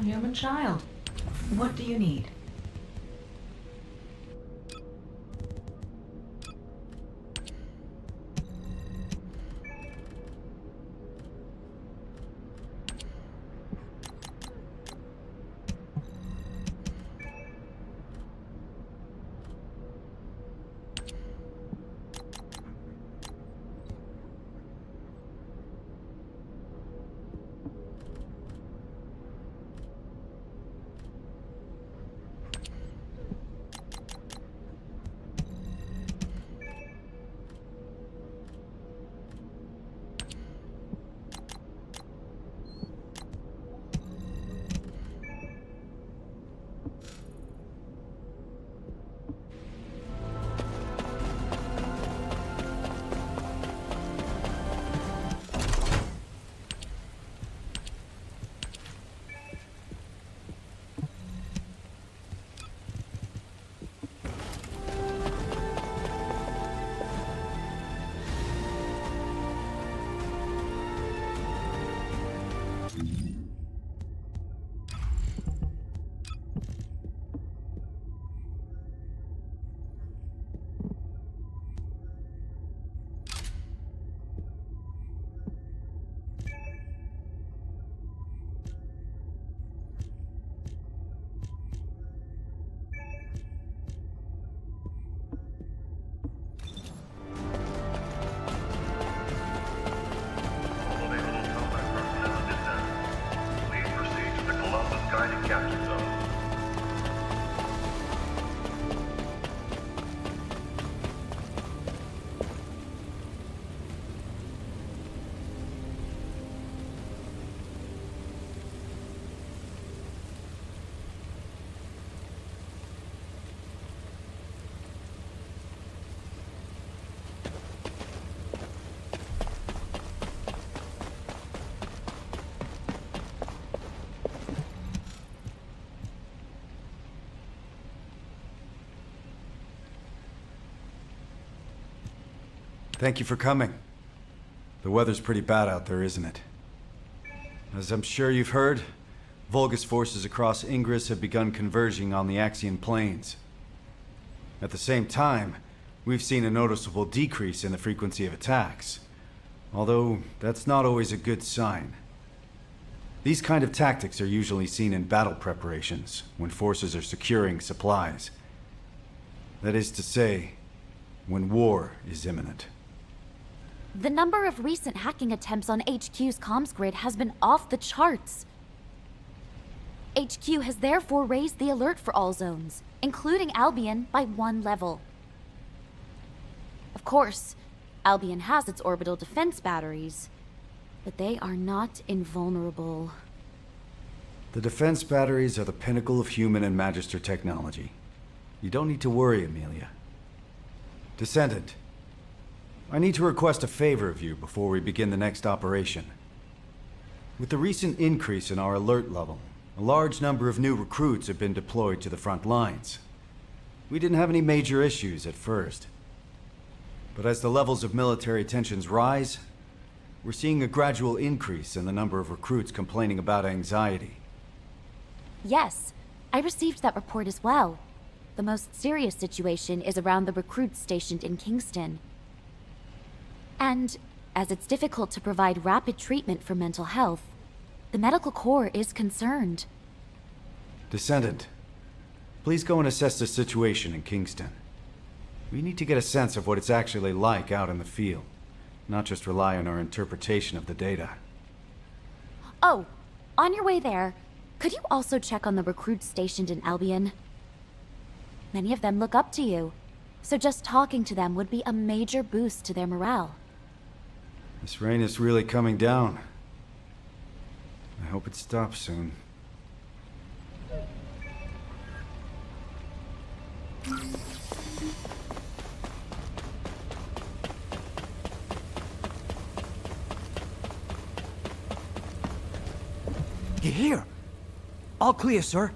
human child. What do you need? Thank you for coming. The weather's pretty bad out there, isn't it? As I'm sure you've heard, Vulgus forces across Ingress have begun converging on the Axian plains. At the same time, we've seen a noticeable decrease in the frequency of attacks. Although, that's not always a good sign. These kind of tactics are usually seen in battle preparations, when forces are securing supplies. That is to say, when war is imminent. The number of recent hacking attempts on HQ's comms grid has been off the charts. HQ has therefore raised the alert for all zones, including Albion, by 1 level. Of course, Albion has its orbital defense batteries, but they are not invulnerable. The defense batteries are the pinnacle of human and Magister technology. You don't need to worry, Amelia. Descendant, I need to request a favor of you before we begin the next operation. With the recent increase in our alert level, a large number of new recruits have been deployed to the front lines. We didn't have any major issues at first. But as the levels of military tensions rise, we're seeing a gradual increase in the number of recruits complaining about anxiety. Yes, I received that report as well. The most serious situation is around the recruits stationed in Kingston. And as it's difficult to provide rapid treatment for mental health, the medical corps is concerned. Descendant, please go and assess the situation in Kingston. We need to get a sense of what it's actually like out in the field, not just rely on our interpretation of the data. Oh, on your way there, could you also check on the recruits stationed in Albion? Many of them look up to you, so just talking to them would be a major boost to their morale. This rain is really coming down. I hope it stops soon. You're here. All clear, sir.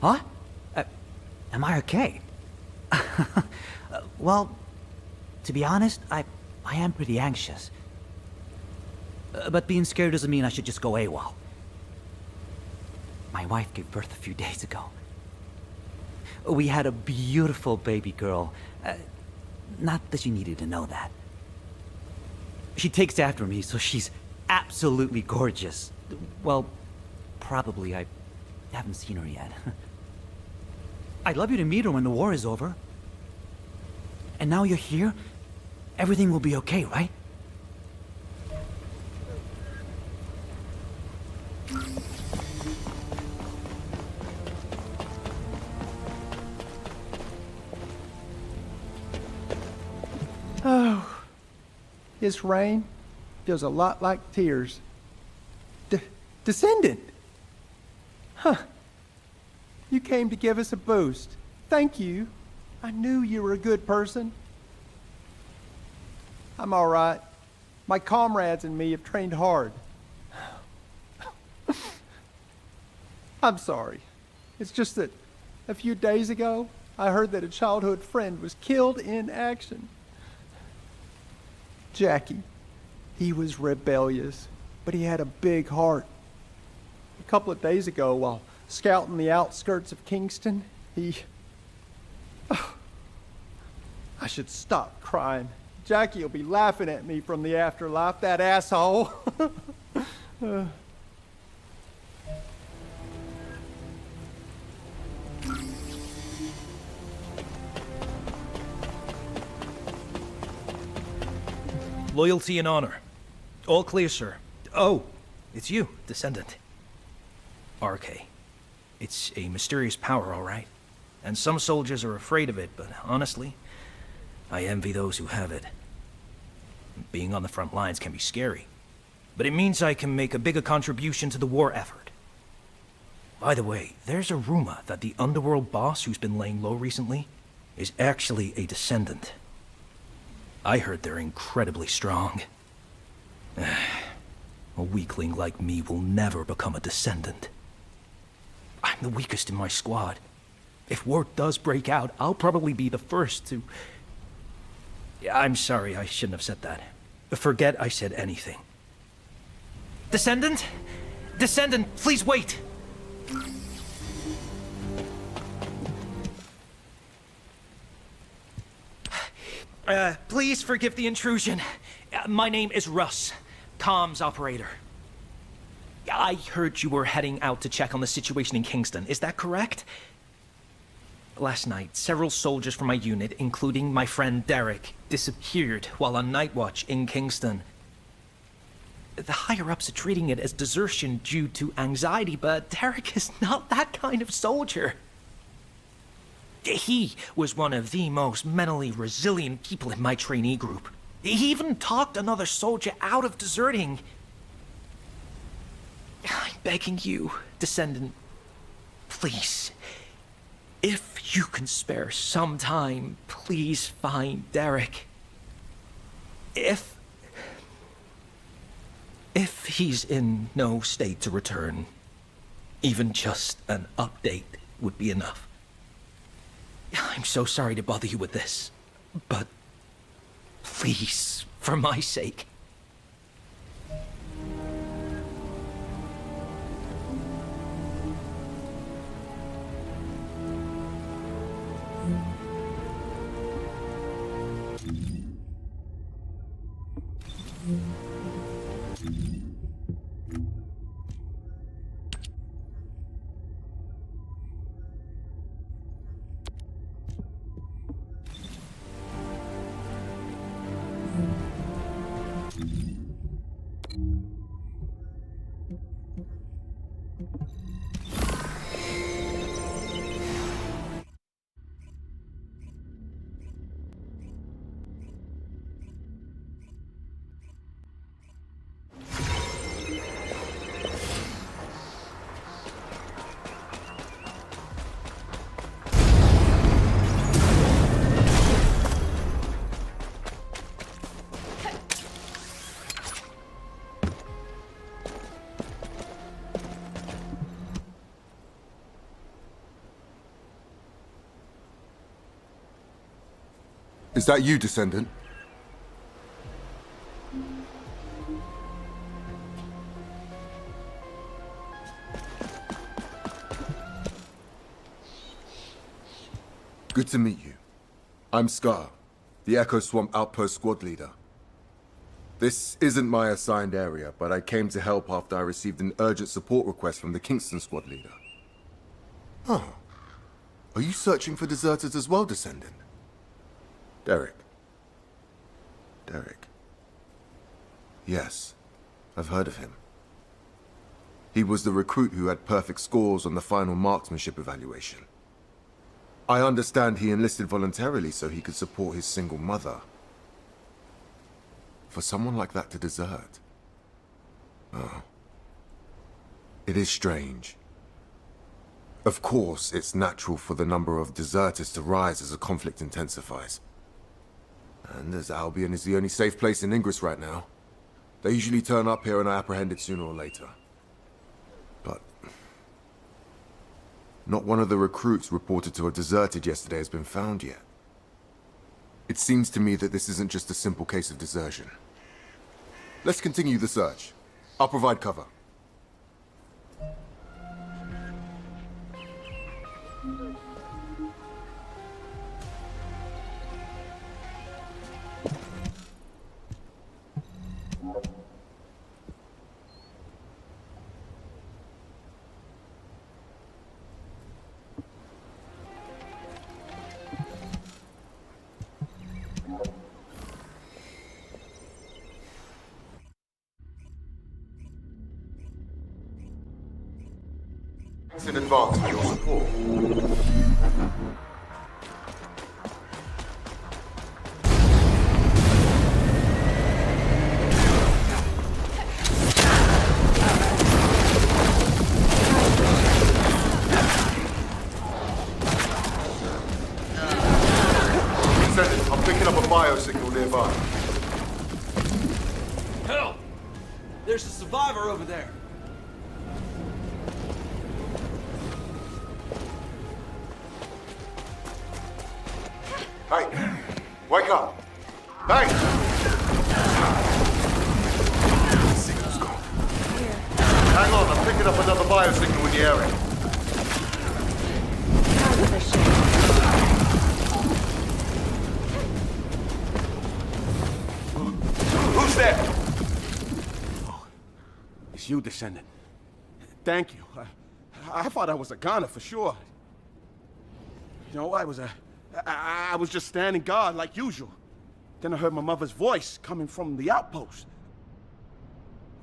Huh? Am I okay? Well, to be honest, I am pretty anxious. But being scared doesn't mean I should just go AWOL. My wife gave birth a few days ago. We had a beautiful baby girl. Not that you needed to know that. She takes after me, so she's absolutely gorgeous. Well, probably. I haven't seen her yet. I'd love you to meet her when the war is over. And now you're here, everything will be okay, right? Oh, this rain feels a lot like tears. Descendant! Huh. You came to give us a boost. Thank you. I knew you were a good person. I'm all right. My comrades and me have trained hard. I'm sorry. It's just that a few days ago, I heard that a childhood friend was killed in action. Jackie. He was rebellious, but he had a big heart. A couple of days ago, while scouting the outskirts of Kingston, he... I should stop crying. Jackie will be laughing at me from the afterlife, that asshole. Loyalty and honor. All clear, sir. Oh, it's you, Descendant. RK. It's a mysterious power, all right. And some soldiers are afraid of it, but honestly, I envy those who have it. Being on the front lines can be scary, but it means I can make a bigger contribution to the war effort. By the way, there's a rumor that the underworld boss who's been laying low recently is actually a Descendant. I heard they're incredibly strong. A weakling like me will never become a Descendant. I'm the weakest in my squad. If war does break out, I'll probably be the first to... I'm sorry, I shouldn't have said that. Forget I said anything. Descendant? Descendant, please wait! Please forgive the intrusion. My name is Russ, comms operator. I heard you were heading out to check on the situation in Kingston. Is that correct? Last night, several soldiers from my unit, including my friend Derek, disappeared while on night watch in Kingston. The higher-ups are treating it as desertion due to anxiety, but Derek is not that kind of soldier. He was one of the most mentally resilient people in my trainee group. He even talked another soldier out of deserting. I'm begging you, Descendant, please. If you can spare some time, please find Derek. If he's in no state to return, even just an update would be enough. I'm so sorry to bother you with this, but please, for my sake. Is that you, Descendant? Good to meet you. I'm Scar, the Echo Swamp Outpost Squad Leader. This isn't my assigned area, but I came to help after I received an urgent support request from the Kingston Squad Leader. Oh. Are you searching for deserters as well, Descendant? Derek. Yes, I've heard of him. He was the recruit who had perfect scores on the final marksmanship evaluation. I understand he enlisted voluntarily so he could support his single mother. For someone like that to desert... Oh. It is strange. Of course, it's natural for the number of deserters to rise as the conflict intensifies. And as Albion is the only safe place in Ingress right now, they usually turn up here and are apprehended sooner or later. But... not one of the recruits reported to have deserted yesterday has been found yet. It seems to me that this isn't just a simple case of desertion. Let's continue the search. I'll provide cover. Thanks in advance for your support. Descendant, I'm picking up a biosignal nearby. Help! There's a survivor over there. Hey, wake up. Hey! Signal's gone. Hang on, I'm picking up another biosignal in the area. Who's there? Oh, it's you, Descendant. Thank you. I thought I was a goner for sure. You know, I was just standing guard like usual. Then I heard my mother's voice coming from the outpost.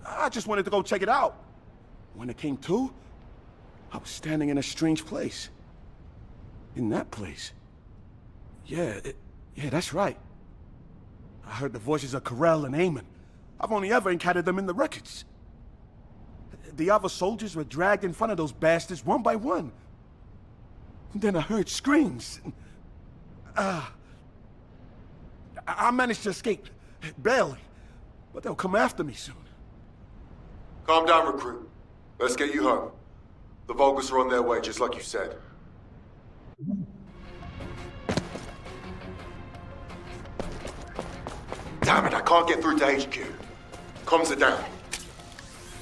I just wanted to go check it out. When it came to, I was standing in a strange place. In that place. Yeah, that's right. I heard the voices of Corell and Eamon. I've only ever encountered them in the records. The other soldiers were dragged in front of those bastards one by one. Then I heard screams. I managed to escape, barely, but they'll come after me soon. Calm down, recruit. Let's get you home. The Vulgus are on their way, just like you said. Damn it, I can't get through to HQ. Comms are down.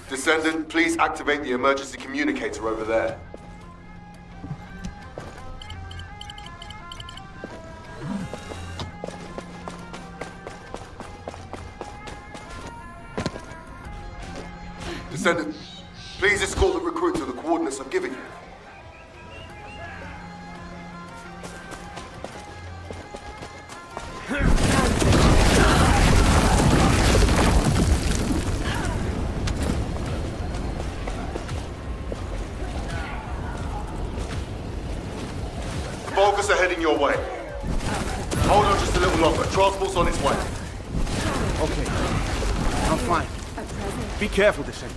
Descendant, please activate the emergency communicator over there. Descendant, please escort the recruit to the coordinates I'm giving you. The Vulgus are heading your way. Hold on just a little longer. Transport's on its way. Okay, I'm fine. Be careful, Descendant.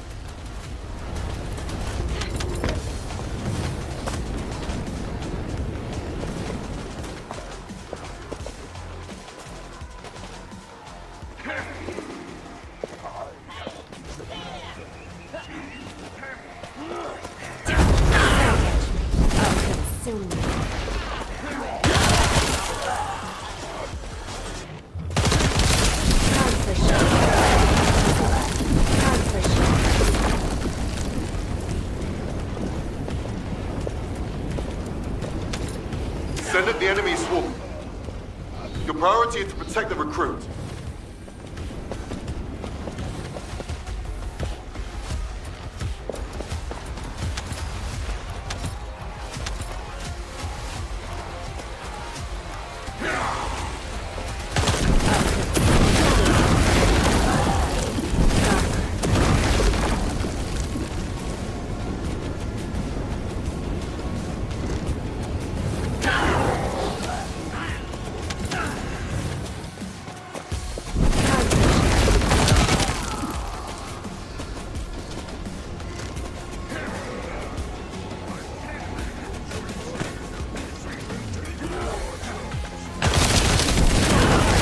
Descendant, the enemy is swarming. Your priority is to protect the recruit.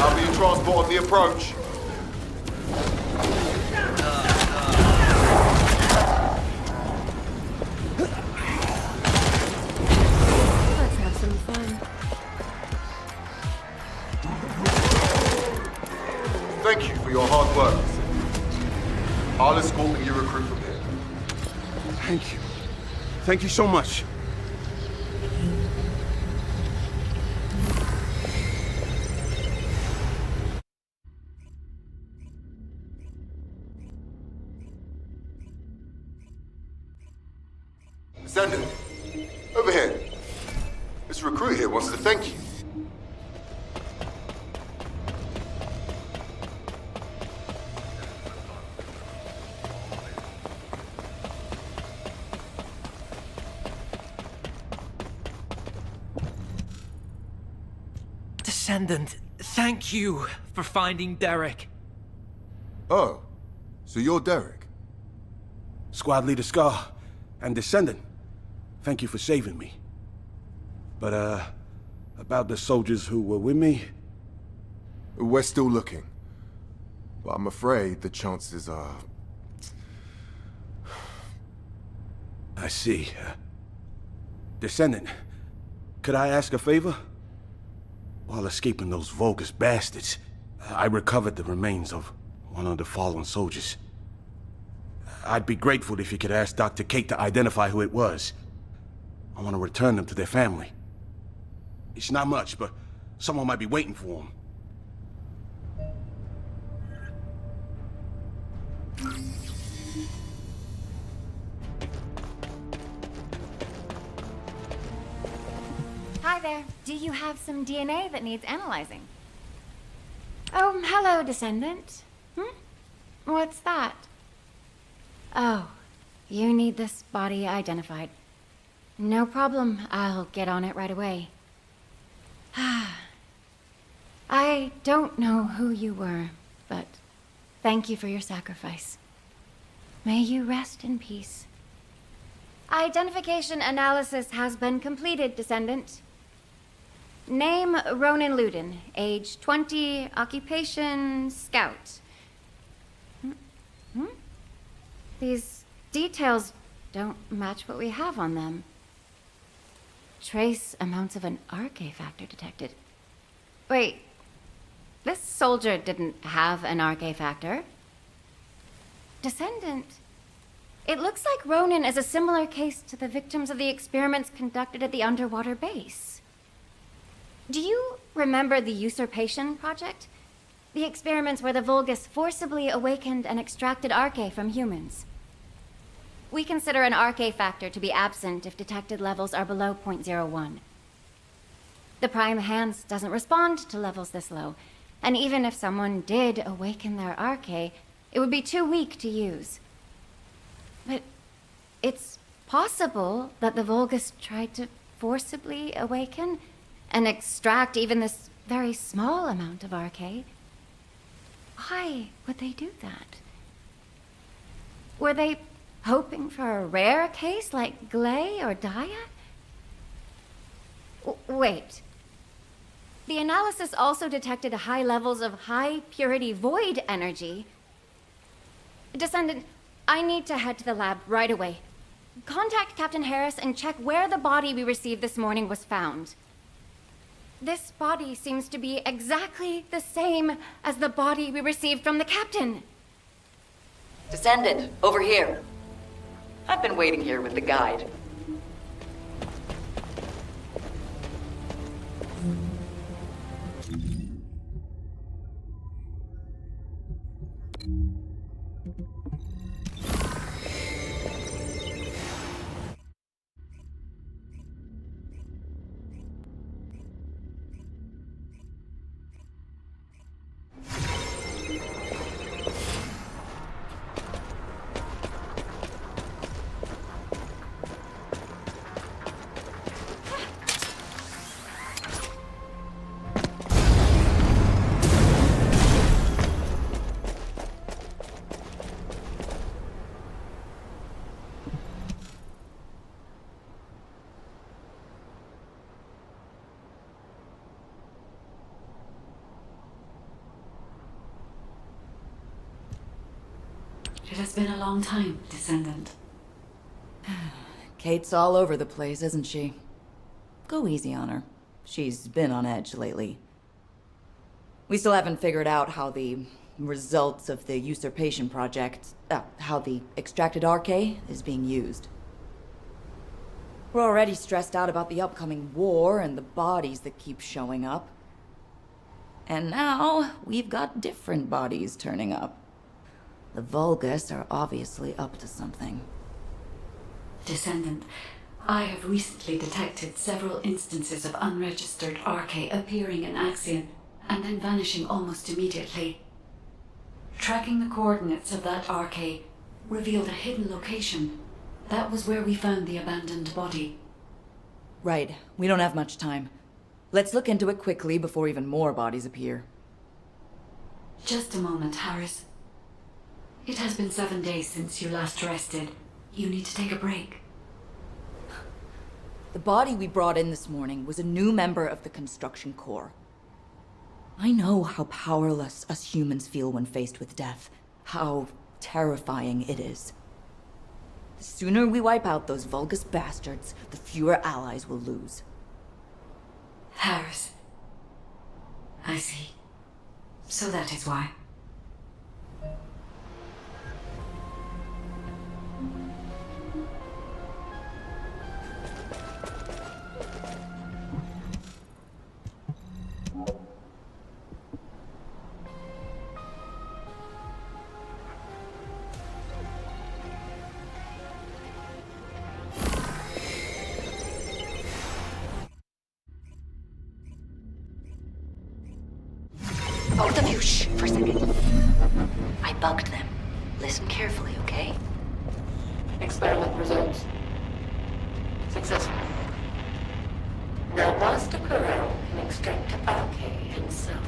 I'll be in transport on the approach. Let's have some fun. Thank you for your hard work. I'll escort the new recruit from here. Thank you. Thank you so much. Descendant, over here. This recruit here wants to thank you. Descendant, thank you for finding Derek. Oh, so you're Derek? Squad Leader Scar and Descendant, thank you for saving me. But, about the soldiers who were with me? We're still looking. But I'm afraid the chances are... I see. Descendant, could I ask a favor? While escaping those Vulgus bastards, I recovered the remains of one of the fallen soldiers. I'd be grateful if you could ask Dr. Kate to identify who it was. I want to return them to their family. It's not much, but someone might be waiting for them. Hi there. Do you have some DNA that needs analyzing? Oh, hello, Descendant. What's that? Oh, you need this body identified. No problem. I'll get on it right away. I don't know who you were, but thank you for your sacrifice. May you rest in peace. Identification analysis has been completed, Descendant. Name, Ronan Luden. Age 20, occupation, scout. These details don't match what we have on them. Trace amounts of an RK factor detected. Wait, this soldier didn't have an RK factor. Descendant. It looks like Ronan is a similar case to the victims of the experiments conducted at the underwater base. Do you remember the Usurpation Project? The experiments where the Vulgus forcibly awakened and extracted RK from humans. We consider an RK factor to be absent if detected levels are below 0.01. The Prime Hands doesn't respond to levels this low, and even if someone did awaken their RK, it would be too weak to use. But it's possible that the Vulgus tried to forcibly awaken and extract even this very small amount of RK. Why would they do that? Were they hoping for a rare case like Glay or Daya? Wait. The analysis also detected high levels of high-purity void energy. Descendant, I need to head to the lab right away. Contact Captain Harris and check where the body we received this morning was found. This body seems to be exactly the same as the body we received from the captain. Descendant, over here. I've been waiting here with the guide. has been a long time, Descendant. Kate's all over the place, isn't she? Go easy on her. She's been on edge lately. We still haven't figured out how the results of the usurpation project, how the extracted RK is being used. We're already stressed out about the upcoming war and the bodies that keep showing up. And now, we've got different bodies turning up. The Vulgus are obviously up to something. Descendant, I have recently detected several instances of unregistered RK appearing in Axion and then vanishing almost immediately. Tracking the coordinates of that RK revealed a hidden location. That was where we found the abandoned body. Right. We don't have much time. Let's look into it quickly before even more bodies appear. Just a moment, Harris. It has been 7 days since you last rested. You need to take a break. The body we brought in this morning was a new member of the construction corps. I know how powerless us humans feel when faced with death. How terrifying it is. The sooner we wipe out those Vulgus bastards, the fewer allies we'll lose. Harris. I see. So that is why. Both of you, shh, for a second. I bugged them. Listen carefully, okay? Experiment results. Successful. Now Master Corral can extract RK himself.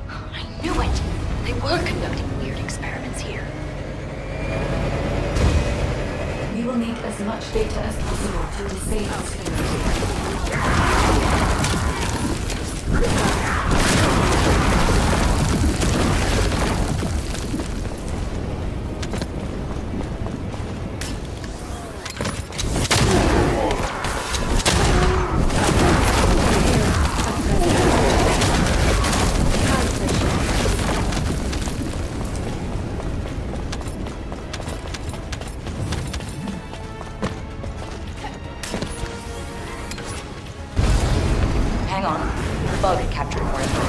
I knew it! They were conducting weird experiments here. We will need as much data as possible to disable security. Hang on. The bug had captured more info.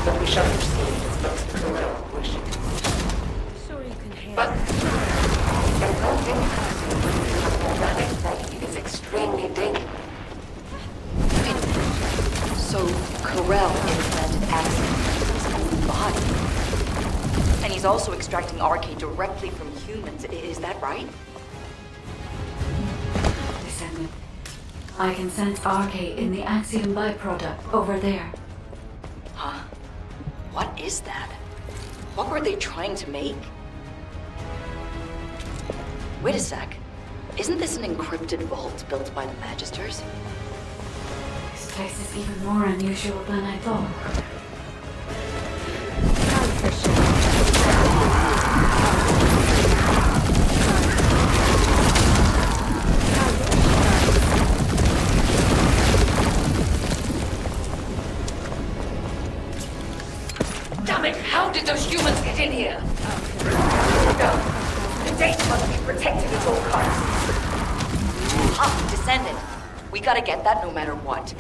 But we shall proceed as Master Corral wishes. Sure you can handle But encoding organic body is extremely dangerous. So, Corell implanted access into his own body. And he's also extracting RK directly from humans, is that right? Descendant. I can sense RK in the Axiom byproduct over there. Huh? What is that? What were they trying to make? Wait a sec. Isn't this an encrypted vault built by the Magisters? This place is even more unusual than I thought. Damn it! How did those humans get in here? No. The data must be protected at all costs. Ah, Descendant. We gotta get that no matter what.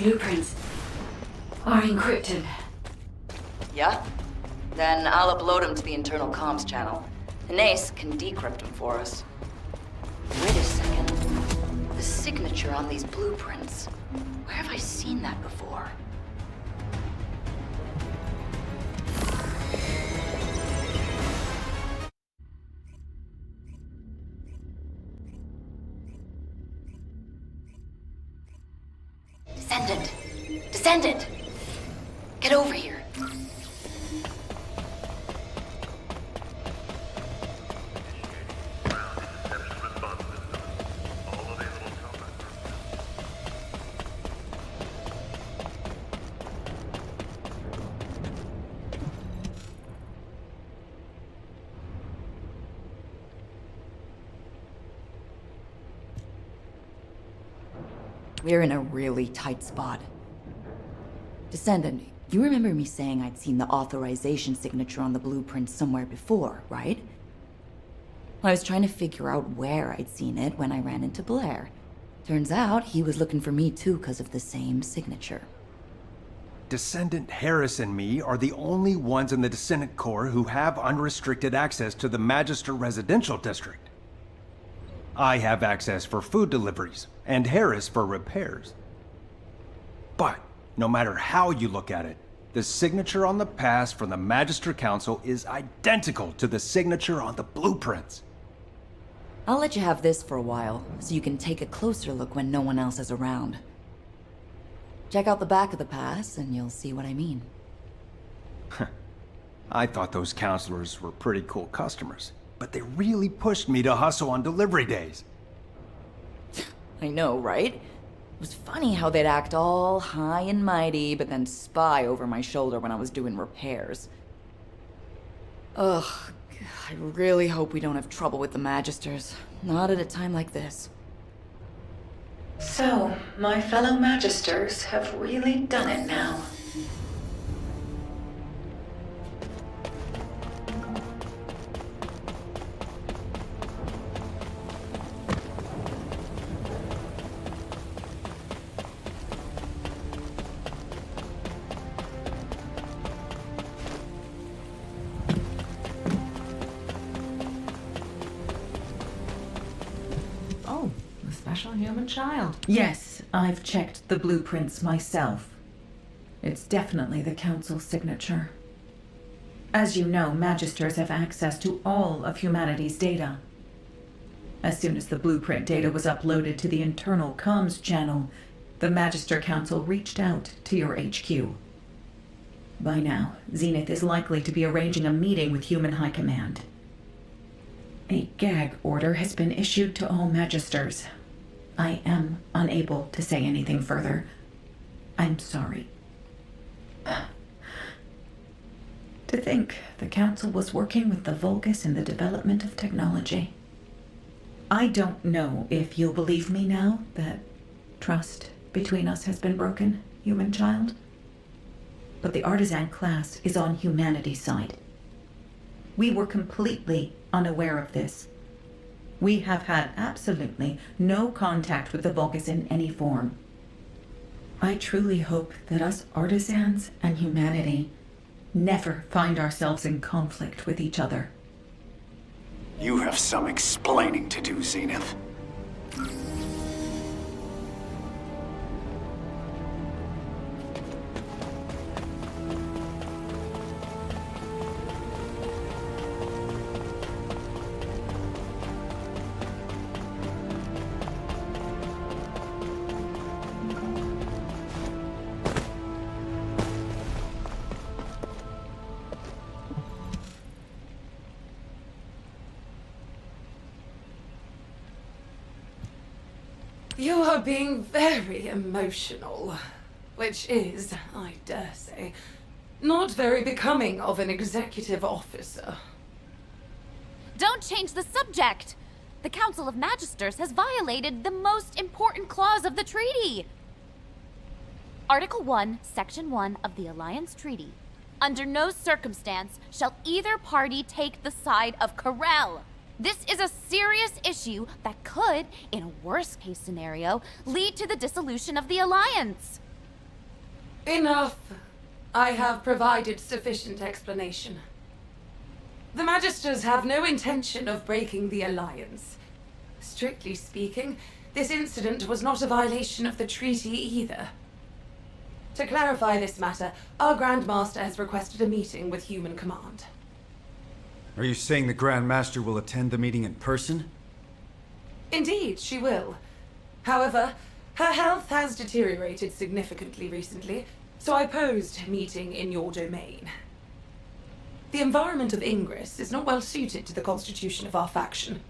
Blueprints. are encrypted. Yeah? Then I'll upload them to the internal comms channel. And Ace can decrypt them for us. Wait a second. The signature on these blueprints. Where have I seen that before? Descendant! Descendant! Get over here. We're in a really tight spot. Descendant, you remember me saying I'd seen the authorization signature on the blueprint somewhere before, right? I was trying to figure out where I'd seen it when I ran into Blair. Turns out he was looking for me too because of the same signature. Descendant Harris and me are the only ones in the Descendant Corps who have unrestricted access to the Magister Residential District. I have access for food deliveries, and Harris for repairs. But, no matter how you look at it, the signature on the pass from the Magister Council is identical to the signature on the blueprints. I'll let you have this for a while, so you can take a closer look when no one else is around. Check out the back of the pass, and you'll see what I mean. I thought those counselors were pretty cool customers, but they really pushed me to hustle on delivery days. I know, right? It was funny how they'd act all high and mighty, but then spy over my shoulder when I was doing repairs. Ugh, I really hope we don't have trouble with the Magisters. Not at a time like this. So, my fellow Magisters have really done it now. Oh, a special human child. Yes, I've checked the blueprints myself. It's definitely the Council's signature. As you know, Magisters have access to all of humanity's data. As soon as the blueprint data was uploaded to the internal comms channel, the Magister Council reached out to your HQ. By now, Zenith is likely to be arranging a meeting with Human High Command. A gag order has been issued to all Magisters. I am unable to say anything further. I'm sorry. To think the Council was working with the Vulgus in the development of technology. I don't know if you'll believe me now that trust between us has been broken, human child. But the artisan class is on humanity's side. We were completely unaware of this. We have had absolutely no contact with the Vulgus in any form. I truly hope that us artisans and humanity never find ourselves in conflict with each other. You have some explaining to do, Zenith. You are being very emotional, which is, I dare say, not very becoming of an executive officer. Don't change the subject! The Council of Magisters has violated the most important clause of the treaty! Article 1, Section 1 of the Alliance Treaty. Under no circumstance shall either party take the side of Corel. This is a serious issue that could, in a worst-case scenario, lead to the dissolution of the Alliance. Enough. I have provided sufficient explanation. The Magisters have no intention of breaking the Alliance. Strictly speaking, this incident was not a violation of the treaty either. To clarify this matter, our Grand Master has requested a meeting with Human Command. Are you saying the Grand Master will attend the meeting in person? Indeed, she will. However, her health has deteriorated significantly recently, so I posed meeting in your domain. The environment of Ingress is not well suited to the constitution of our faction.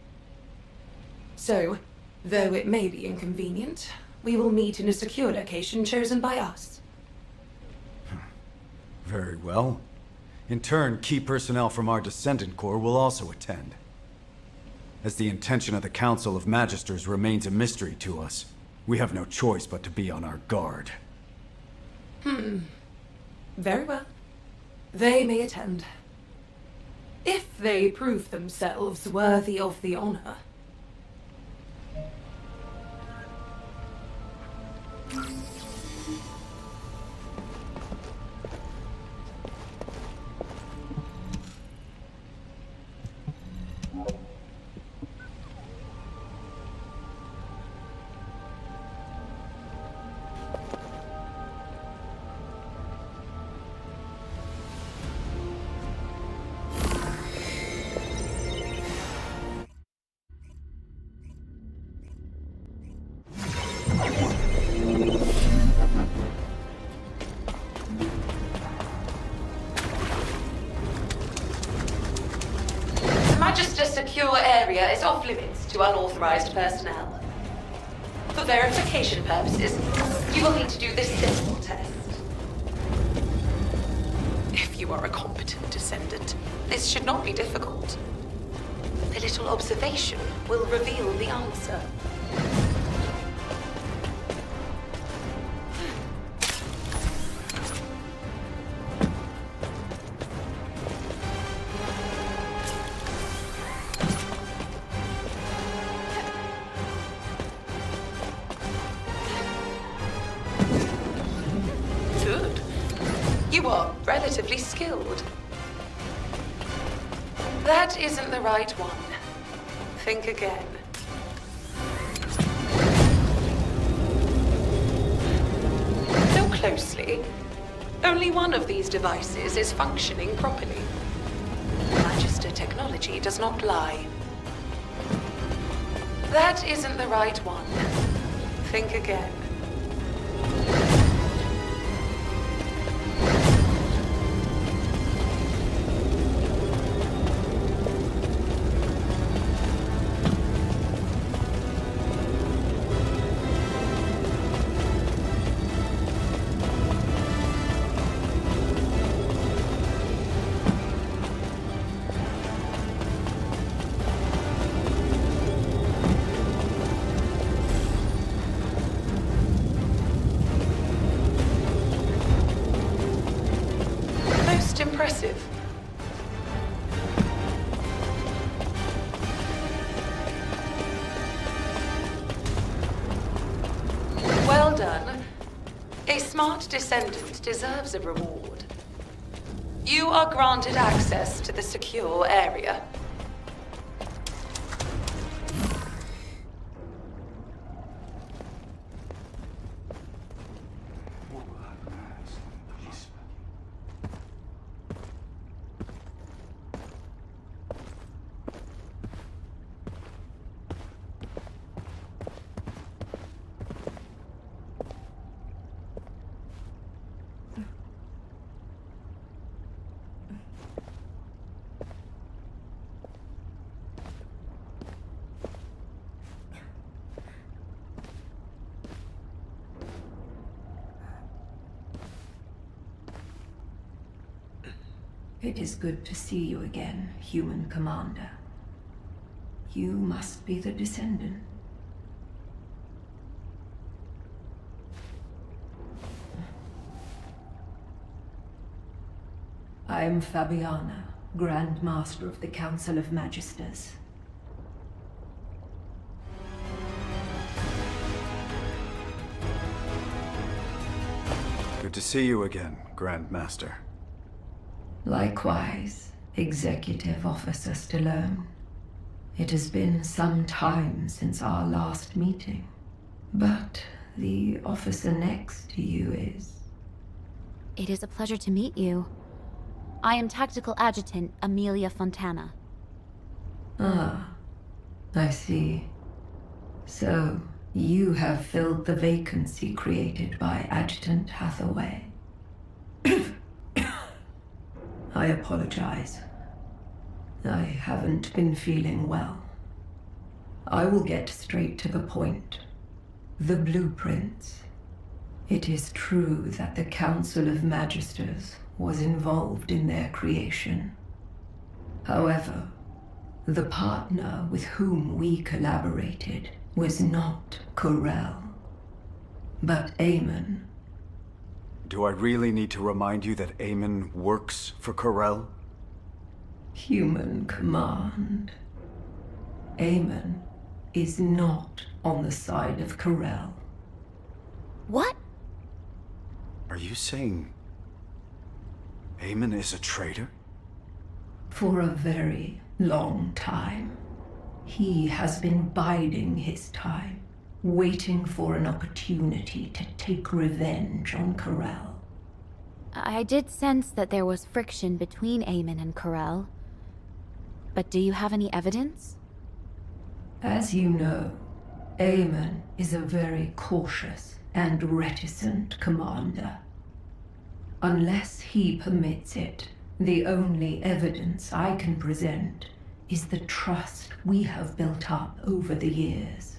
So, though it may be inconvenient, we will meet in a secure location chosen by us. Very well. In turn, key personnel from our Descendant Corps will also attend. As the intention of the Council of Magisters remains a mystery to us, we have no choice but to be on our guard. Very well. They may attend. If they prove themselves worthy of the honor. Magister secure area is off limits to unauthorized personnel. For verification purposes, you will need to do this simple test. If you are a competent Descendant, this should not be difficult. A little observation will reveal the answer. Good. You are relatively skilled. That isn't the right one. Think again. Look closely. Only one of these devices is functioning properly. Magister technology does not lie. That isn't the right one. Think again. Impressive. Well done. A smart Descendant deserves a reward. You are granted access to the secure area. It is good to see you again, Human Commander. You must be the Descendant. I am Fabiana, Grand Master of the Council of Magisters. Good Good to see you again, Grand Master. Likewise, Executive Officer Stallone. It has been some time since our last meeting, but the officer next to you is... It is a pleasure to meet you. I am Tactical Adjutant Amelia Fontana. Ah, I see. So, you have filled the vacancy created by Adjutant Hathaway. I apologize. I haven't been feeling well. I will get straight to the point. The blueprints. It is true that the Council of Magisters was involved in their creation. However, the partner with whom we collaborated was not Corel, but Eamon. Do I really need to remind you that Eamon works for Corel? Human command. Eamon is not on the side of Corel. What? Are you saying Eamon is a traitor? For a very long time. He has been biding his time, waiting for an opportunity to take revenge on Corel. I did sense that there was friction between Eamon and Corel. But do you have any evidence? As you know, Eamon is a very cautious and reticent commander. Unless he permits it, the only evidence I can present is the trust we have built up over the years.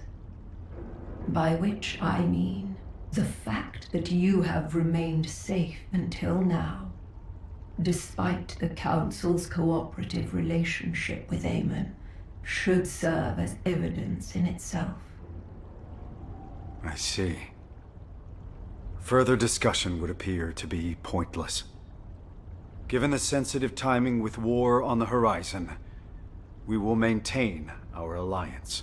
By which I mean the fact that you have remained safe until now, despite the Council's cooperative relationship with Eamon, should serve as evidence in itself. I see. Further discussion would appear to be pointless. Given the sensitive timing with war on the horizon, we will maintain our alliance.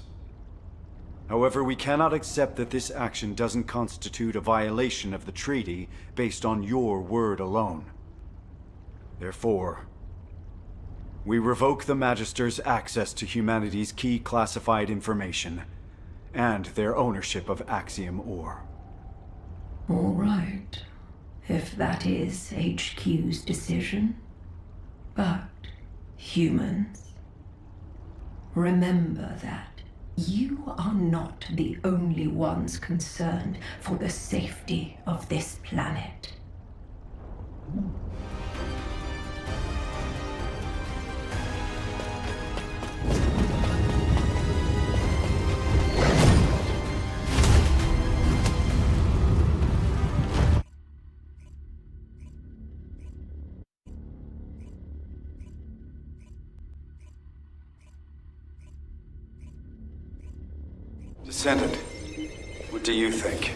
However, we cannot accept that this action doesn't constitute a violation of the treaty based on your word alone. Therefore, we revoke the Magister's access to humanity's key classified information and their ownership of Axiom ore. All right, if that is HQ's decision. But, humans, remember that you are not the only ones concerned for the safety of this planet. Descendant, what do you think?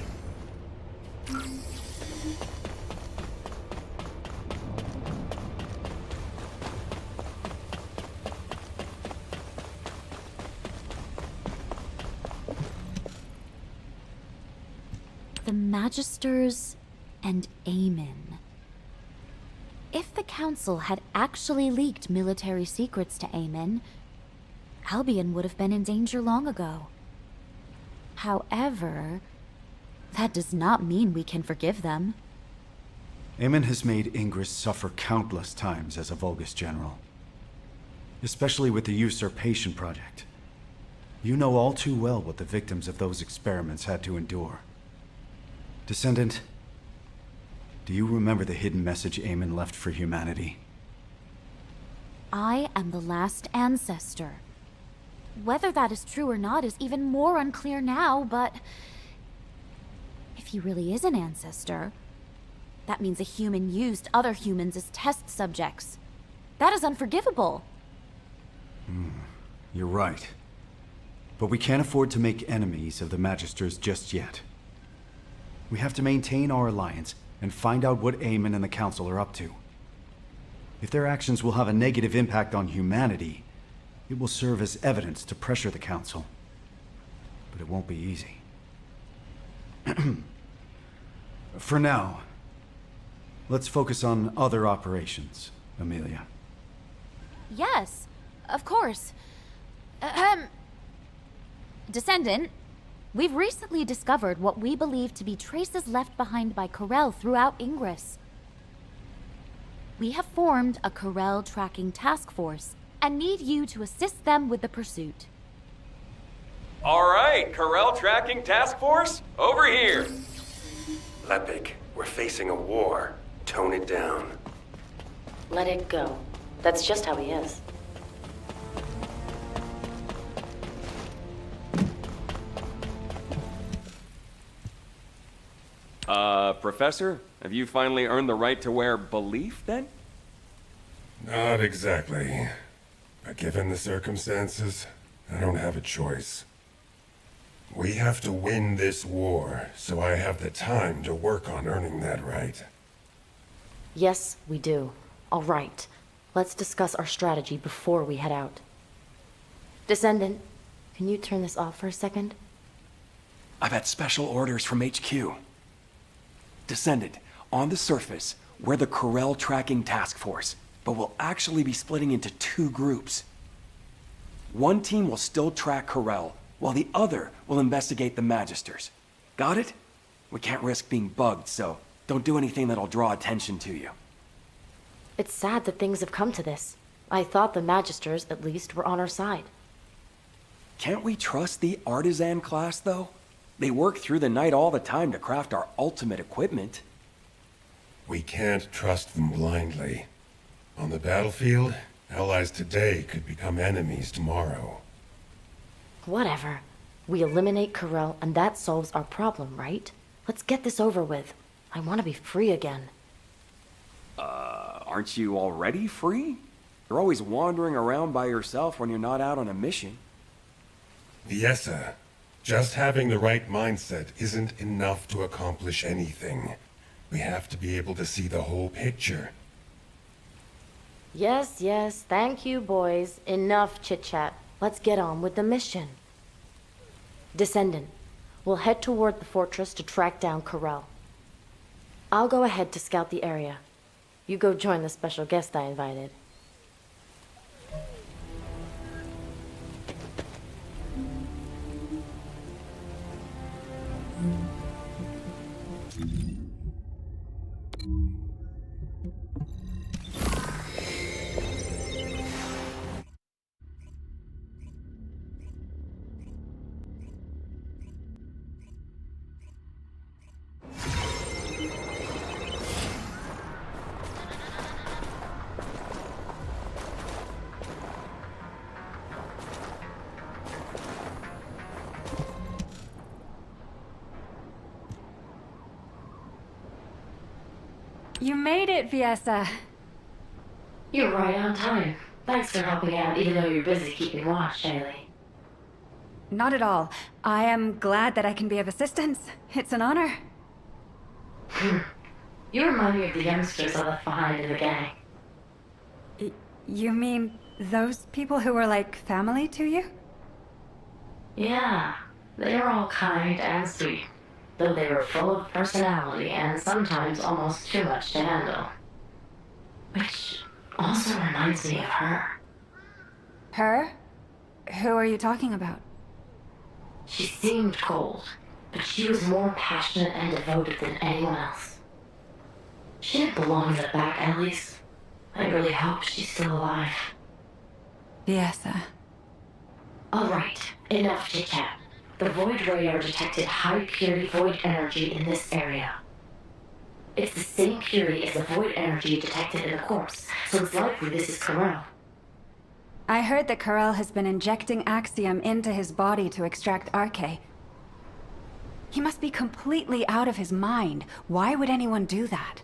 The Magisters and Eamon. If the Council had actually leaked military secrets to Eamon, Albion would have been in danger long ago. However, that does not mean we can forgive them. Eamon has made Ingress suffer countless times as a Vulgus general. Especially with the Usurpation Project. You know all too well what the victims of those experiments had to endure. Descendant, do you remember the hidden message Eamon left for humanity? I am the last ancestor. Whether that is true or not is even more unclear now, but... if he really is an ancestor, that means a human used other humans as test subjects. That is unforgivable. You're right. But we can't afford to make enemies of the Magisters just yet. We have to maintain our alliance and find out what Eamon and the Council are up to. If their actions will have a negative impact on humanity, it will serve as evidence to pressure the Council. But it won't be easy. For now, Let's focus on other operations, Amelia. Yes, of course. Descendant, we've recently discovered what we believe to be traces left behind by Corel throughout Ingress. We have formed a Corel tracking task force and need you to assist them with the pursuit. All right, Corel Tracking Task Force, over here. Lepik, we're facing a war. Tone it down. Let it go. That's just how he is. Professor, have you finally earned the right to wear belief, then? Not exactly. But given the circumstances, I don't have a choice. We have to win this war, so I have the time to work on earning that right. Yes, we do. All right. Let's discuss our strategy before we head out. Descendant, can you turn this off for a second? I've had special orders from HQ. Descendant, on the surface, we're the Corel Tracking Task Force, but we'll actually be splitting into 2 groups. One team will still track Corel, while the other will investigate the Magisters. Got it? We can't risk being bugged, so don't do anything that'll draw attention to you. It's sad that things have come to this. I thought the Magisters, at least, were on our side. Can't we trust the Artisan class, though? They work through the night all the time to craft our ultimate equipment. We can't trust them blindly. On the battlefield, allies today could become enemies tomorrow. Whatever. We eliminate Corel, and that solves our problem, right? Let's get this over with. I want to be free again. Aren't you already free? You're always wandering around by yourself when you're not out on a mission. Viessa, just having the right mindset isn't enough to accomplish anything. We have to be able to see the whole picture. Yes, yes, thank you, boys. Enough chit-chat. Let's get on with the mission. Descendant, we'll head toward the fortress to track down Corel. I'll go ahead to scout the area. You go join the special guest I invited. You made it, Viessa. You're right on time. Thanks for helping out, even though you're busy keeping watch, Shaylee. Not at all. I am glad that I can be of assistance. It's an honor. You remind me of the youngsters I left behind in the gang. You mean those people who were like family to you? Yeah, they were all kind and sweet, though they were full of personality and sometimes almost too much to handle. Which also reminds me of her. Her? Who are you talking about? She seemed cold, but she was more passionate and devoted than anyone else. She didn't belong in the back alleys. I really hope she's still alive. Viessa. All right, enough chit-chat. The Void Radar detected high-purity void energy in this area. It's the same purity as the void energy detected in the corpse, so it's likely this is Corel. I heard that Corel has been injecting Axiom into his body to extract Arche. He must be completely out of his mind. Why would anyone do that?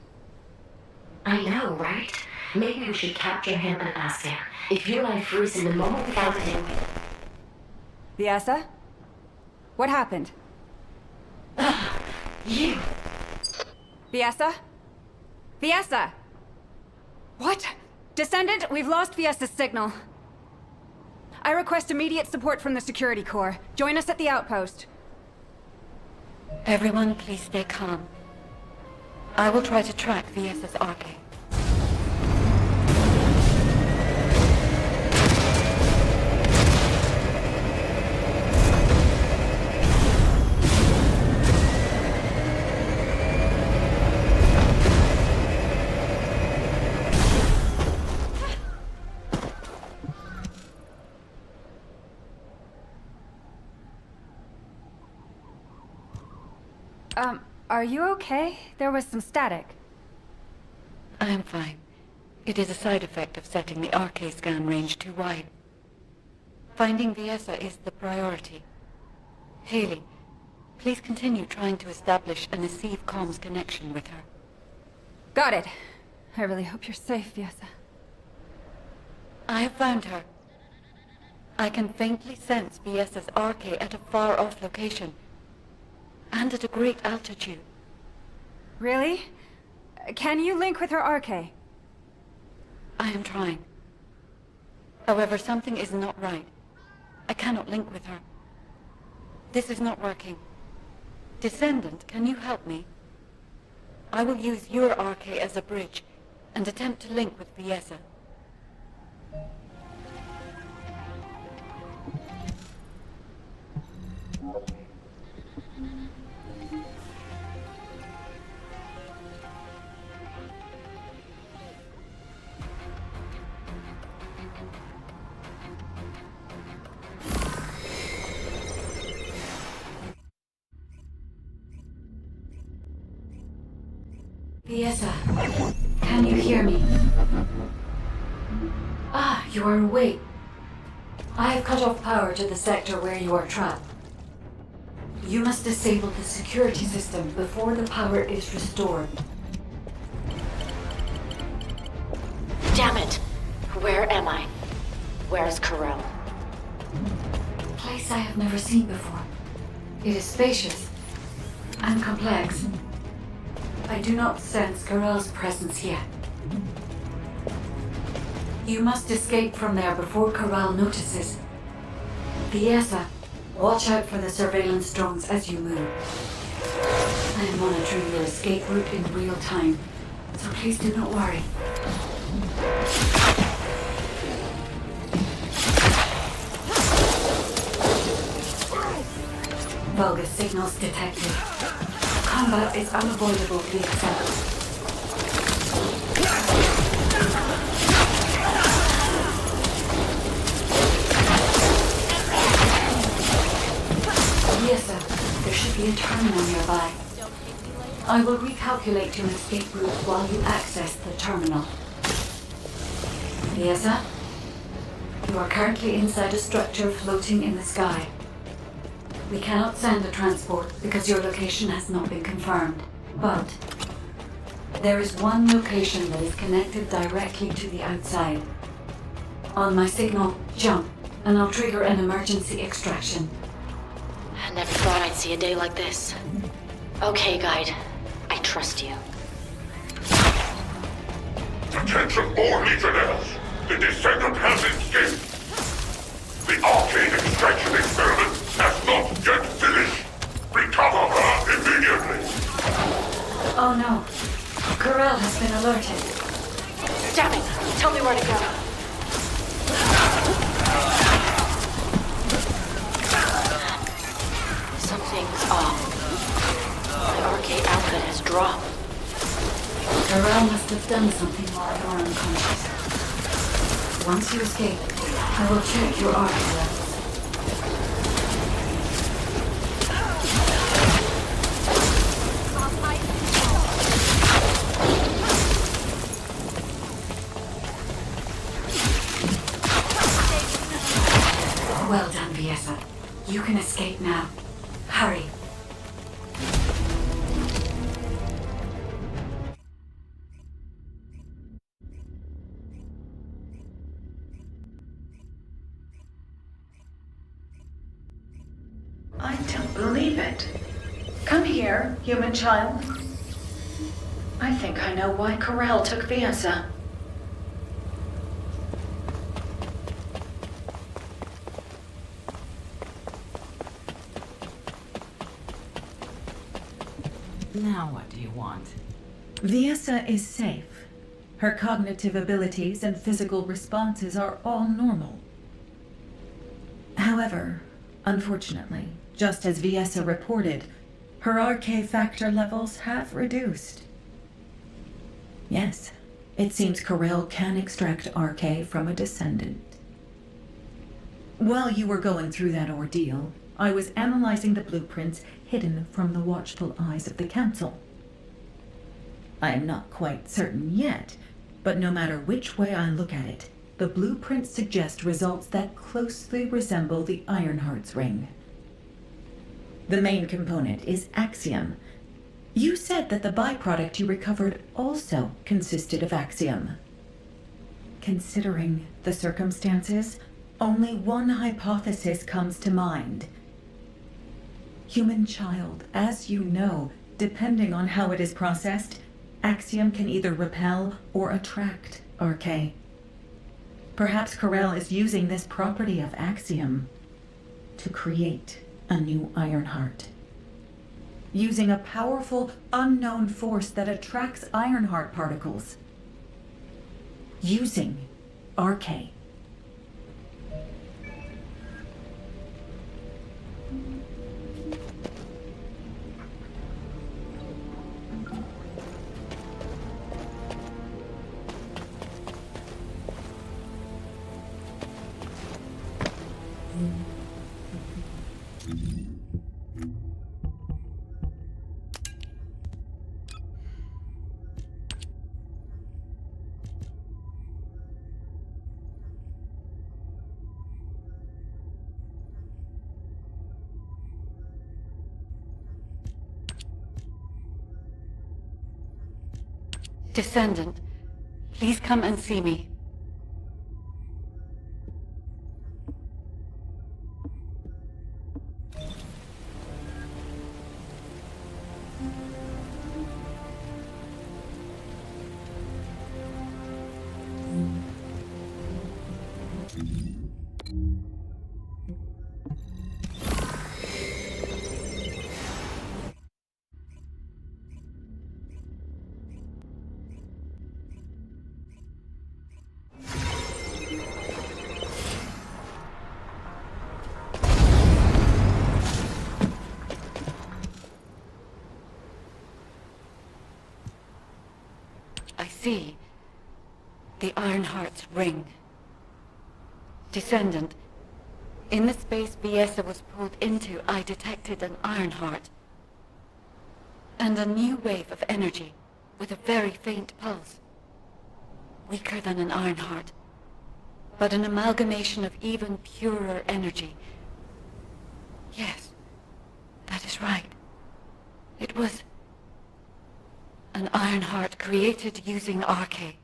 I know, right? Maybe we should capture him and ask him. If you and I freeze him the moment we found him... Viessa? What happened? You! Viessa? Viessa! What? Descendant, we've lost Viessa's signal. I request immediate support from the Security Corps. Join us at the outpost. Everyone, please stay calm. I will try to track VS's arcade. Are you okay? There was some static. I am fine. It is a side effect of setting the arcade scan range too wide. Finding Viesa is the priority. Haley, please continue trying to establish a Nasiv comms connection with her. Got it. I really hope you're safe, Viesa. I have found her. I can faintly sense Viesa's arcade at a far-off location. And at a great altitude. Really? Can you link with her arcade? I am trying. However, something is not right. I cannot link with her. This is not working. Descendant, can you help me? I will use your arcade as a bridge and attempt to link with Viesa. Viesa, can you hear me? Ah, you are awake. I have cut off power to the sector where you are trapped. You must disable the security system before the power is restored. Damn it! Where am I? Where's Corel? A place I have never seen before. It is spacious and complex. I do not sense Corel's presence yet. You must escape from there before Corel notices. Viesa, watch out for the surveillance drones as you move. I am monitoring your escape route in real time, so please do not worry. Vulgus signals detected. Combat is unavoidable, Viesa. Viesa, there should be a terminal nearby. I will recalculate your escape route while you access the terminal. Viesa, you are currently inside a structure floating in the sky. We cannot send a transport because your location has not been confirmed. But there is one location that is connected directly to the outside. On my signal, jump, and I'll trigger an emergency extraction. I never thought I'd see a day like this. Okay, guide. I trust you. Attention all Legionnaires! The Descendant has escaped! The arcade extraction experiment has not yet finished! Recover her immediately! Oh no. Corel has been alerted. Damn it! Tell me where to go. Something's off. My arcade output has dropped. Corel must have done something while you are unconscious. Once you escape, I will check your arcade levels. Well done, Viesa. You can escape now. Hurry. I don't believe it. Come here, human child. I think I know why Corel took Viesa. Now what do you want? Viessa is safe. Her cognitive abilities and physical responses are all normal. However, unfortunately, just as Viessa reported, her RK factor levels have reduced. Yes, it seems Corel can extract RK from a Descendant. While you were going through that ordeal, I was analyzing the blueprints hidden from the watchful eyes of the Council. I am not quite certain yet, but no matter which way I look at it, the blueprints suggest results that closely resemble the Ironheart's ring. The main component is Axiom. You said that the byproduct you recovered also consisted of Axiom. Considering the circumstances, only one hypothesis comes to mind. Human child, as you know, depending on how it is processed, Axiom can either repel or attract RK. Perhaps Corel is using this property of Axiom to create a new Ironheart. Using a powerful, unknown force that attracts Ironheart particles. Using RK. Descendant, please come and see me. I see. The Ironheart's ring. Descendant, in the space Viessa was pulled into, I detected an Ironheart. And a new wave of energy, with a very faint pulse. Weaker than an Ironheart, but an amalgamation of even purer energy. Yes, that is right. It was an Ironheart created using RK.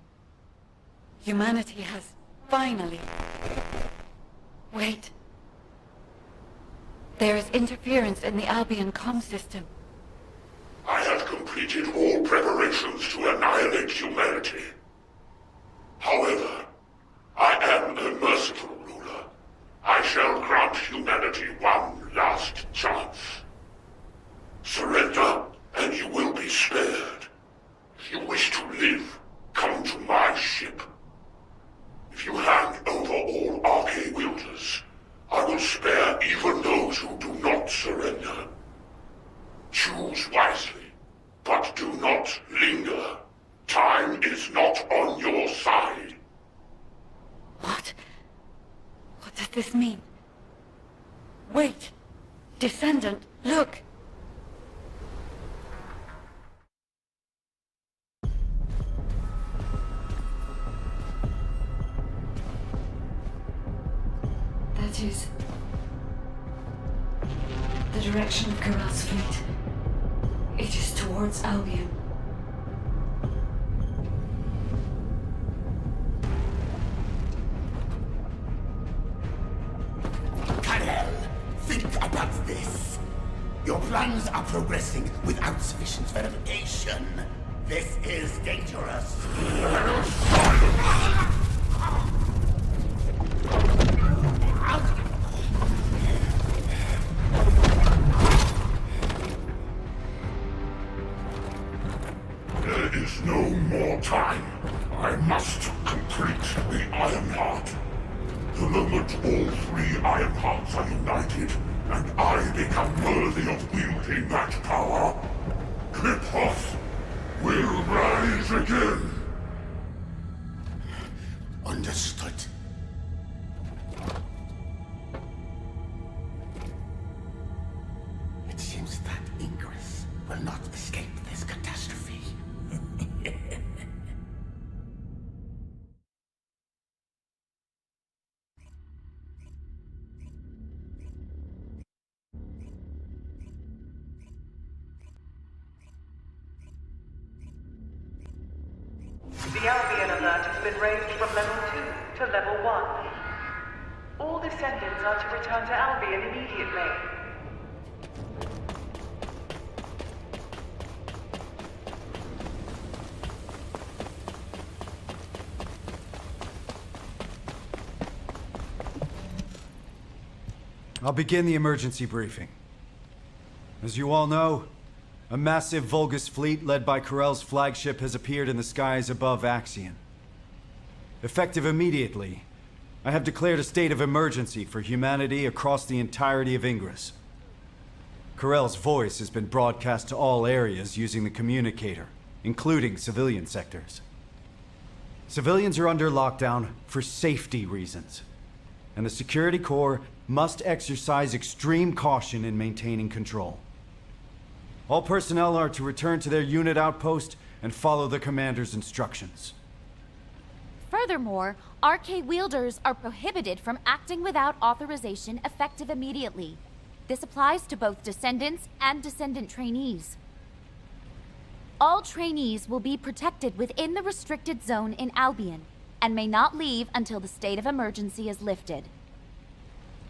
Humanity has finally... Wait. There is interference in the Albion comm system. I have completed all preparations to annihilate humanity. However, I am a merciful ruler. I shall grant humanity one last chance. Surrender, and you will be spared. If you wish to live, come to my ship. If you hand over all RK wielders, I will spare even those who do not surrender. Choose wisely, but do not linger. Time is not on your side. What? What does this mean? Wait! Descendant, look! That is... the direction of Corel's fleet. It is towards Albion. Think about this. Your plans are progressing without sufficient verification. This is dangerous. There is gods are united, and I become worthy of wielding that power, Cliphoth will rise again. Understood. It seems that Ingress will not escape this catastrophe. The Albion alert has been raised from level 2 to level 1. All descendants are to return to Albion immediately. I'll begin the emergency briefing. As you all know, a massive Vulgus fleet led by Corell's flagship has appeared in the skies above Axion. Effective immediately, I have declared a state of emergency for humanity across the entirety of Ingress. Corell's voice has been broadcast to all areas using the communicator, including civilian sectors. Civilians are under lockdown for safety reasons, and the Security Corps must exercise extreme caution in maintaining control. All personnel are to return to their unit outpost and follow the commander's instructions. Furthermore, RK wielders are prohibited from acting without authorization effective immediately. This applies to both Descendants and Descendant trainees. All trainees will be protected within the restricted zone in Albion and may not leave until the state of emergency is lifted.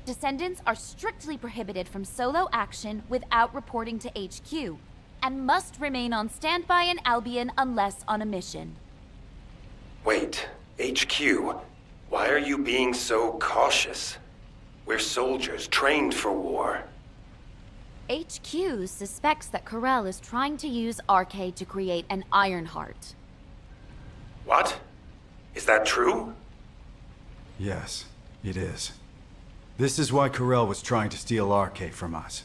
Descendants are strictly prohibited from solo action without reporting to HQ, and must remain on standby in Albion unless on a mission. Wait, HQ, why are you being so cautious? We're soldiers trained for war. HQ suspects that Corell is trying to use RK to create an Ironheart. What? Is that true? Yes, it is. This is why Corell was trying to steal RK from us.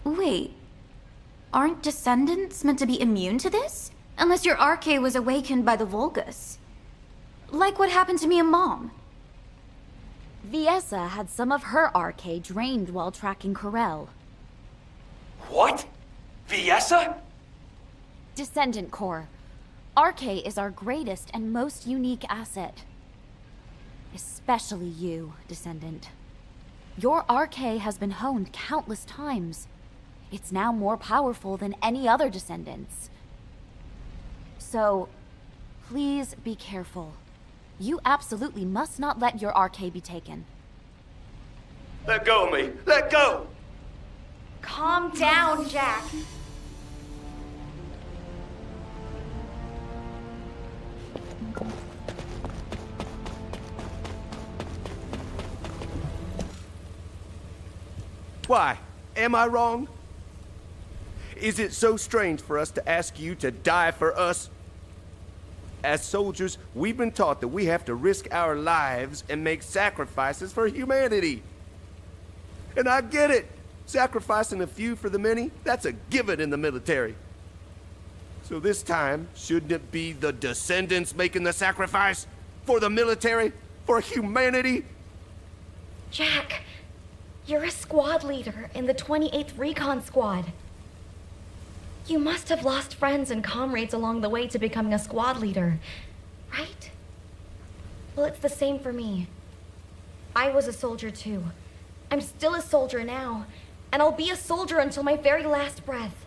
Wait, aren't Descendants meant to be immune to this? Unless your RK was awakened by the Vulgus. Like what happened to me and Mom. Viessa had some of her RK drained while tracking Corell. What? Viessa? Descendant Corps. RK is our greatest and most unique asset. Especially you, Descendant. Your RK has been honed countless times. It's now more powerful than any other Descendants. So, please be careful. You absolutely must not let your RK be taken. Let go of me! Let go! Calm down, Jack. Why? Am I wrong? Is it so strange for us to ask you to die for us? As soldiers, we've been taught that we have to risk our lives and make sacrifices for humanity. And I get it. Sacrificing a few for the many, that's a given in the military. So this time, shouldn't it be the Descendants making the sacrifice? For the military? For humanity? Jack, you're a squad leader in the 28th Recon Squad. You must have lost friends and comrades along the way to becoming a squad leader, right? Well, it's the same for me. I was a soldier too. I'm still a soldier now, and I'll be a soldier until my very last breath.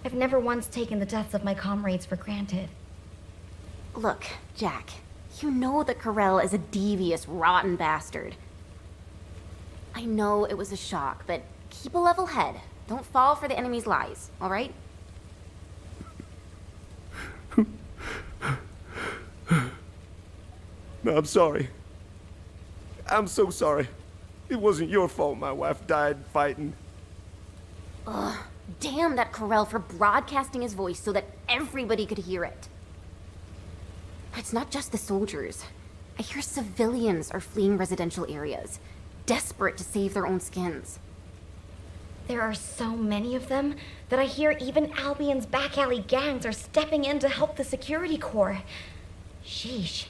I've never once taken the deaths of my comrades for granted. Look, Jack, you know that Corell is a devious, rotten bastard. I know it was a shock, but keep a level head. Don't fall for the enemy's lies, all right? No, I'm sorry. I'm so sorry. It wasn't your fault my wife died fighting. Ugh, damn that Corell for broadcasting his voice so that everybody could hear it. It's not just the soldiers. I hear civilians are fleeing residential areas. desperate to save their own skins. There are so many of them that I hear even Albion's back alley gangs are stepping in to help the security corps. Sheesh.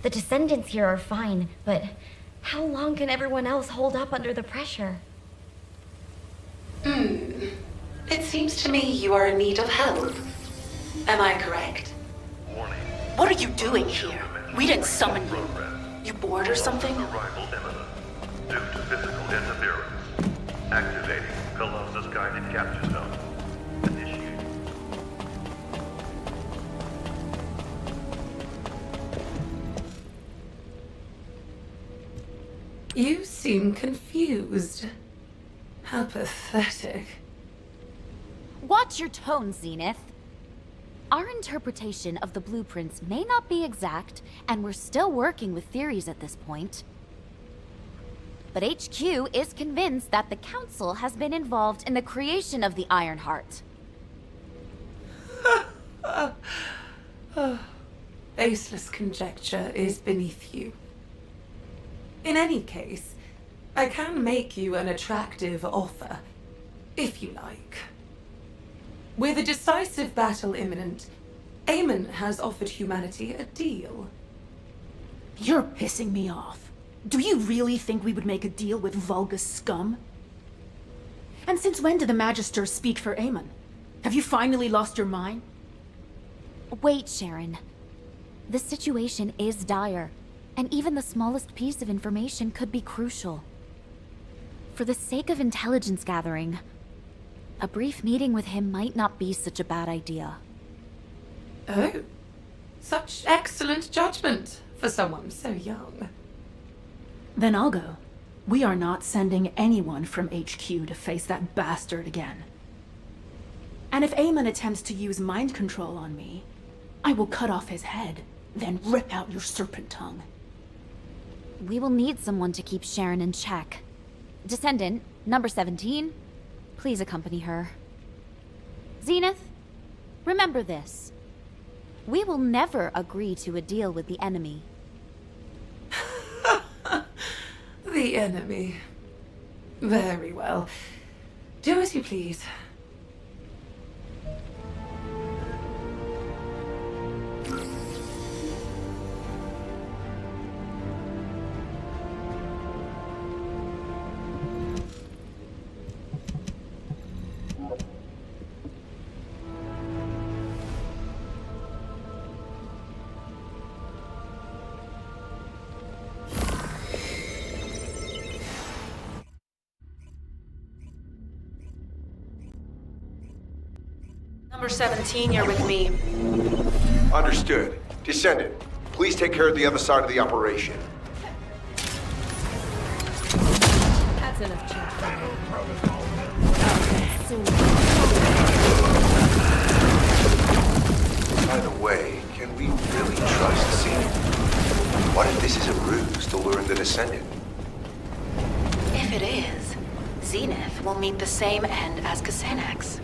The Descendants here are fine, but how long can everyone else hold up under the pressure? It seems to me you are in need of help. Am I correct? What are you doing here? We didn't summon you. You bored or something? Arrival imminent. Due to physical interference. Activating Colossus guided capture zone. Initiate. You seem confused. How pathetic. Watch your tone, Zenith. Our interpretation of the blueprints may not be exact, and we're still working with theories at this point. But HQ is convinced that the Council has been involved in the creation of the Ironheart. Baseless conjecture is beneath you. In any case, I can make you an attractive offer, if you like. With a decisive battle imminent, Eamon has offered humanity a deal. You're pissing me off. Do you really think we would make a deal with Vulgus scum? And since when do the Magisters speak for Eamon? Have you finally lost your mind? Wait, Sharon. The situation is dire, and even the smallest piece of information could be crucial. For the sake of intelligence gathering, a brief meeting with him might not be such a bad idea. Oh, such excellent judgment for someone so young. Then I'll go. We are not sending anyone from HQ to face that bastard again. And if Eamon attempts to use mind control on me, I will cut off his head, then rip out your serpent tongue. We will need someone to keep Sharon in check. Descendant, number 17, please accompany her. Zenith, remember this. We will never agree to a deal with the enemy. The enemy. Very well. Do as you please. Number 17, you're with me. Understood. Descendant, please take care of the other side of the operation. That's enough chat. By the way, can we really trust Zenith? What if this is a ruse to lure in the Descendant? If it is, Zenith will meet the same end as Xanax.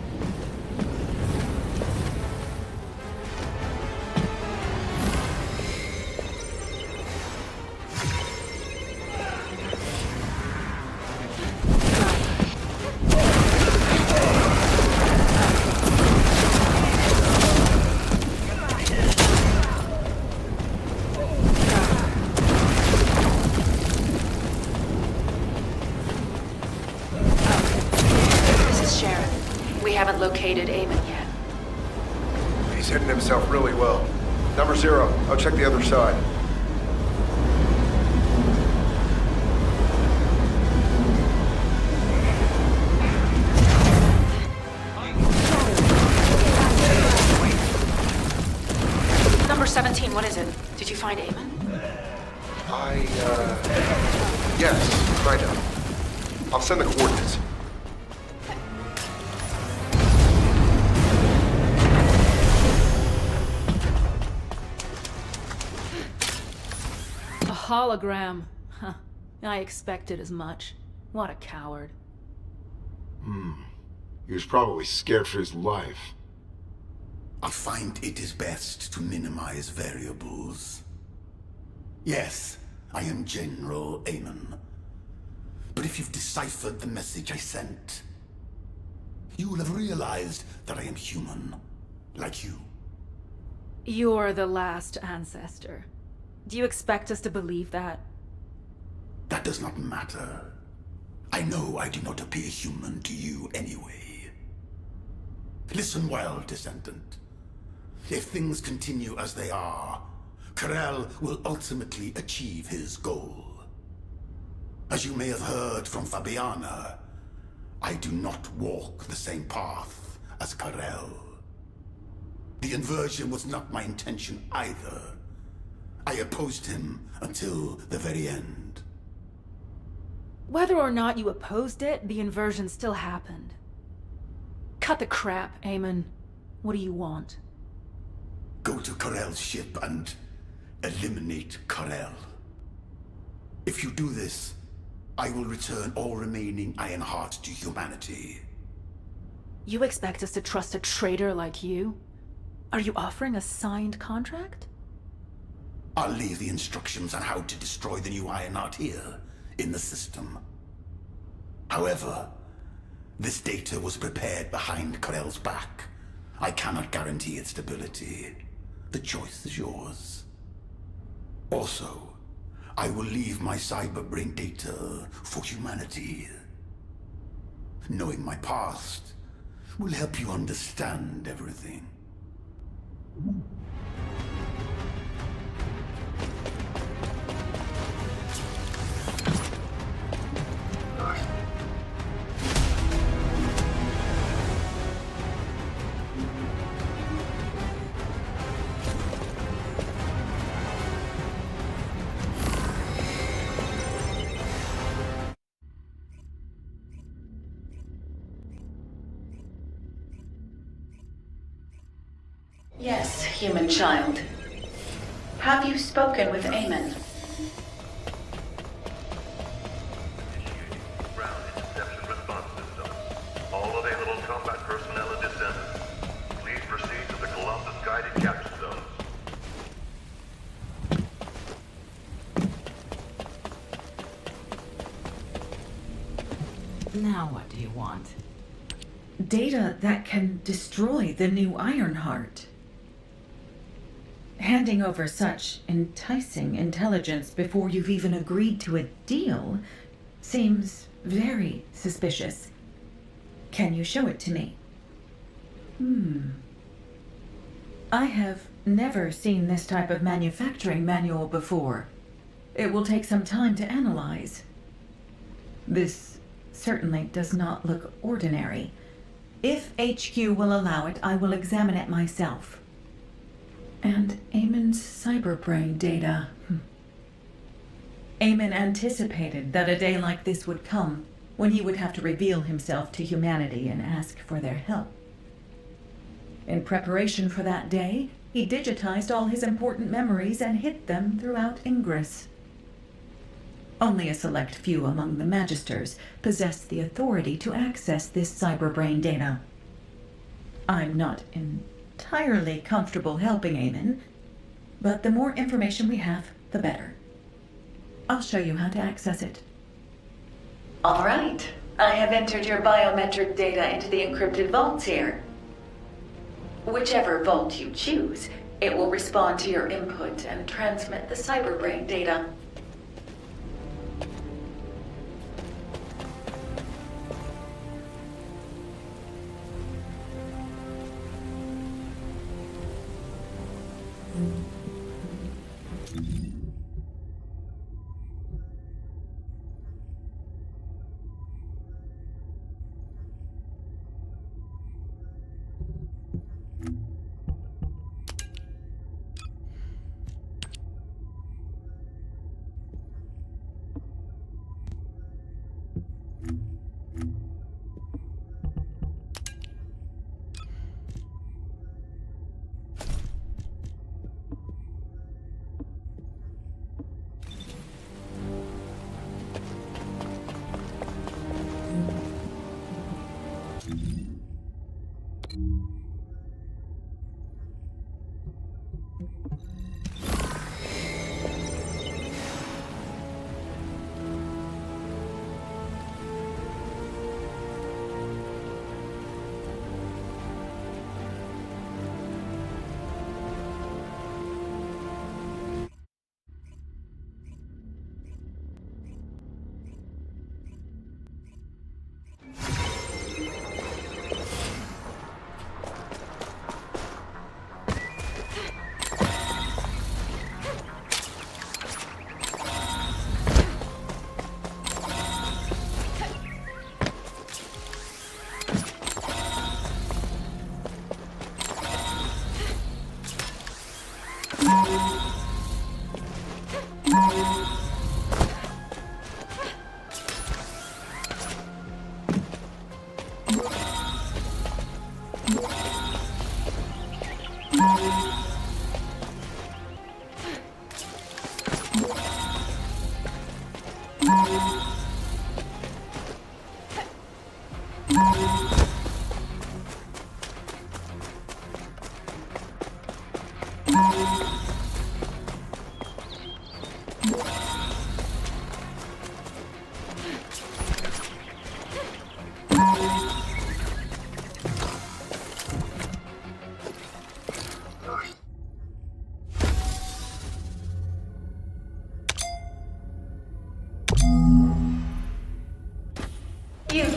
Located Eamon yet. He's hidden himself really well. Number 0, I'll check the other side. Number 17, what is it? Did you find Eamon? Yes, kind of. I'll send the coordinates. Hologram. Huh. I expected as much. What a coward. He was probably scared for his life. I find it is best to minimize variables. Yes, I am General Amon. But if you've deciphered the message I sent, you will have realized that I am human, like you. You're the last ancestor. Do you expect us to believe that? That does not matter. I know I do not appear human to you anyway. Listen well, Descendant. If things continue as they are, Karel will ultimately achieve his goal. As you may have heard from Fabiana, I do not walk the same path as Karel. The inversion was not my intention either. I opposed him until the very end. Whether or not you opposed it, the inversion still happened. Cut the crap, Amon. What do you want? Go to Karel's ship and eliminate Karel. If you do this, I will return all remaining Ironheart to humanity. You expect us to trust a traitor like you? Are you offering a signed contract? I'll leave the instructions on how to destroy the new Ironheart here, in the system. However, this data was prepared behind Karel's back. I cannot guarantee its stability. The choice is yours. Also, I will leave my cyberbrain data for humanity. Knowing my past will help you understand everything. Yes, human child. Have you spoken with Amon? Ground interception response systems. All available combat personnel and descendants. Please proceed to the Colossus guided capture zones. Now what do you want? Data that can destroy the new Ironheart. Handing over such enticing intelligence before you've even agreed to a deal seems very suspicious. Can you show it to me? I have never seen this type of manufacturing manual before. It will take some time to analyze. This certainly does not look ordinary. If HQ will allow it, I will examine it myself. And Amon's cyberbrain data. Amon anticipated that a day like this would come, when he would have to reveal himself to humanity and ask for their help. In preparation for that day, he digitized all his important memories and hid them throughout Ingress. Only a select few among the Magisters possessed the authority to access this cyberbrain data. I'm not entirely comfortable helping Amon, but the more information we have, the better. I'll show you how to access it. All right. I have entered your biometric data into the encrypted vaults here. Whichever vault you choose, it will respond to your input and transmit the cyberbrain data.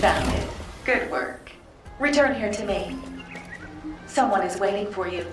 found it. Good work. Return here to me. Someone is waiting for you.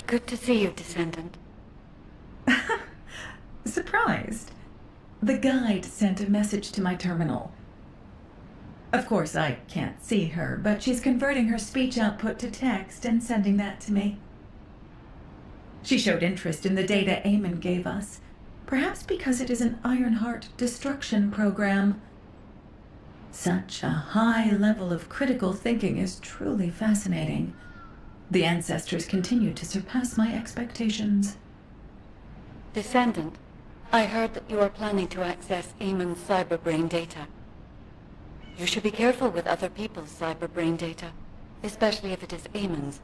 Good to see you, Descendant. Surprised. The guide sent a message to my terminal. Of course, I can't see her, but she's converting her speech output to text and sending that to me. She showed interest in the data Eamon gave us, perhaps because it is an Ironheart destruction program. Such a high level of critical thinking is truly fascinating. The ancestors continue to surpass my expectations. Descendant, I heard that you are planning to access Eamon's cyberbrain data. You should be careful with other people's cyberbrain data, especially if it is Eamon's.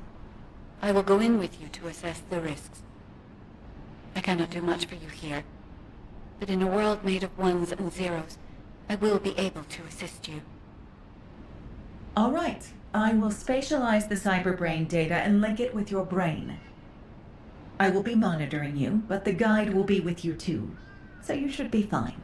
I will go in with you to assess the risks. I cannot do much for you here, but in a world made of ones and zeros, I will be able to assist you. All right. I will spatialize the cyberbrain data and link it with your brain. I will be monitoring you, but the guide will be with you too, so you should be fine.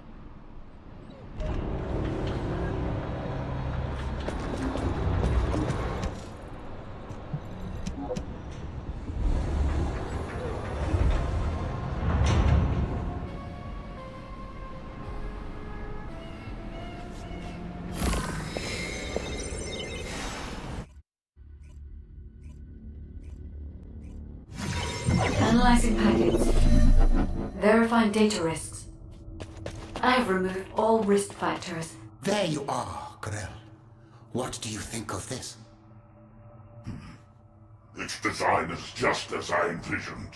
Analyzing packets. Verifying data risks. I have removed all risk factors. There you are, Grell. What do you think of this? Its design is just as I envisioned.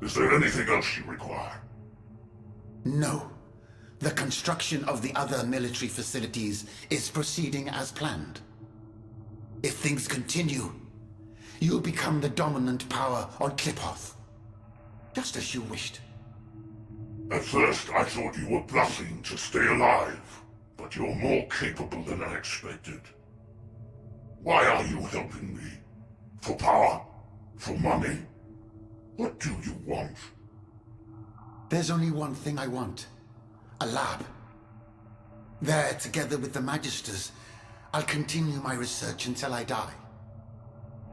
Is there anything else you require? No. The construction of the other military facilities is proceeding as planned. If things continue, you'll become the dominant power on Kliphoth. Just as you wished. At first, I thought you were bluffing to stay alive, but you're more capable than I expected. Why are you helping me? For power? For money? What do you want? There's only one thing I want. A lab. There, together with the Magisters, I'll continue my research until I die.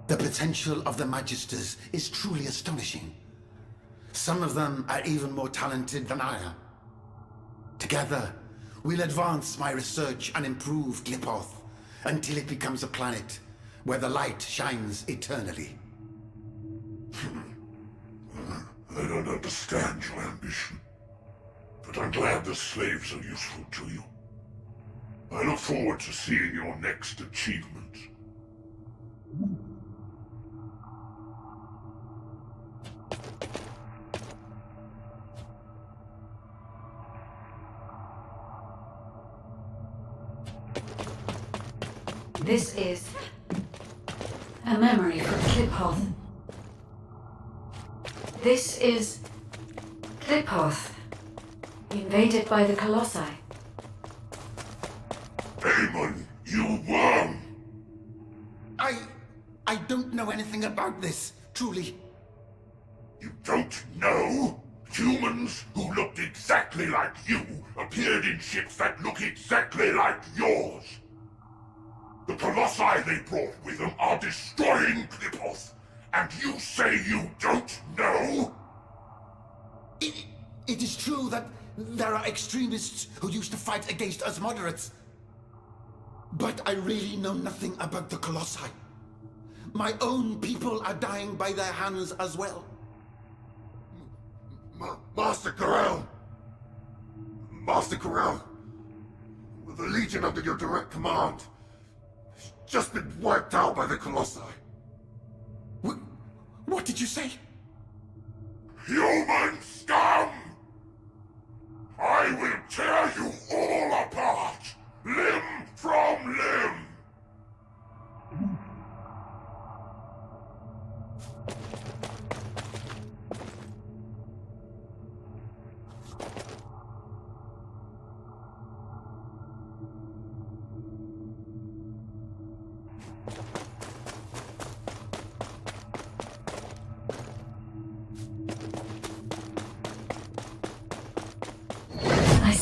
The potential of the Magisters is truly astonishing. Some of them are even more talented than I am. Together, we'll advance my research and improve Kliphoth until it becomes a planet where the light shines eternally. I don't understand your ambition, but I'm glad the slaves are useful to you. I look forward to seeing your next achievement. This is a memory from Kliphoth. This is Kliphoth, invaded by the Colossi. Eamon, you worm! I don't know anything about this, truly. You don't know? Humans who looked exactly like you appeared in ships that look exactly like yours. The Colossi they brought with them are destroying Kliphoth, and you say you don't know? It is true that there are extremists who used to fight against us moderates. But I really know nothing about the Colossi. My own people are dying by their hands as well. Master Corral! Master Corral! The Legion under your direct command has just been wiped out by the Colossi. What did you say? Human scum! I will tear you all apart, limb from limb!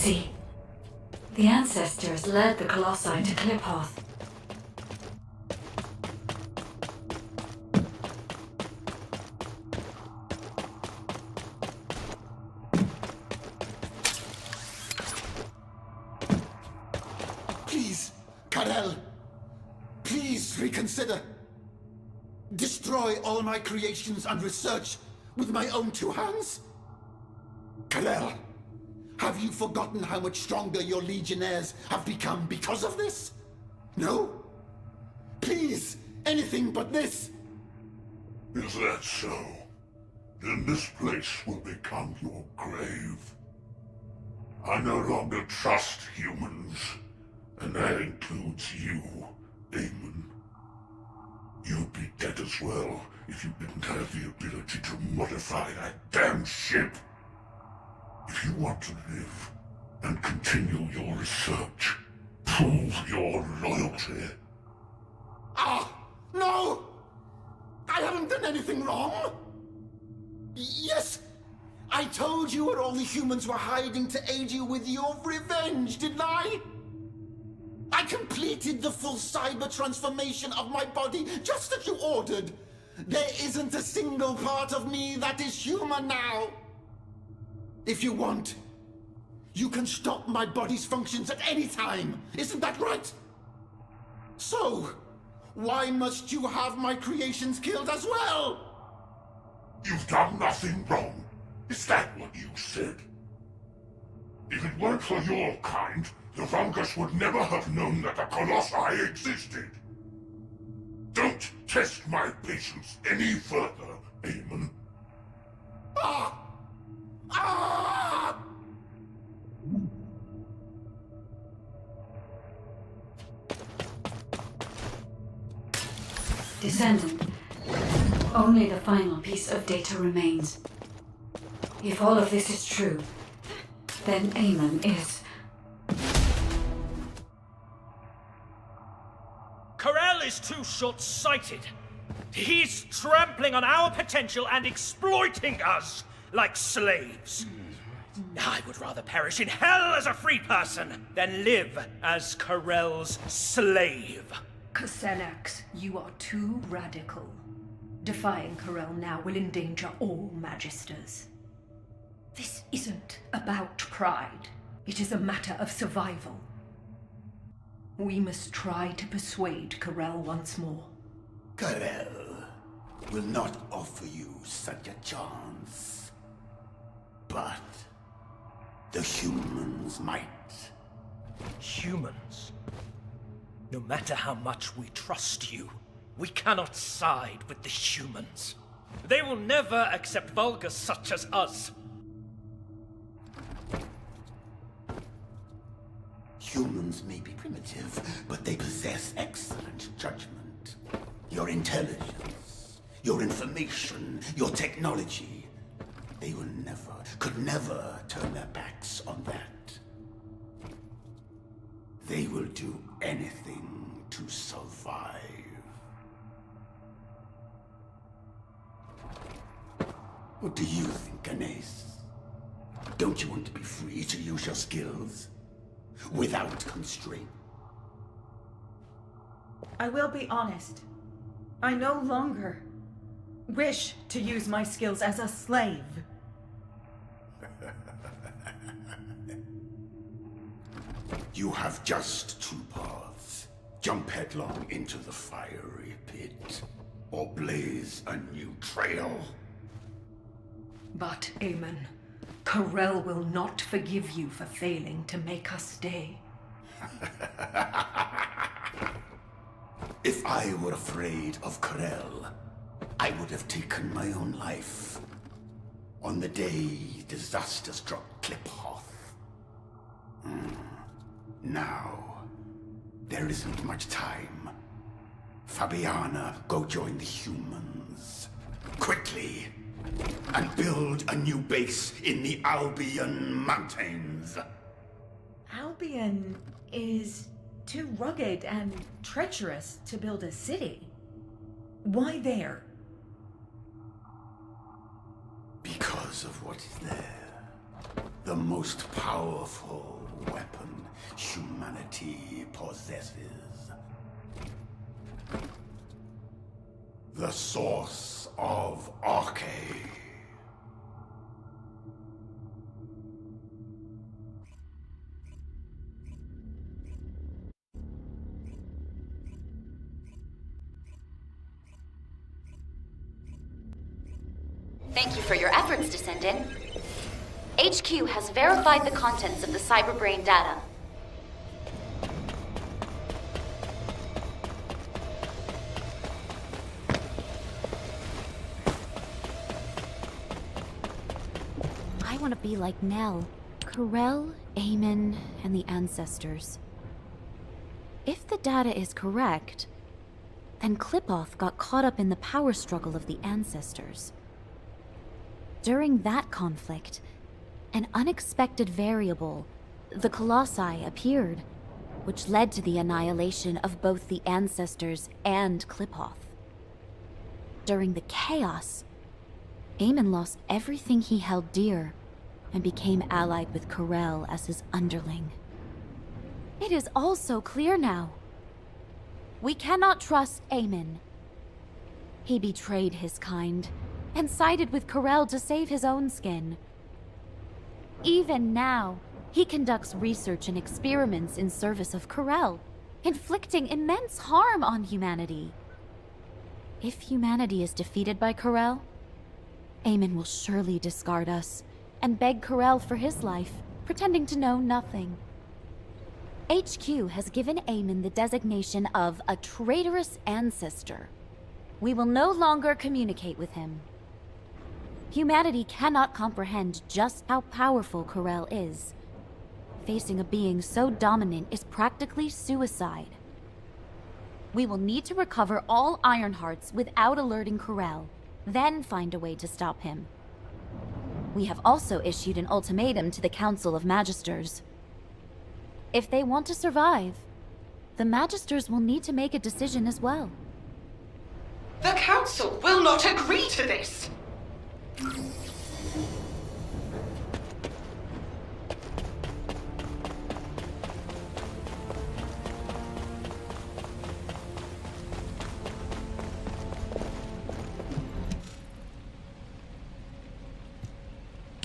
see. The ancestors led the Colossi to Kliphoth. Please, Karel. Please reconsider. Destroy all my creations and research with my own two hands? Karel, have you forgotten how much stronger your legionnaires have become because of this? No? Please, anything but this. Is that so? Then this place will become your grave. I no longer trust humans, and that includes you, Damon. You'd be dead as well if you didn't have the ability to modify that damn ship. If you want to live and continue your research, prove your loyalty. Ah! No! I haven't done anything wrong! Yes! I told you where all the humans were hiding to aid you with your revenge, didn't I? I completed the full cyber transformation of my body just as you ordered. There isn't a single part of me that is human now. If you want, you can stop my body's functions at any time. Isn't that right? So, why must you have my creations killed as well? You've done nothing wrong. Is that what you said? If it weren't for your kind, the Vulgus would never have known that the Colossi existed. Don't test my patience any further, Eamon. Ah! Ah! Descendant, only the final piece of data remains. If all of this is true, then Eamon is... Karel is too short-sighted. He's trampling on our potential and exploiting us like slaves. I would rather perish in hell as a free person than live as Karel's slave. Xenax, you are too radical. Defying Karel now will endanger all Magisters. This isn't about pride. It is a matter of survival. We must try to persuade Karel once more. Karel will not offer you such a chance. But the humans might. Humans? No matter how much we trust you, we cannot side with the humans. They will never accept Vulgus such as us. Humans may be primitive, but they possess excellent judgment. Your intelligence, your information, your technology. They will never, could never turn their backs on that. They will do anything to survive. What do you think, Anais? Don't you want to be free to use your skills? Without constraint? I will be honest. I no longer wish to use my skills as a slave. You have just two paths. Jump headlong into the fiery pit, or blaze a new trail. But, Eamon, Karel will not forgive you for failing to make us stay. If I were afraid of Karel, I would have taken my own life. On the day disaster struck Kliphoth. Now, there isn't much time. Fabiana, go join the humans. Quickly! And build a new base in the Albion Mountains. Albion is too rugged and treacherous to build a city. Why there? Because of what is there. The most powerful weapon humanity possesses. The source of Arche. Thank you for your efforts, Descendant. HQ has verified the contents of the cyberbrain data. I want to be like Nell, Corel, Eamon, and the Ancestors. If the data is correct, then Klipoth got caught up in the power struggle of the Ancestors. During that conflict, an unexpected variable, the Colossi, appeared, which led to the annihilation of both the Ancestors and Klipoth. During the chaos, Eamon lost everything he held dear and became allied with Corel as his underling. It is all so clear now. We cannot trust Eamon. He betrayed his kind and sided with Corel to save his own skin. Even now, he conducts research and experiments in service of Corel, inflicting immense harm on humanity. If humanity is defeated by Corel, Eamon will surely discard us and beg Corel for his life, pretending to know nothing. HQ has given Eamon the designation of a traitorous ancestor. We will no longer communicate with him. Humanity cannot comprehend just how powerful Corel is. Facing a being so dominant is practically suicide. We will need to recover all Ironhearts without alerting Corel, then find a way to stop him. We have also issued an ultimatum to the Council of Magisters. If they want to survive, the Magisters will need to make a decision as well. The Council will not agree to this!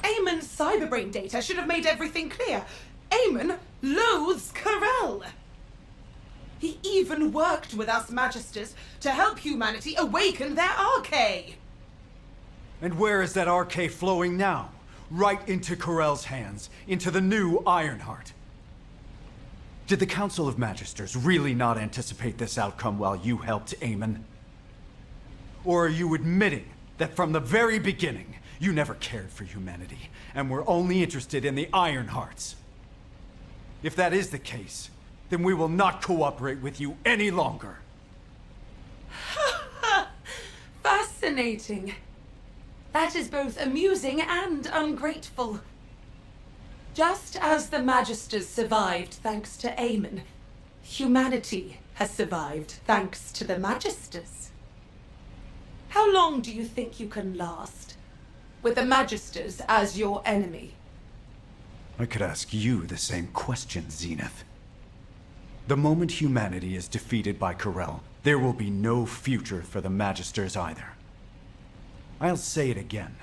Eamon's cyberbrain data should have made everything clear. Eamon loathes Corel. He even worked with us Magisters to help humanity awaken their Arche. And where is that Arche flowing now? Right into Corel's hands, into the new Ironheart. Did the Council of Magisters really not anticipate this outcome while you helped Eamon? Or are you admitting that from the very beginning, you never cared for humanity, and were only interested in the Ironhearts? If that is the case, then we will not cooperate with you any longer. Fascinating. That is both amusing and ungrateful. Just as the Magisters survived thanks to Eamon, humanity has survived thanks to the Magisters. How long do you think you can last, with the Magisters as your enemy? I could ask you the same question, Zenith. The moment humanity is defeated by Corel, there will be no future for the Magisters either. I'll say it again.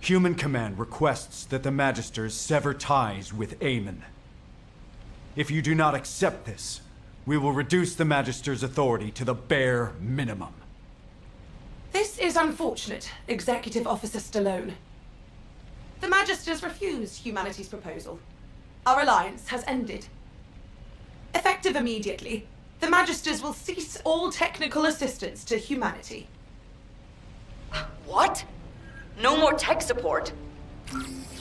Human Command requests that the Magisters sever ties with Eamon. If you do not accept this, we will reduce the Magisters' authority to the bare minimum. This is unfortunate, Executive Officer Stallone. The Magisters refuse humanity's proposal. Our alliance has ended. Effective immediately, the Magisters will cease all technical assistance to humanity. What? No more tech support?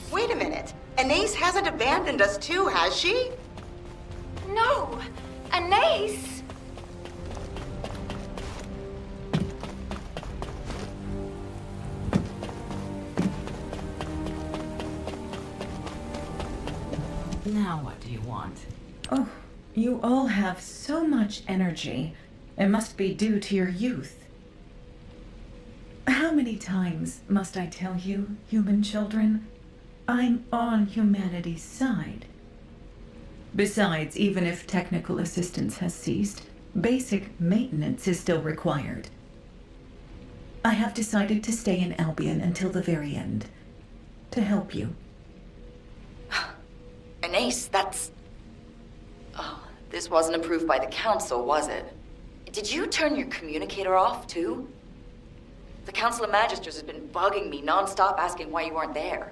Wait a minute. Anais hasn't abandoned us too, has she? No! Anais! Now what do you want? Oh, you all have so much energy. It must be due to your youth. How many times must I tell you, human children? I'm on humanity's side. Besides, even if technical assistance has ceased, basic maintenance is still required. I have decided to stay in Albion until the very end. To help you. Anais, that's... Oh, this wasn't approved by the council, was it? Did you turn your communicator off, too? The Council of Magisters has been bugging me non-stop asking why you weren't there.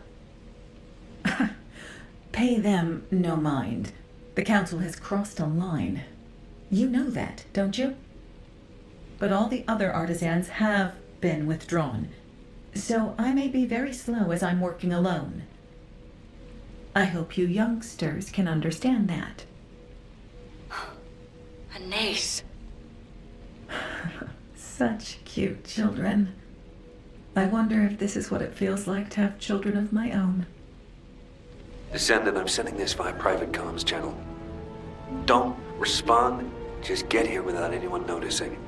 Pay them no mind. The Council has crossed a line. You know that, don't you? But all the other artisans have been withdrawn, so I may be very slow as I'm working alone. I hope you youngsters can understand that. Anais. Such cute children. I wonder if this is what it feels like to have children of my own. Descendant, I'm sending this via private comms channel. Don't respond. Just get here without anyone noticing.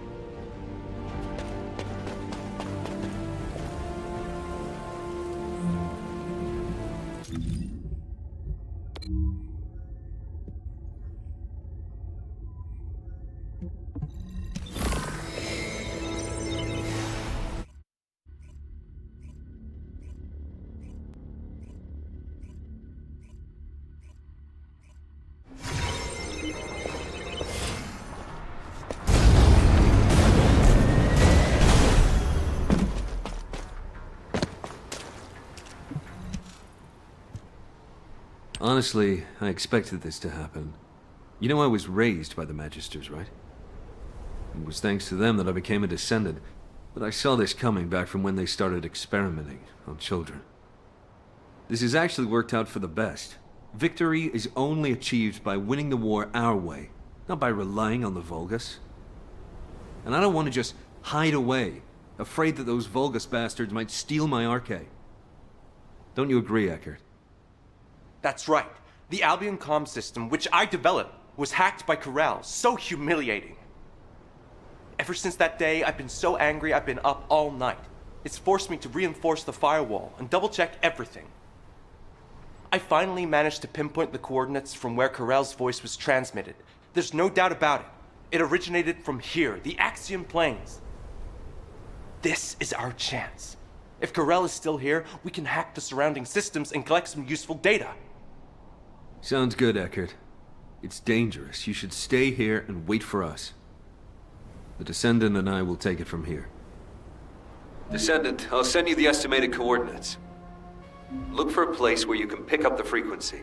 Honestly, I expected this to happen. You know I was raised by the Magisters, right? It was thanks to them that I became a Descendant, but I saw this coming back from when they started experimenting on children. This has actually worked out for the best. Victory is only achieved by winning the war our way, not by relying on the Vulgus. And I don't want to just hide away, afraid that those Vulgus bastards might steal my Arche. Don't you agree, Eckert? That's right. The Albion comm system, which I developed, was hacked by Corral. So humiliating. Ever since that day, I've been so angry I've been up all night. It's forced me to reinforce the firewall and double-check everything. I finally managed to pinpoint the coordinates from where Corral's voice was transmitted. There's no doubt about it. It originated from here, the Axiom Plains. This is our chance. If Corral is still here, we can hack the surrounding systems and collect some useful data. Sounds good, Eckert. It's dangerous. You should stay here and wait for us. The Descendant and I will take it from here. Descendant, I'll send you the estimated coordinates. Look for a place where you can pick up the frequency.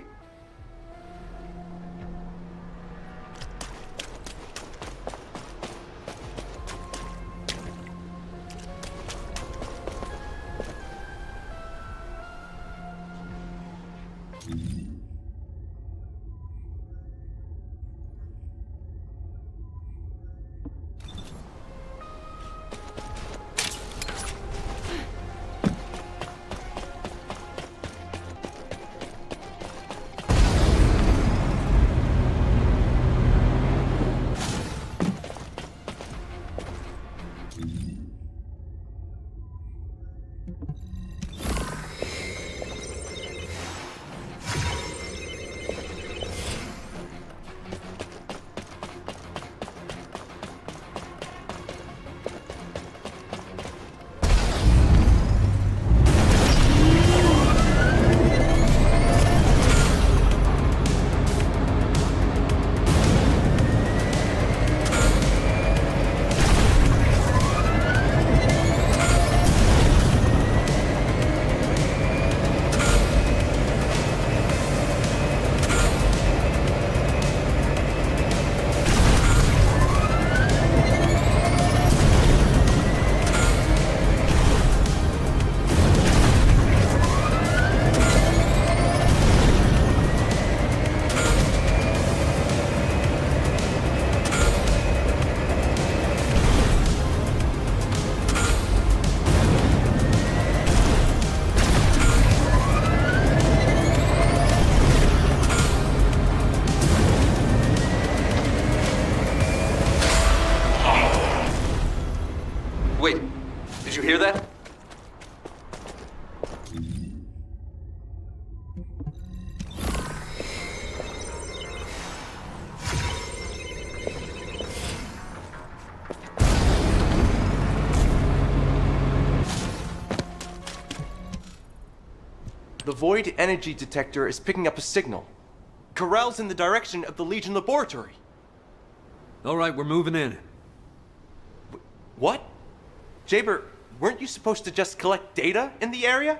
The void energy detector is picking up a signal. Corral's in the direction of the Legion laboratory. Alright, we're moving in. What? Jaber, weren't you supposed to just collect data in the area?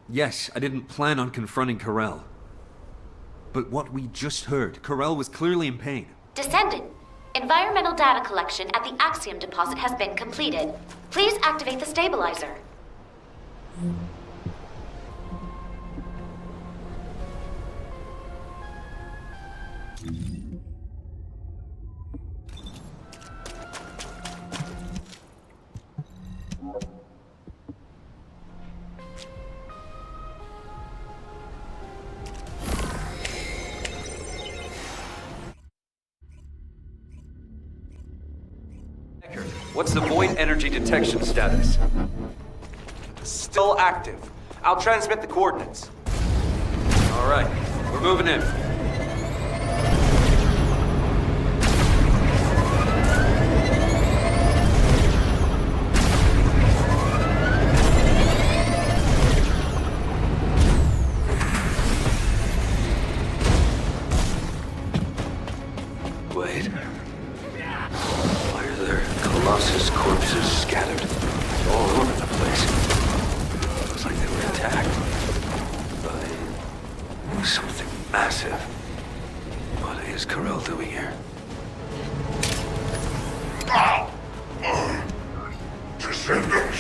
Yes, I didn't plan on confronting Corral. But what we just heard, Corral was clearly in pain. Descendant, environmental data collection at the Axiom deposit has been completed. Please activate the stabilizer. What's the void energy detection status? Still active. I'll transmit the coordinates. Alright, we're moving in. Wait. Why are there Colossus corpses scattered all over the place? Looks like they were attacked by something massive. What is Corel doing here? Descendant,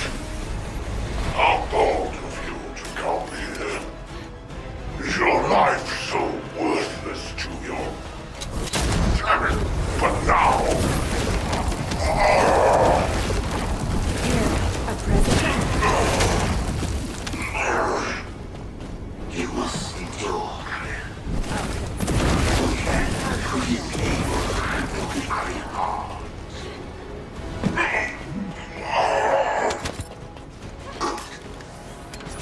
how bold of you to come here. Is your life so worthless to you? Damn it, but now... You must endure.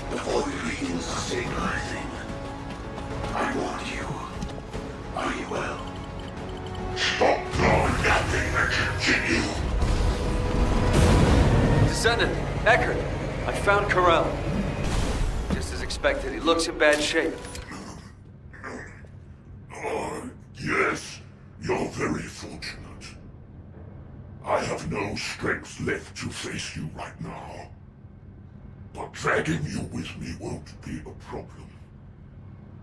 Before the regions are stabilizing, I want you. Are you well? Stop doing nothing and continue. Descendant, Eckert, I found Corel. Just as expected, he looks in bad shape. Yes, you're very fortunate. I have no strength left to face you right now. But dragging you with me won't be a problem.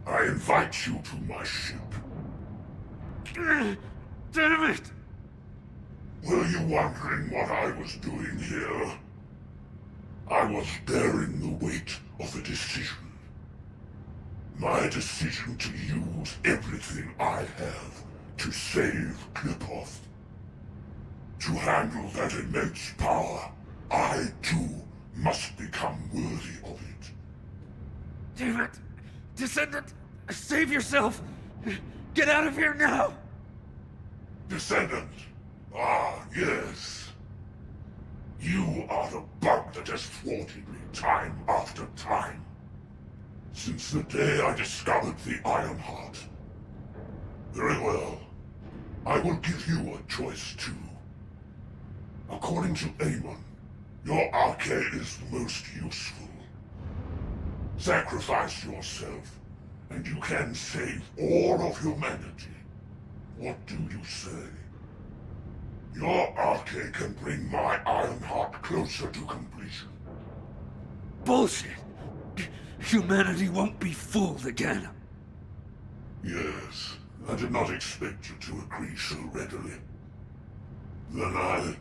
I invite you to my ship. Damn it! Were you wondering what I was doing here? I was bearing the weight of a decision. My decision to use everything I have to save Klipov. To handle that immense power, I too must become worthy of it. Damn it! Descendant, save yourself! Get out of here now! Descendant! Ah, yes. You are the bug that has thwarted me time after time. Since the day I discovered the Iron Heart. Very well. I will give you a choice too. According to Amon, your arche is the most useful. Sacrifice yourself, and you can save all of humanity. What do you say? Your arche can bring my Iron Heart closer to completion. Bullshit! Humanity won't be fooled again. Yes, I did not expect you to agree so readily. Then I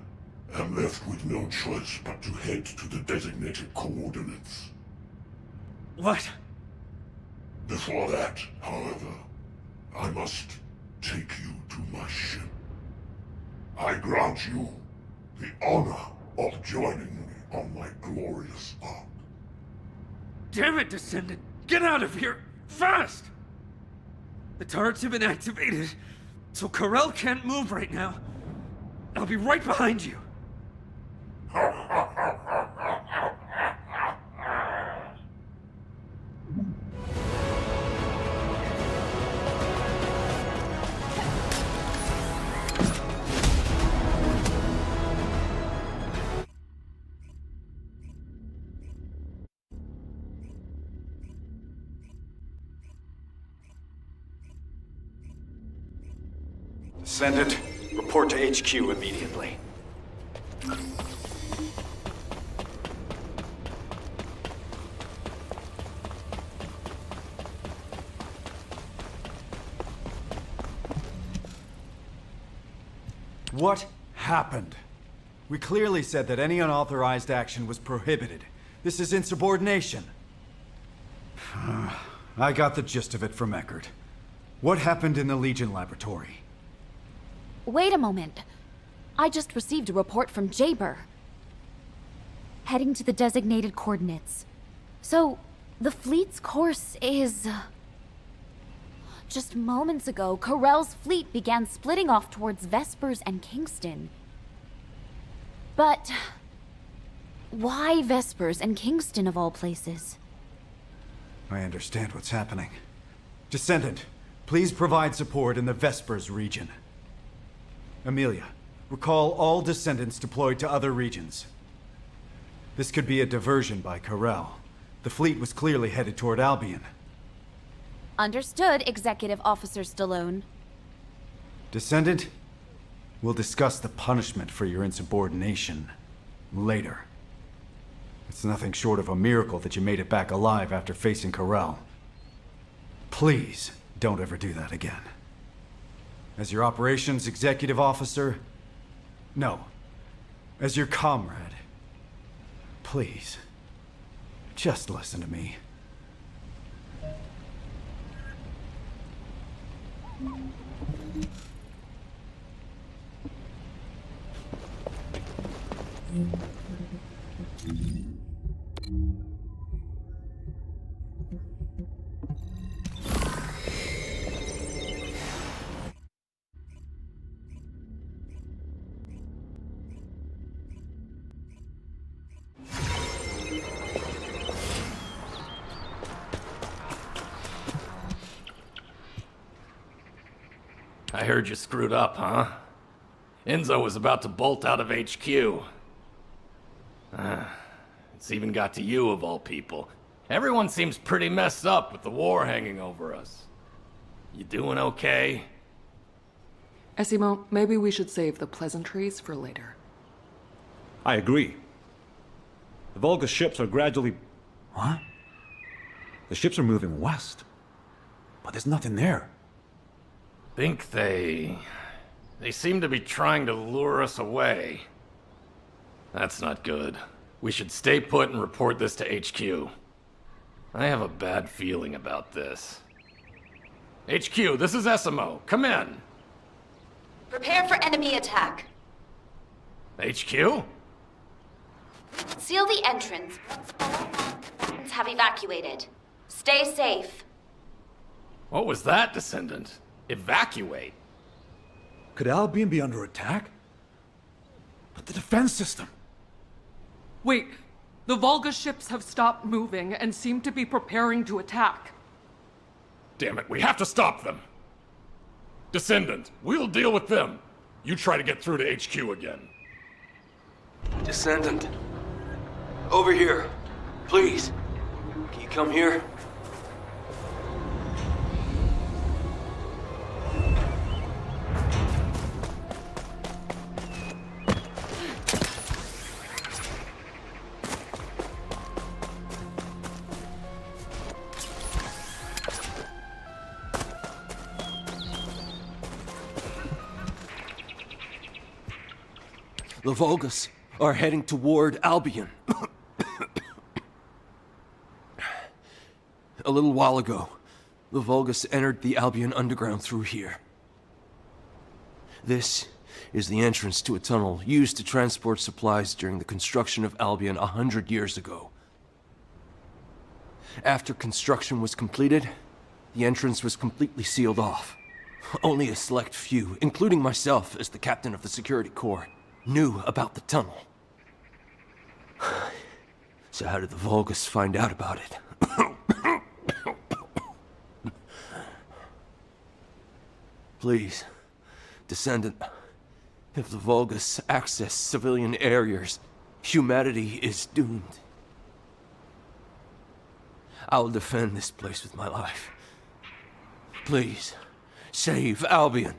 am left with no choice but to head to the designated coordinates. What? Before that, however, I must take you to my ship. I grant you the honor of joining me on my glorious arc. Damn it, Descendant! Get out of here! Fast! The turrets have been activated, so Corel can't move right now. I'll be right behind you. Descendant, report to HQ immediately. What happened? We clearly said that any unauthorized action was prohibited. This is insubordination. I got the gist of it from Eckert. What happened in the Legion laboratory? Wait a moment. I just received a report from Jaber. Heading to the designated coordinates. So, the fleet's course is... Just moments ago, Corell's fleet began splitting off towards Vespers and Kingston. But... why Vespers and Kingston of all places? I understand what's happening. Descendant, please provide support in the Vespers region. Amelia, recall all Descendants deployed to other regions. This could be a diversion by Corell. The fleet was clearly headed toward Albion. Understood, Executive Officer Stallone. Descendant, we'll discuss the punishment for your insubordination later. It's nothing short of a miracle that you made it back alive after facing Corell. Please, don't ever do that again. As your operations executive officer, no, as your comrade, please, just listen to me. I heard you screwed up, huh? Enzo was about to bolt out of HQ. It's even got to you, of all people. Everyone seems pretty messed up with the war hanging over us. You doing okay? Esimo, maybe we should save the pleasantries for later. I agree. The Volga ships are gradually... What? The ships are moving west. But there's nothing there. Think they seem to be trying to lure us away. That's not good. We should stay put and report this to HQ. I have a bad feeling about this. HQ, this is Esimo. Come in. Prepare for enemy attack. HQ? Seal the entrance once all non-combatants have evacuated. Stay safe. What was that, Descendant? Evacuate? Could Albion be under attack? But the defense system... Wait, the Volga ships have stopped moving and seem to be preparing to attack. Damn it, we have to stop them! Descendant, we'll deal with them. You try to get through to HQ again. Descendant. Over here. Please. Can you come here? The Volgas are heading toward Albion. A little while ago, the Volgas entered the Albion underground through here. This is the entrance to a tunnel used to transport supplies during the construction of Albion 100 years ago. After construction was completed, the entrance was completely sealed off. Only a select few, including myself as the captain of the security corps, knew about the tunnel. So how did the Volgas find out about it? Please, Descendant, if the Volgas access civilian areas, humanity is doomed. I will defend this place with my life. Please, save Albion.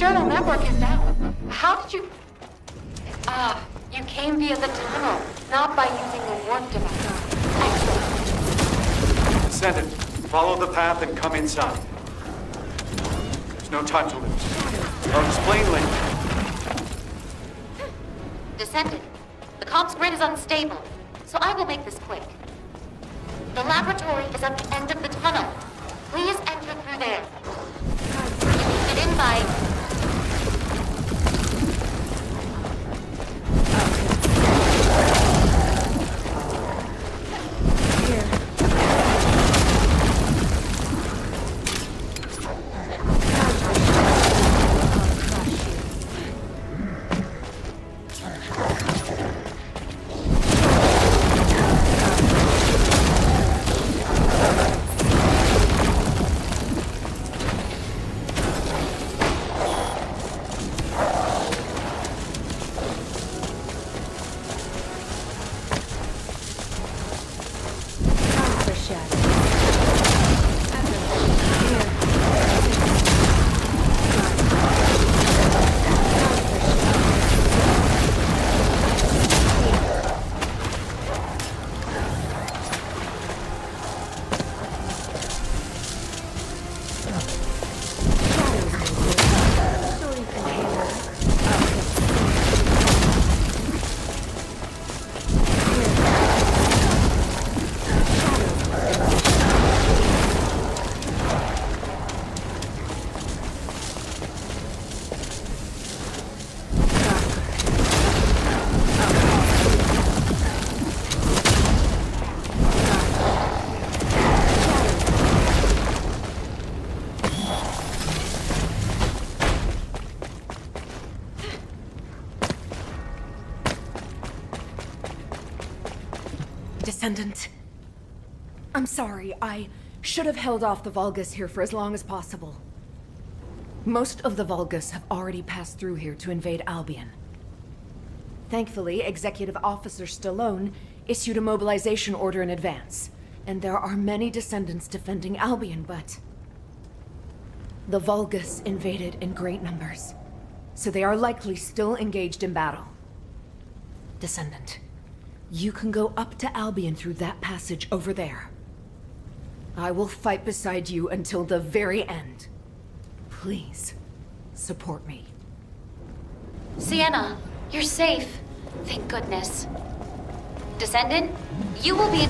external network is down. How did you... you came via the tunnel, not by using the warp device. Excellent. Descendant, follow the path and come inside. There's no time to lose. I'll explain later. Descendant, the comms grid is unstable, so I will make this quick. The laboratory is at the end of the tunnel. Please enter through there. Get in by... Descendant. I'm sorry, I should have held off the Vulgus here for as long as possible. Most of the Vulgus have already passed through here to invade Albion. Thankfully, Executive Officer Stallone issued a mobilization order in advance, and there are many Descendants defending Albion, but... the Vulgus invaded in great numbers, so they are likely still engaged in battle. Descendant, you can go up to Albion through that passage over there. I will fight beside you until the very end. Please, support me. Sienna, you're safe. Thank goodness. Descendant, you will be...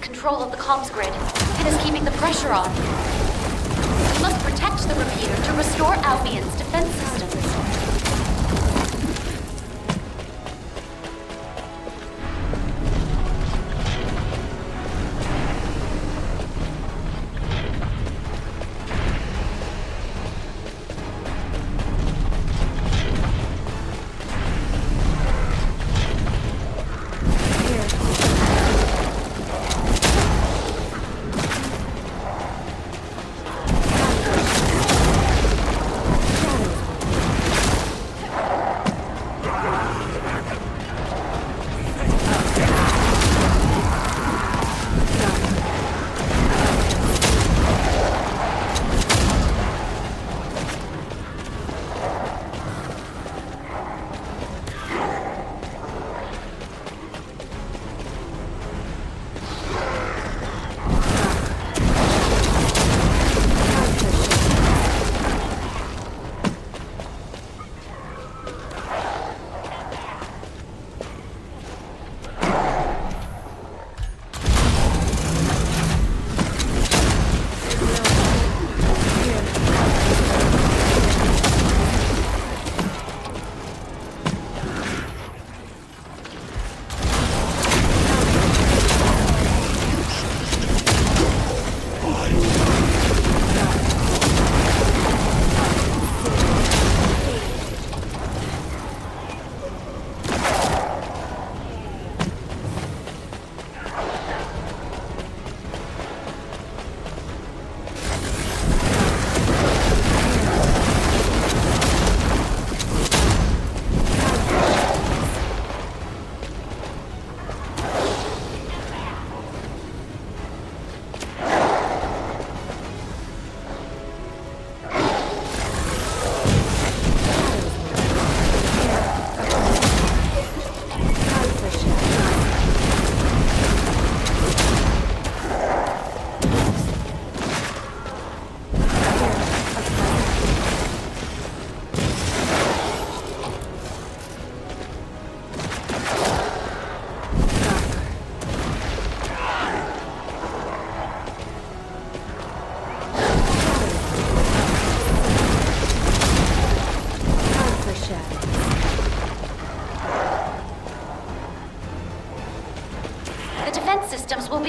control of the comms grid and is keeping the pressure on. We must protect the repeater to restore Albion's defense systems.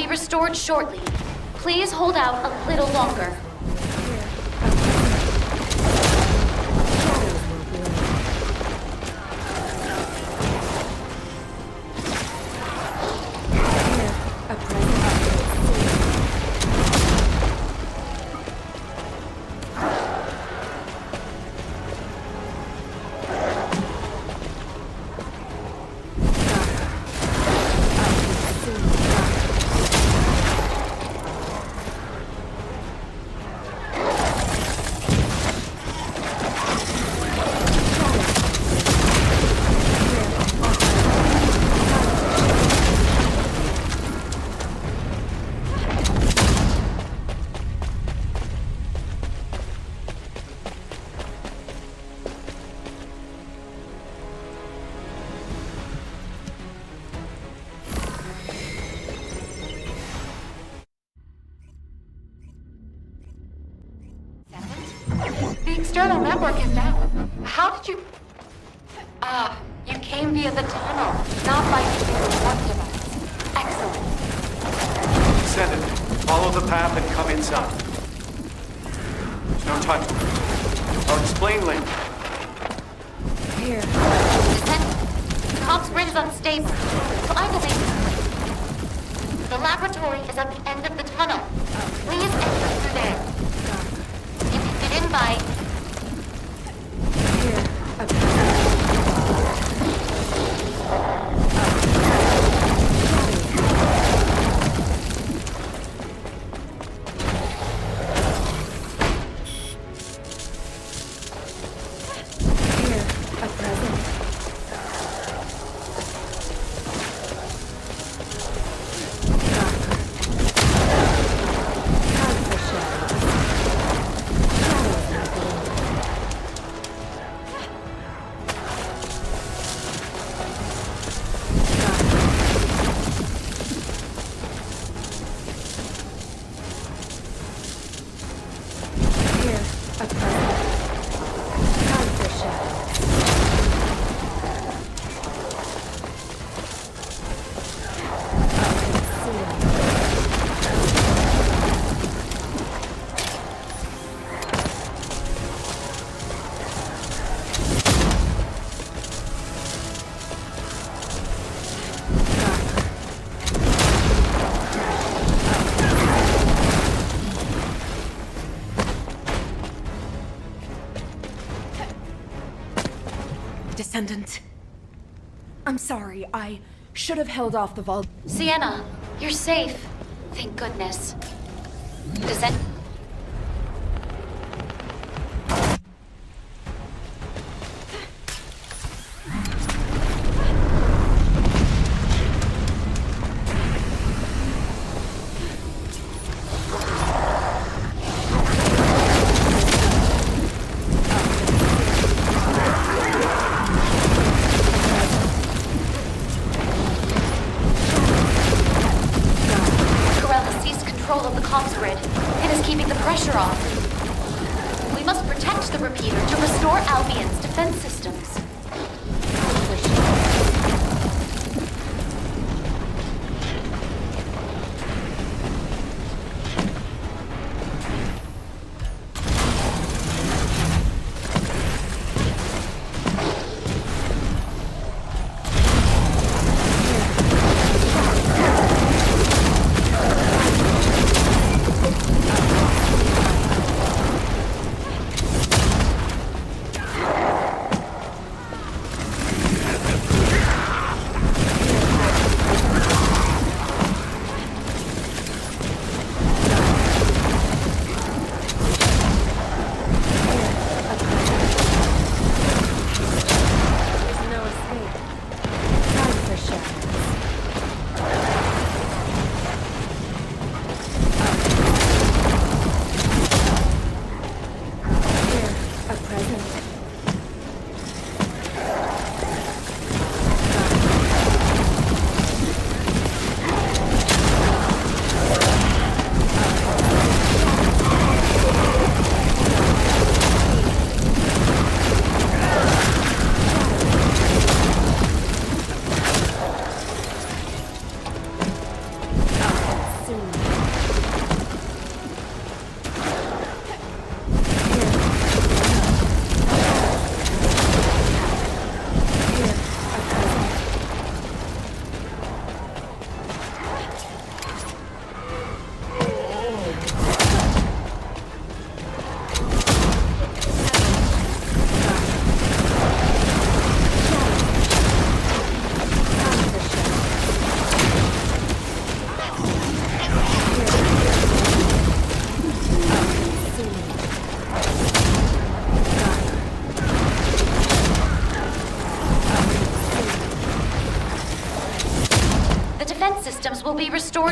restored shortly. Please hold out a little longer. The external network is down. How did you... you came via the tunnel, not by using the warp device. Excellent. Descendant, follow the path and come inside. There's no time to wait. I'll explain later. Here. The comms grid is unstable, so I believe... The laboratory is at the end of the tunnel. Please enter through there. You can get in by... Descendant. I'm sorry, I should have held off the vault. Sienna, you're safe. Thank goodness. Descendant.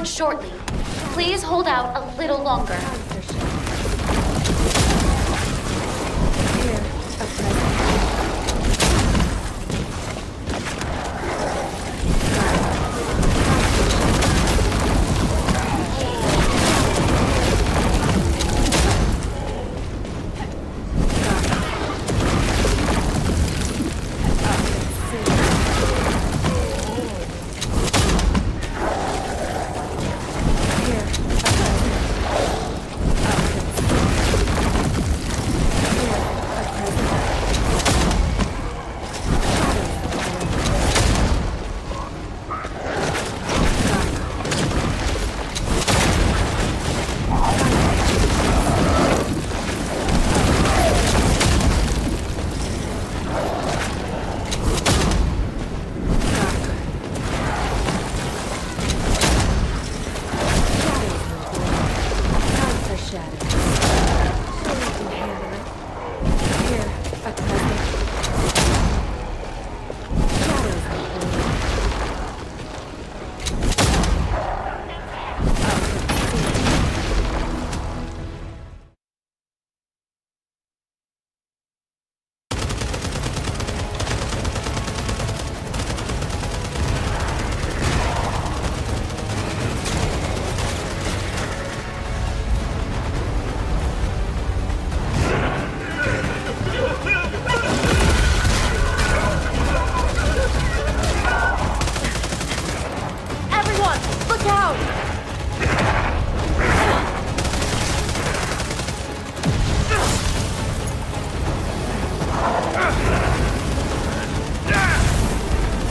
shortly. Please hold out a little longer.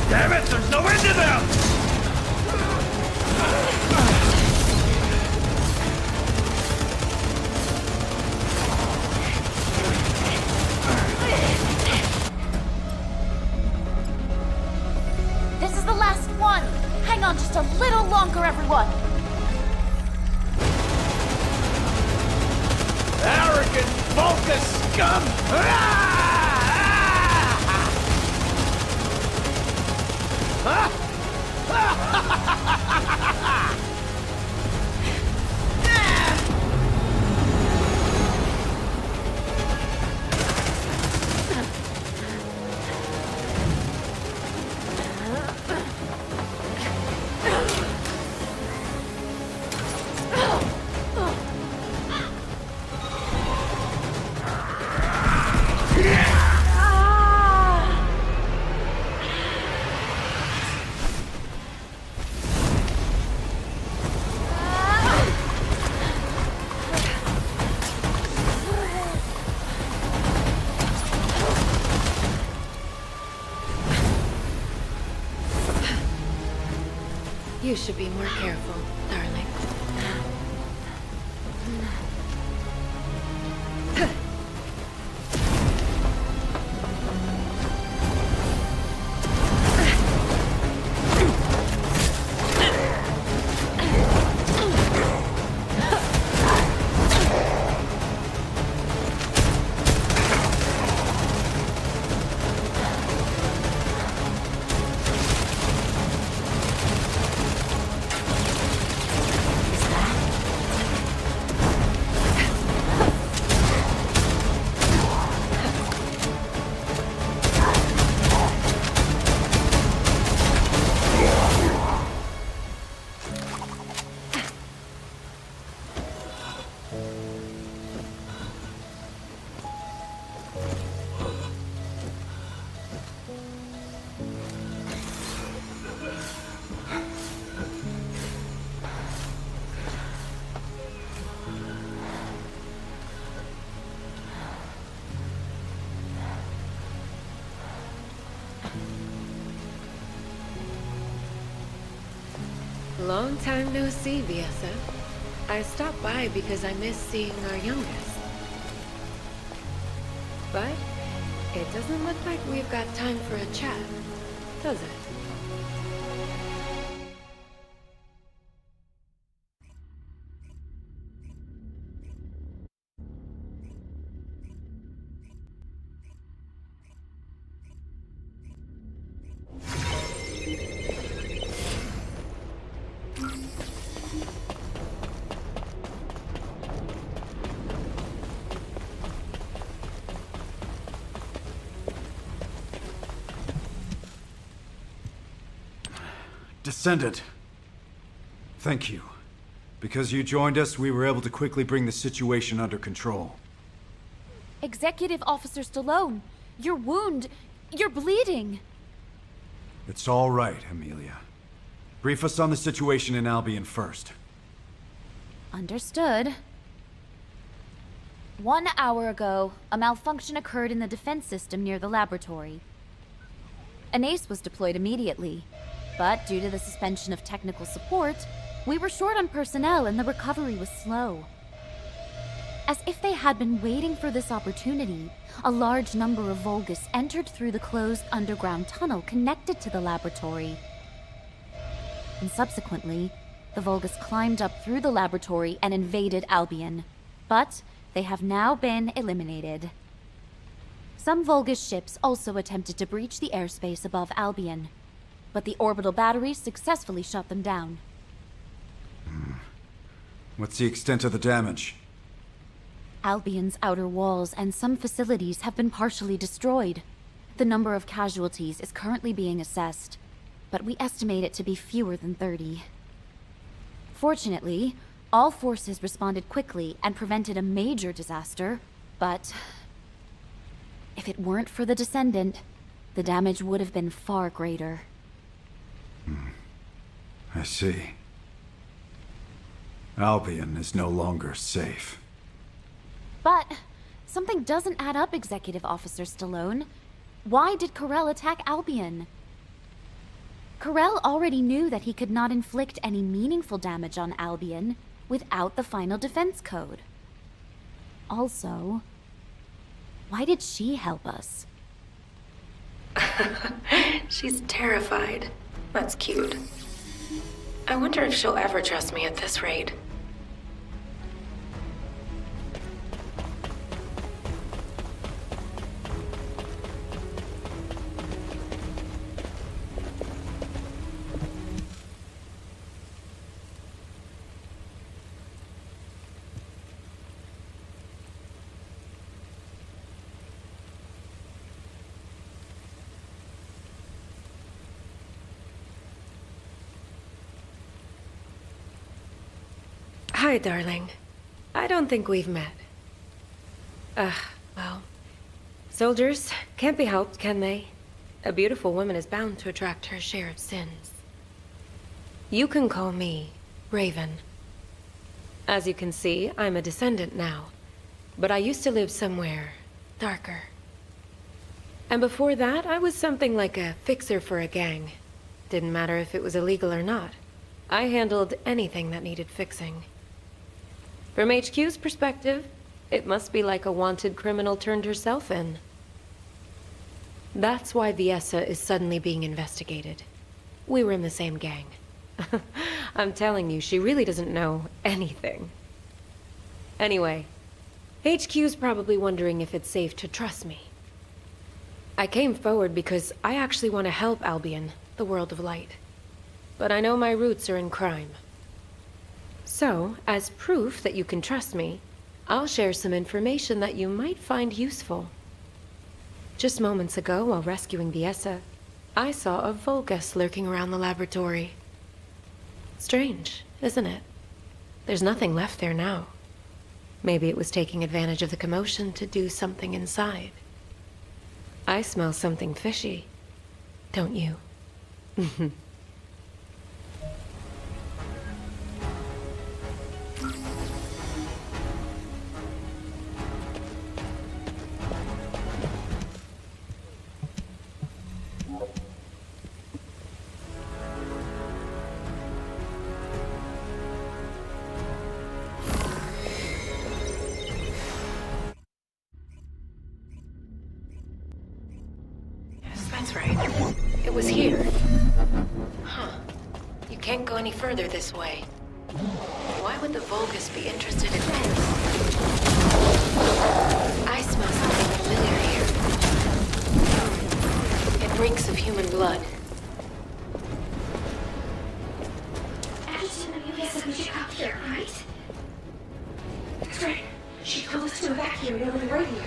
Damn it, there's no end to them! This is the last one! Hang on just a little longer, everyone! Arrogant Volca scum! You should be more careful, darling. Long time no see, Viessa. I stopped by because I miss seeing our youngest. But it doesn't look like we've got time for a chat, does it? Descendant. Thank you. Because you joined us, we were able to quickly bring the situation under control. Executive Officer Stallone, your wound, you're bleeding. It's all right, Amelia. Brief us on the situation in Albion first. Understood. 1 hour ago, a malfunction occurred in the defense system near the laboratory. An ace was deployed immediately, but due to the suspension of technical support, we were short on personnel and the recovery was slow. As if they had been waiting for this opportunity, a large number of Vulgus entered through the closed underground tunnel connected to the laboratory. And subsequently, the Vulgus climbed up through the laboratory and invaded Albion. But they have now been eliminated. Some Vulgus ships also attempted to breach the airspace above Albion, but the orbital batteries successfully shut them down. What's the extent of the damage? Albion's outer walls and some facilities have been partially destroyed. The number of casualties is currently being assessed, but we estimate it to be fewer than 30. Fortunately, all forces responded quickly and prevented a major disaster, but if it weren't for the Descendant, the damage would have been far greater. I see. Albion is no longer safe. But something doesn't add up, Executive Officer Stallone. Why did Karel attack Albion? Karel already knew that he could not inflict any meaningful damage on Albion without the final defense code. Also, why did she help us? She's terrified. That's cute. I wonder if she'll ever trust me at this rate. Hi, darling. I don't think we've met. Well, soldiers can't be helped, can they? A beautiful woman is bound to attract her share of sins. You can call me Raven. As you can see, I'm a descendant now, but I used to live somewhere darker. And before that, I was something like a fixer for a gang. Didn't matter if it was illegal or not. I handled anything that needed fixing. From HQ's perspective, it must be like a wanted criminal turned herself in. That's why Viessa is suddenly being investigated. We were in the same gang. I'm telling you, she really doesn't know anything. Anyway, HQ's probably wondering if it's safe to trust me. I came forward because I actually want to help Albion, the world of light. But I know my roots are in crime. So, as proof that you can trust me, I'll share some information that you might find useful. Just moments ago, while rescuing Viessa, I saw a Vulgus lurking around the laboratory. Strange, isn't it? There's nothing left there now. Maybe it was taking advantage of the commotion to do something inside. I smell something fishy, don't you? That's right. It was here. Huh. You can't go any further this way. Why would the Vulgus be interested in this? I smell something familiar here. It reeks of human blood. Anderson and Amelia said we should come here, right? That's right. She told us to evacuate over the radio.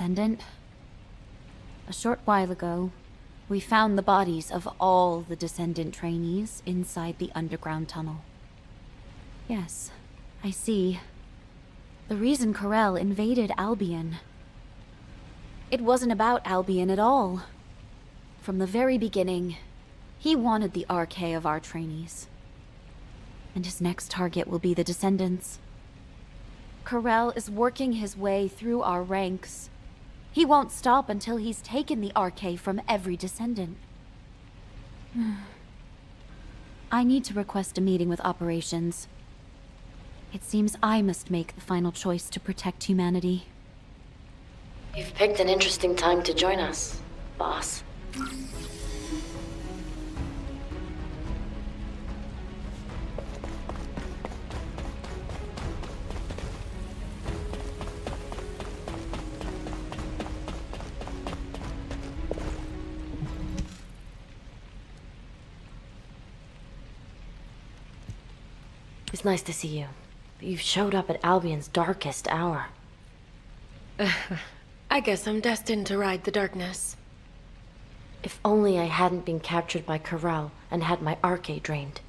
Descendant. A short while ago, we found the bodies of all the Descendant trainees inside the underground tunnel. Yes, I see. The reason Corel invaded Albion. It wasn't about Albion at all. From the very beginning, he wanted the RK of our trainees. And his next target will be the Descendants. Corel is working his way through our ranks. He won't stop until he's taken the RK from every Descendant. I need to request a meeting with operations. It seems I must make the final choice to protect humanity. You've picked an interesting time to join us, boss. It's nice to see you. But you've showed up at Albion's darkest hour. I guess I'm destined to ride the darkness. If only I hadn't been captured by Corel and had my RK drained.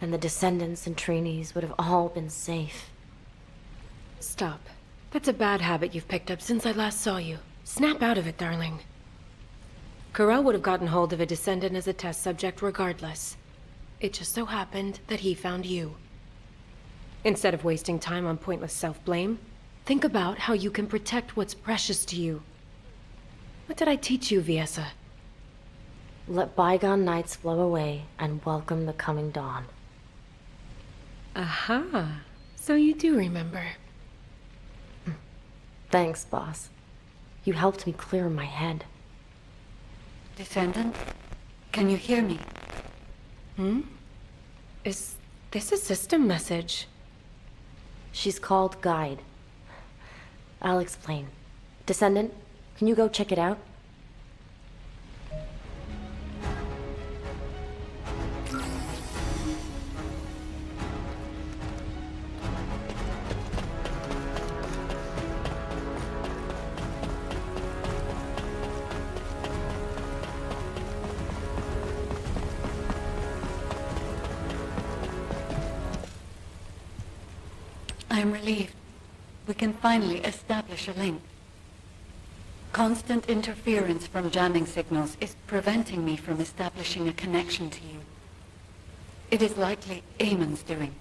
Then the Descendants and trainees would have all been safe. Stop. That's a bad habit you've picked up since I last saw you. Snap out of it, darling. Corel would have gotten hold of a Descendant as a test subject regardless. It just so happened that he found you. Instead of wasting time on pointless self-blame, think about how you can protect what's precious to you. What did I teach you, Viessa? Let bygone nights flow away and welcome the coming dawn. Aha. So you do remember. Thanks, boss. You helped me clear my head. Descendant, can you hear me? Is this a system message? She's called Guide. I'll explain. Descendant, can you go check it out? I'm relieved. We can finally establish a link. Constant interference from jamming signals is preventing me from establishing a connection to you. It is likely Eamon's doing.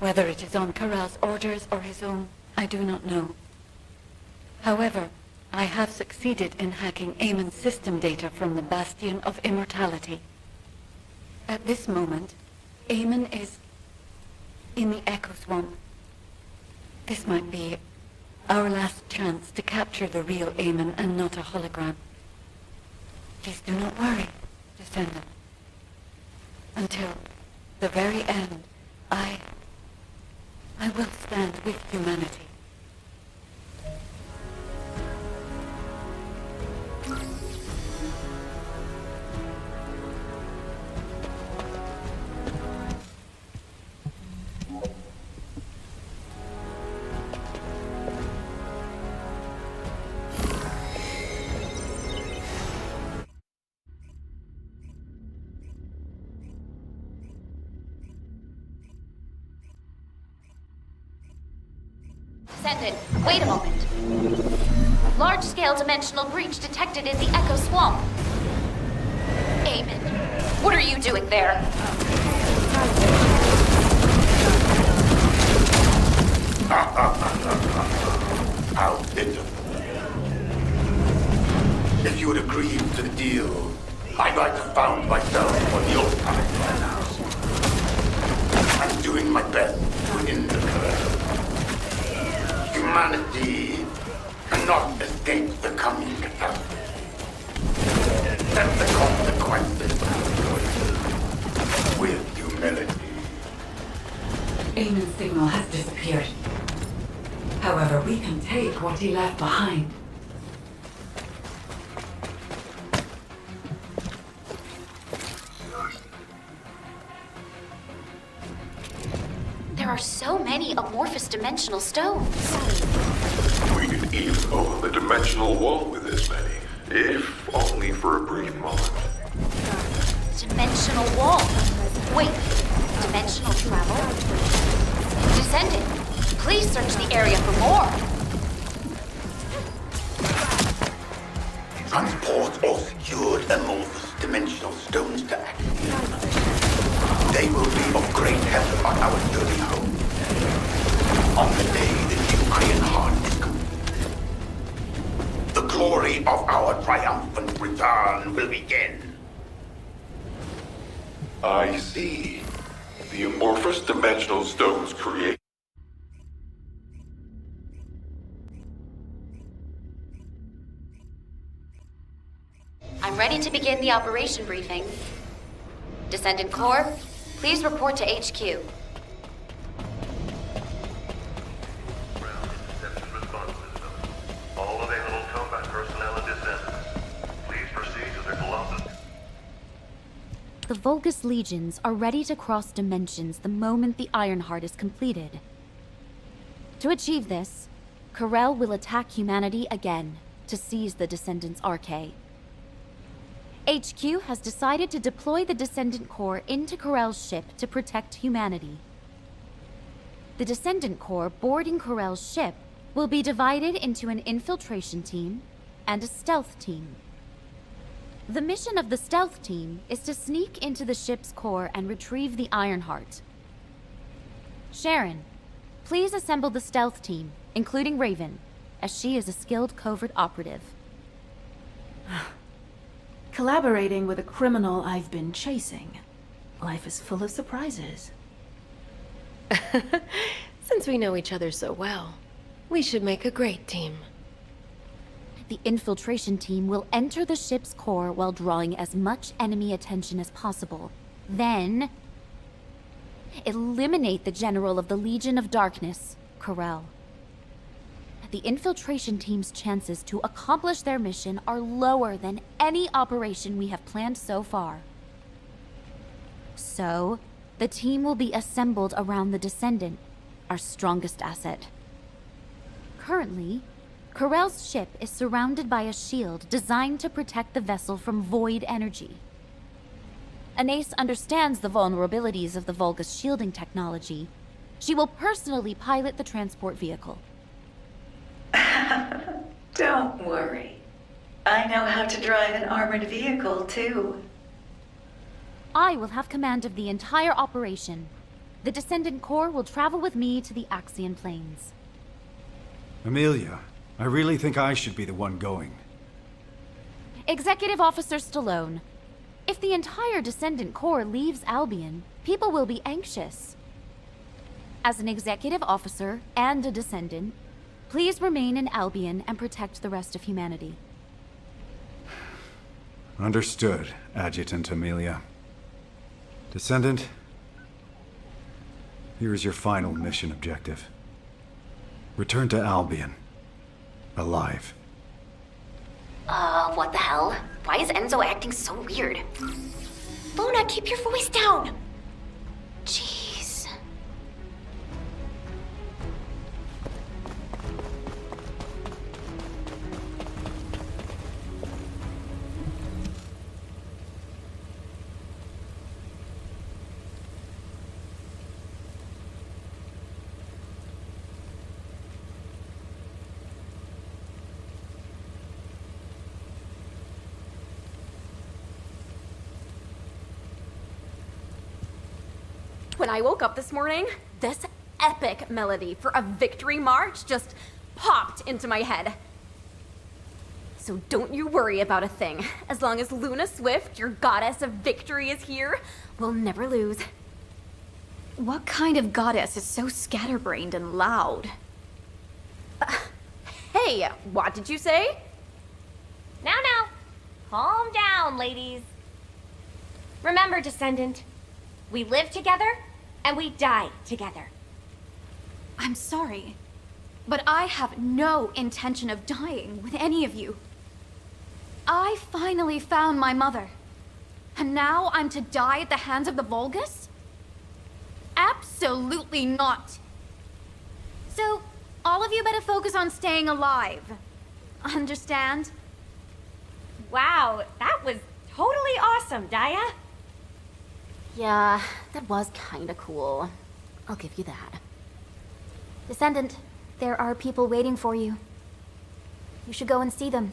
Whether it is on Corel's orders or his own, I do not know. However, I have succeeded in hacking Eamon's system data from the Bastion of Immortality. At this moment, Eamon is in the Echo Swamp. This might be our last chance to capture the real Eamon and not a hologram. Please do not worry, Descendant. Until the very end, I will stand with humanity. Descendant, wait a moment. Large-scale dimensional breach detected in the Echo Swamp. Eamon, what are you doing there? How pitiful. If you had agreed to the deal, I might have found myself on the old path by now. I'm doing my best to end the curse. Humanity cannot escape the coming catastrophe. Accept the consequences of your choices with humility. Eamon's signal has disappeared. However, we can take what he left behind. There are so many amorphous dimensional stones. We didn't even over the dimensional wall with this many, if only for a brief moment. Dimensional wall. Wait, dimensional travel? Descendant, please search the area for more. Transport or secured amorphous dimensional stones to Axion. They will be of great help on our journey home. On the day the new Iron Heart is complete, the glory of our triumphant return will begin. I see. The amorphous dimensional stones create. I'm ready to begin the operation briefing. Descendant Corps, please report to HQ. All available combat personnel and descendants, please proceed to the Colossus. The Vulgus legions are ready to cross dimensions the moment the Ironheart is completed. To achieve this, Corel will attack humanity again to seize the Descendant's Arche. HQ has decided to deploy the Descendant Corps into Corel's ship to protect humanity. The Descendant Corps boarding Corel's ship will be divided into an infiltration team and a stealth team. The mission of the stealth team is to sneak into the ship's core and retrieve the Ironheart. Sharon, please assemble the stealth team, including Raven, as she is a skilled covert operative. Collaborating with a criminal I've been chasing. Life is full of surprises. Since we know each other so well, we should make a great team. The infiltration team will enter the ship's core while drawing as much enemy attention as possible. Then, eliminate the General of the Legion of Darkness, Corel. The infiltration team's chances to accomplish their mission are lower than any operation we have planned so far. So, the team will be assembled around the Descendant, our strongest asset. Currently, Corel's ship is surrounded by a shield designed to protect the vessel from void energy. Anais understands the vulnerabilities of the Vulgus shielding technology. She will personally pilot the transport vehicle. Don't worry. I know how to drive an armored vehicle, too. I will have command of the entire operation. The Descendant Corps will travel with me to the Axion Plains. Amelia, I really think I should be the one going. Executive Officer Stallone, if the entire Descendant Corps leaves Albion, people will be anxious. As an executive officer and a Descendant, please remain in Albion and protect the rest of humanity. Understood, Adjutant Amelia. Descendant, here is your final mission objective. Return to Albion. Alive. What the hell? Why is Enzo acting so weird? Luna, keep your voice down! Jeez. When I woke up this morning, this epic melody for a victory march just popped into my head. So don't you worry about a thing. As long as Luna Swift, your goddess of victory, is here, we'll never lose. What kind of goddess is so scatterbrained and loud? Hey, what did you say? Now, calm down, ladies. Remember, Descendant, we live together and we die together. I'm sorry, but I have no intention of dying with any of you. I finally found my mother, and now I'm to die at the hands of the Vulgus? Absolutely not. So, All of you better focus on staying alive. Understand? Wow, that was totally awesome, Daya. Yeah, that was kinda cool. I'll give you that. Descendant, there are people waiting for you. You should go and see them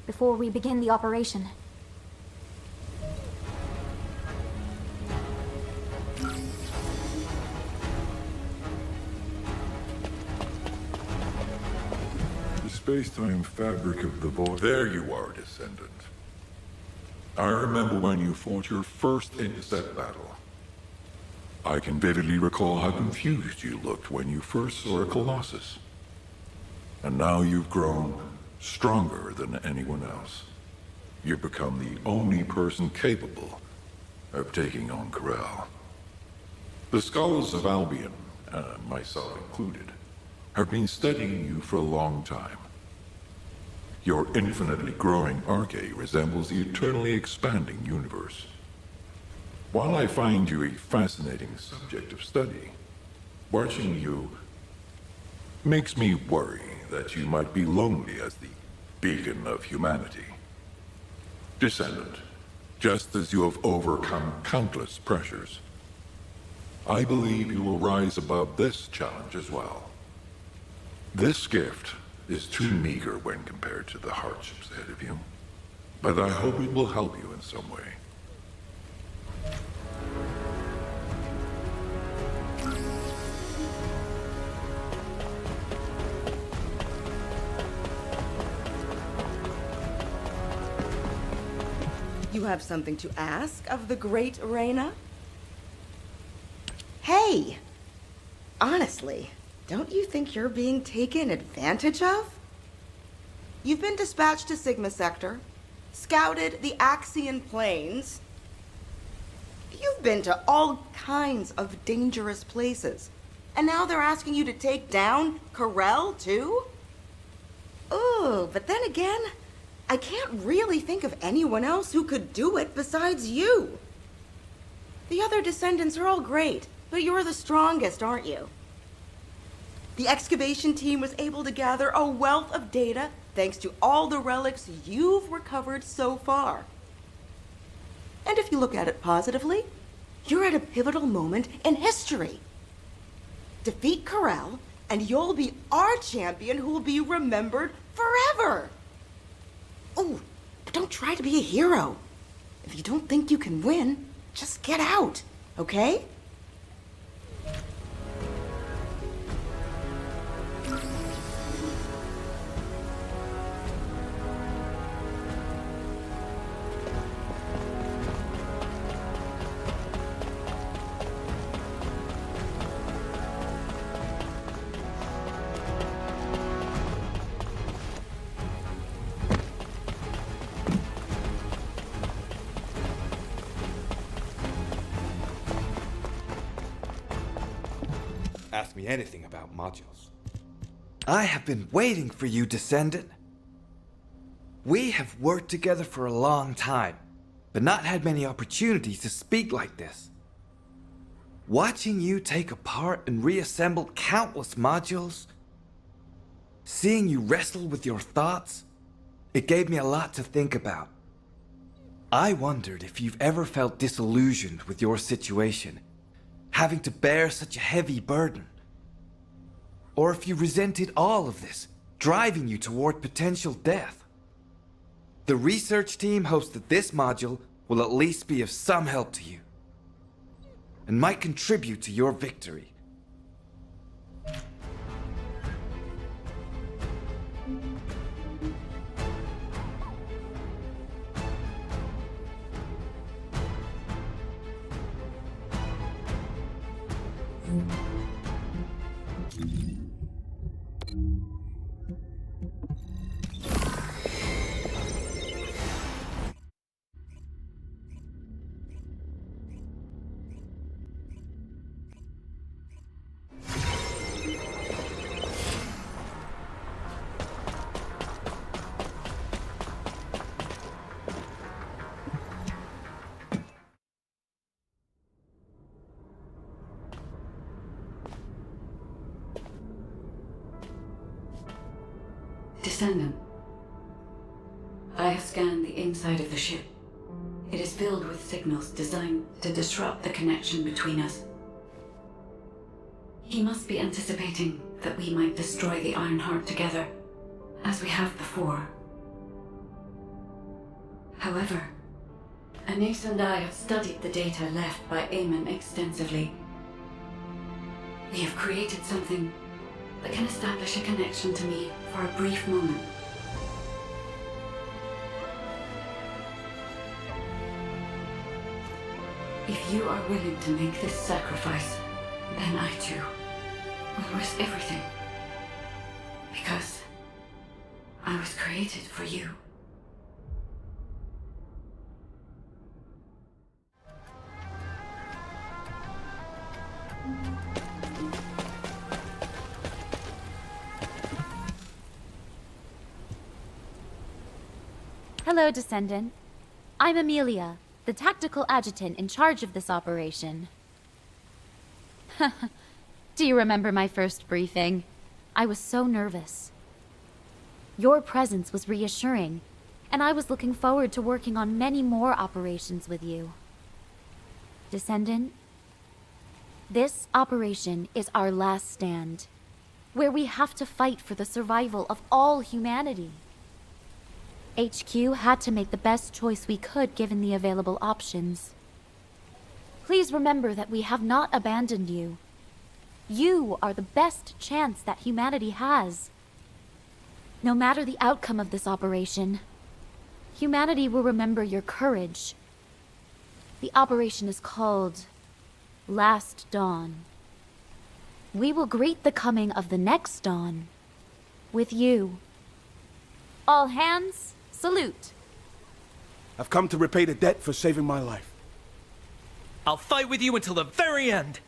before we begin the operation. The space-time fabric of the void. There you are, Descendant. I remember when you fought your first intercept battle. I can vividly recall how confused you looked when you first saw a Colossus. And now you've grown stronger than anyone else. You've become the only person capable of taking on Corel. The scholars of Albion, myself included, have been studying you for a long time. Your infinitely growing arche resembles the eternally expanding universe. While I find you a fascinating subject of study, watching you makes me worry that you might be lonely as the beacon of humanity. Descendant, just as you have overcome countless pressures, I believe you will rise above this challenge as well. This gift is too meager when compared to the hardships ahead of you, but I hope it will help you in some way. You have something to ask of the great Reyna? Hey! Honestly, don't you think you're being taken advantage of? You've been dispatched to Sigma Sector, scouted the Axian Plains. You've been to all kinds of dangerous places. And now they're asking you to take down Corel, too? Ooh, but then again, I can't really think of anyone else who could do it besides you. The other descendants are all great, but you're the strongest, aren't you? The excavation team was able to gather a wealth of data thanks to all the relics you've recovered so far. And if you look at it positively, you're at a pivotal moment in history. Defeat Corel, and you'll be our champion who will be remembered forever. Oh, but don't try to be a hero. If you don't think you can win, just get out, okay? Ask me anything about modules. I have been waiting for you, Descendant. We have worked together for a long time, but not had many opportunities to speak like this. Watching you take apart and reassemble countless modules, seeing you wrestle with your thoughts, it gave me a lot to think about. I wondered if you've ever felt disillusioned with your situation, having to bear such a heavy burden. Or if you resented all of this, driving you toward potential death. The research team hopes that this module will at least be of some help to you, and might contribute to your victory. Descendant. I have scanned the inside of the ship. It is filled with signals designed to disrupt the connection between us. He must be anticipating that we might destroy the Ironheart together, as we have before. However, Anais and I have studied the data left by Eamon extensively. We have created something that can establish a connection to me for a brief moment. If you are willing to make this sacrifice, then I too will risk everything. Because I was created for you. Hello, Descendant. I'm Amelia, the tactical adjutant in charge of this operation. Do you remember my first briefing? I was so nervous. Your presence was reassuring, and I was looking forward to working on many more operations with you. Descendant, this operation is our last stand, where we have to fight for the survival of all humanity. HQ had to make the best choice we could given the available options. Please remember that we have not abandoned you. You are the best chance that humanity has. No matter the outcome of this operation, humanity will remember your courage. The operation is called Last Dawn. We will greet the coming of the next dawn with you. All hands, salute. I've come to repay the debt for saving my life. I'll fight with you until the very end.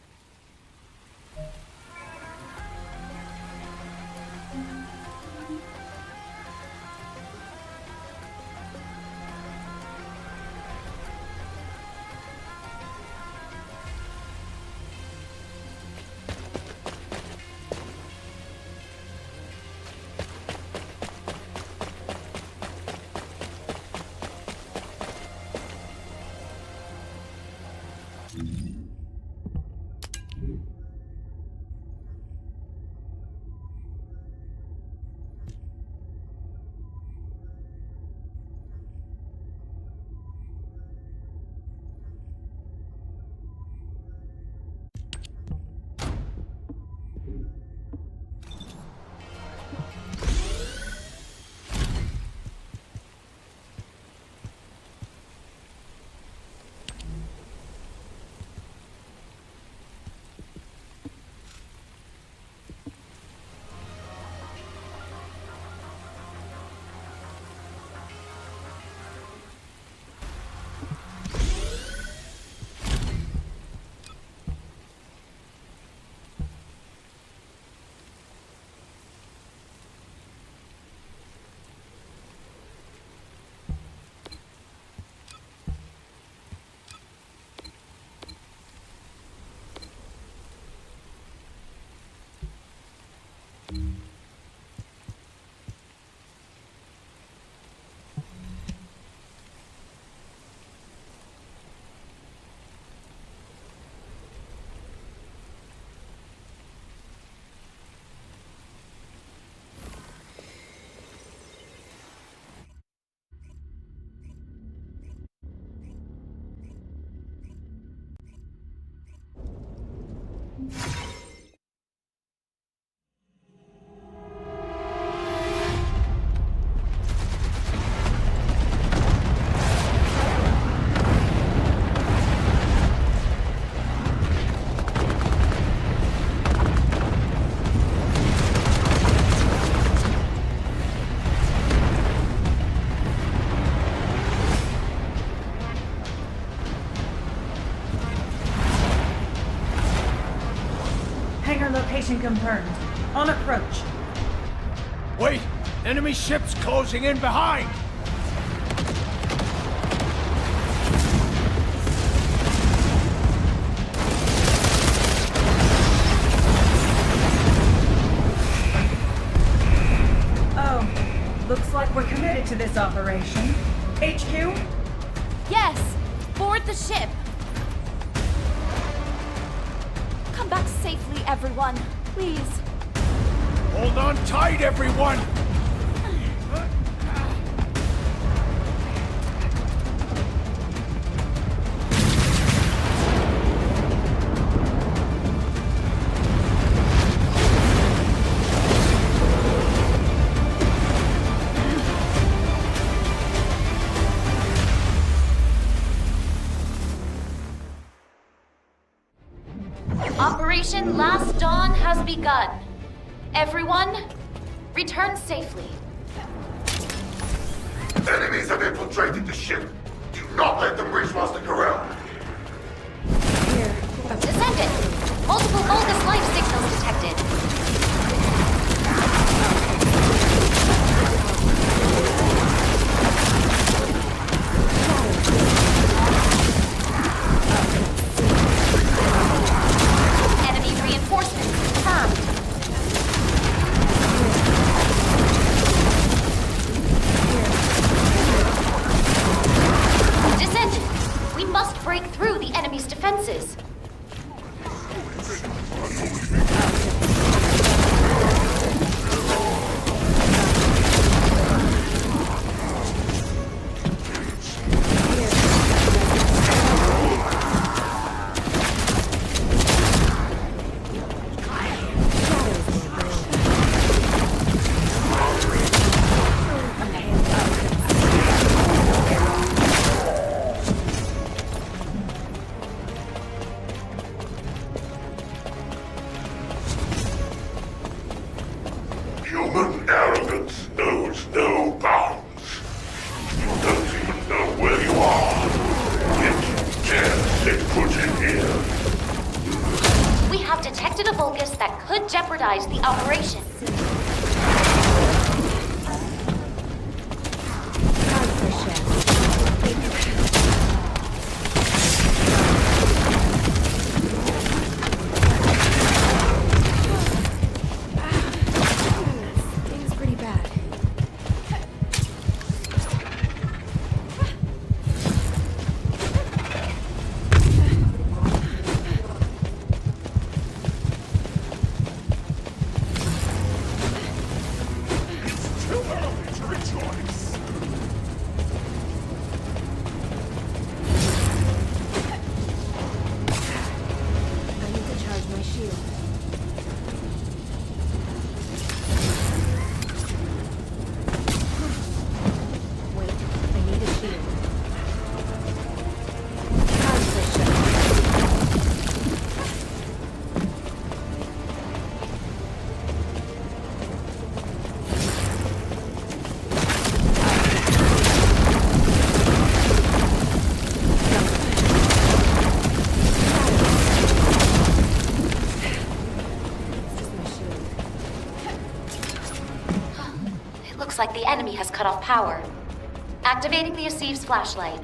Location confirmed. On approach. Wait! Enemy ships closing in behind! Oh, to this operation. HQ? Yes! Board the ship! Come back safely, everyone. Please. Hold on tight, everyone! Operation Last Dawn has begun. Everyone, return safely. Enemies have infiltrated the ship. Do not let them reach Master Corral. Descendant! Multiple Vulgus life signals detected. Enemy reinforcements confirmed. Descendant! We must break through the enemy's defenses. Human arrogance knows no bounds. You don't even know where you are. Yet you dare stay put in here. We have detected a Vulgus that could jeopardize the operation. Things pretty bad. Too early to rejoice. I need to charge my shield. Wait, I need a shield. Charge the shield. It looks like the enemy has cut off power. Activating the Asiv's flashlight.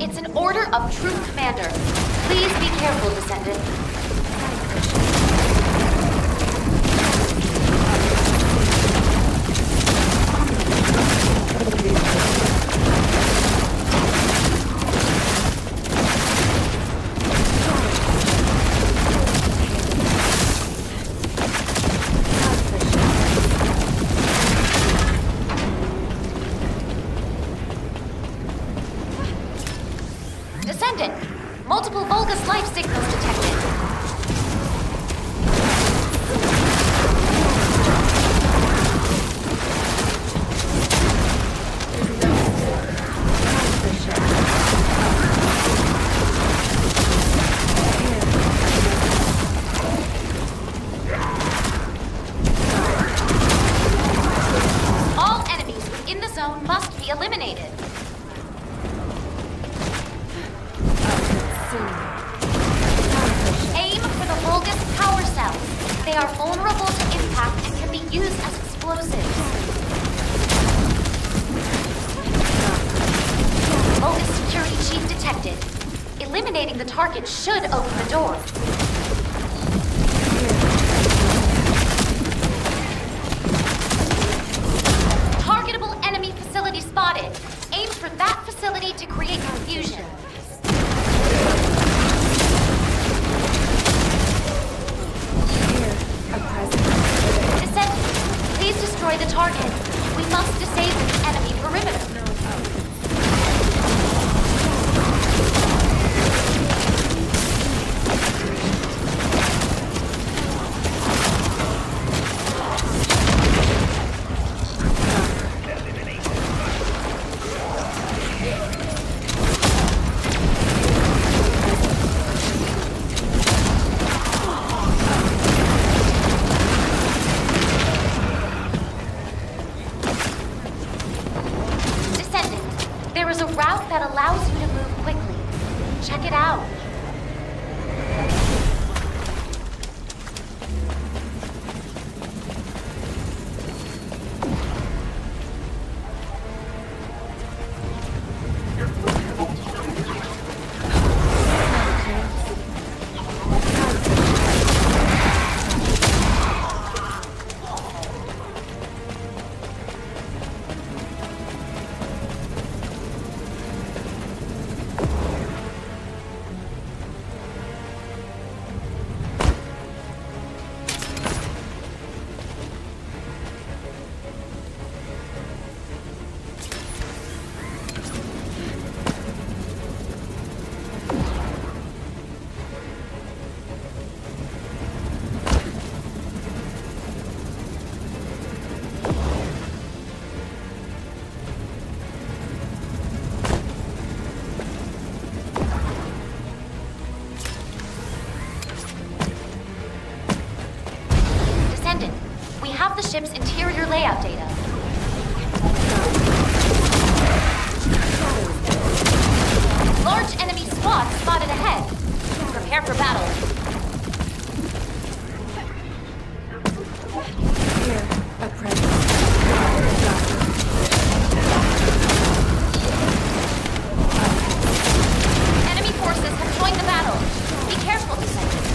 It's an order of Troop Commander. Please be careful, Descendant. Descendant! Multiple Vulgus life signals detected. All enemies within the zone must be eliminated. Aim for the Vulgus power cells. They are vulnerable to impact and can be used as explosives. Vulgus security chief detected. Eliminate Eliminating the target should open the door. Targetable enemy facility spotted. Aim for that facility to create confusion. Descendant, please destroy the target. We must disable the enemy perimeter. That allows you to move quickly. Check it out. We have the ship's interior layout data. Large enemy squad spotted ahead. Prepare for battle. Here, a presence. Enemy forces have joined the battle. Be careful, Descendant.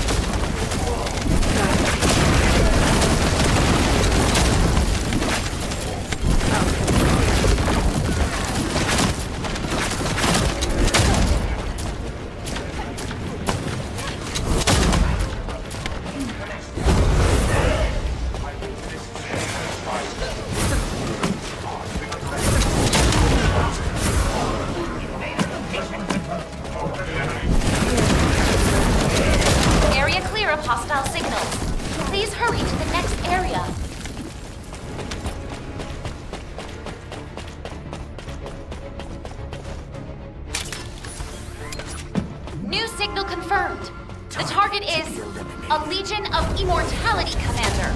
Hostile signals. Please hurry to the next area. New signal confirmed. The target is a Legion of Immortality Commander.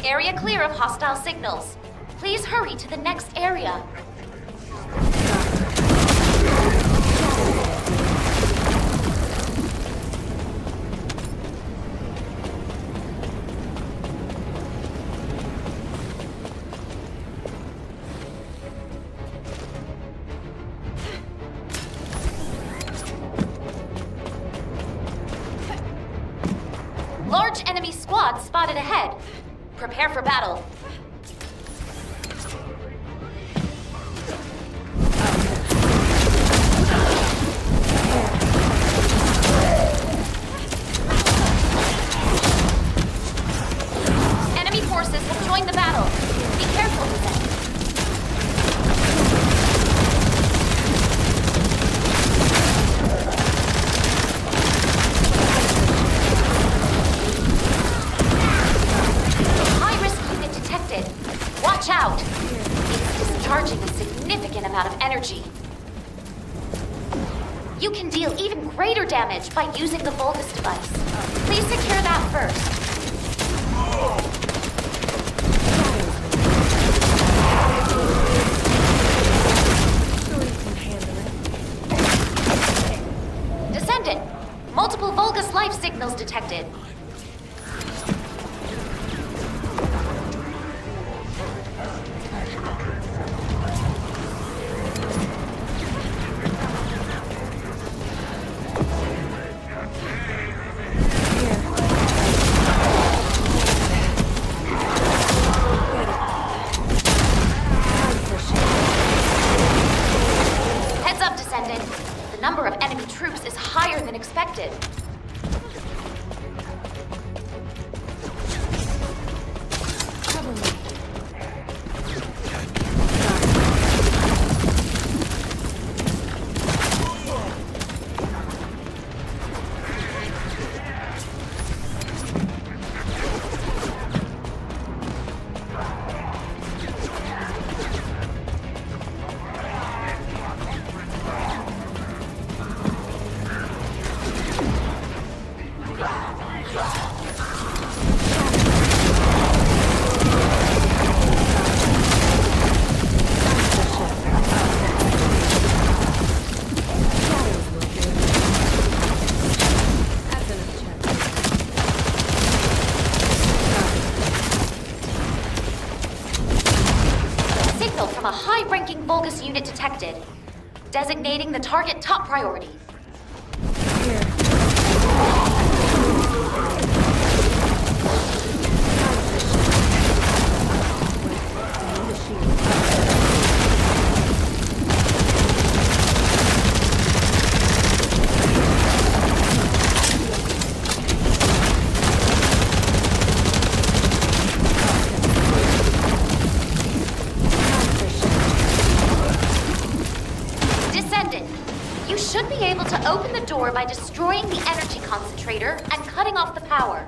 Area clear of hostile signals. Please hurry to the next area. Large enemy squad spotted ahead. Prepare for battle. I'm out of energy. You can deal even greater damage by using the Vulgus device. Please secure that first. Descendant! Multiple Vulgus life signals detected. Heads up, Descendant. The number of enemy troops is higher than expected. From a high-ranking Vulgus unit detected. Designating the target top priority. You should be able to open the door by destroying the energy concentrator and cutting off the power.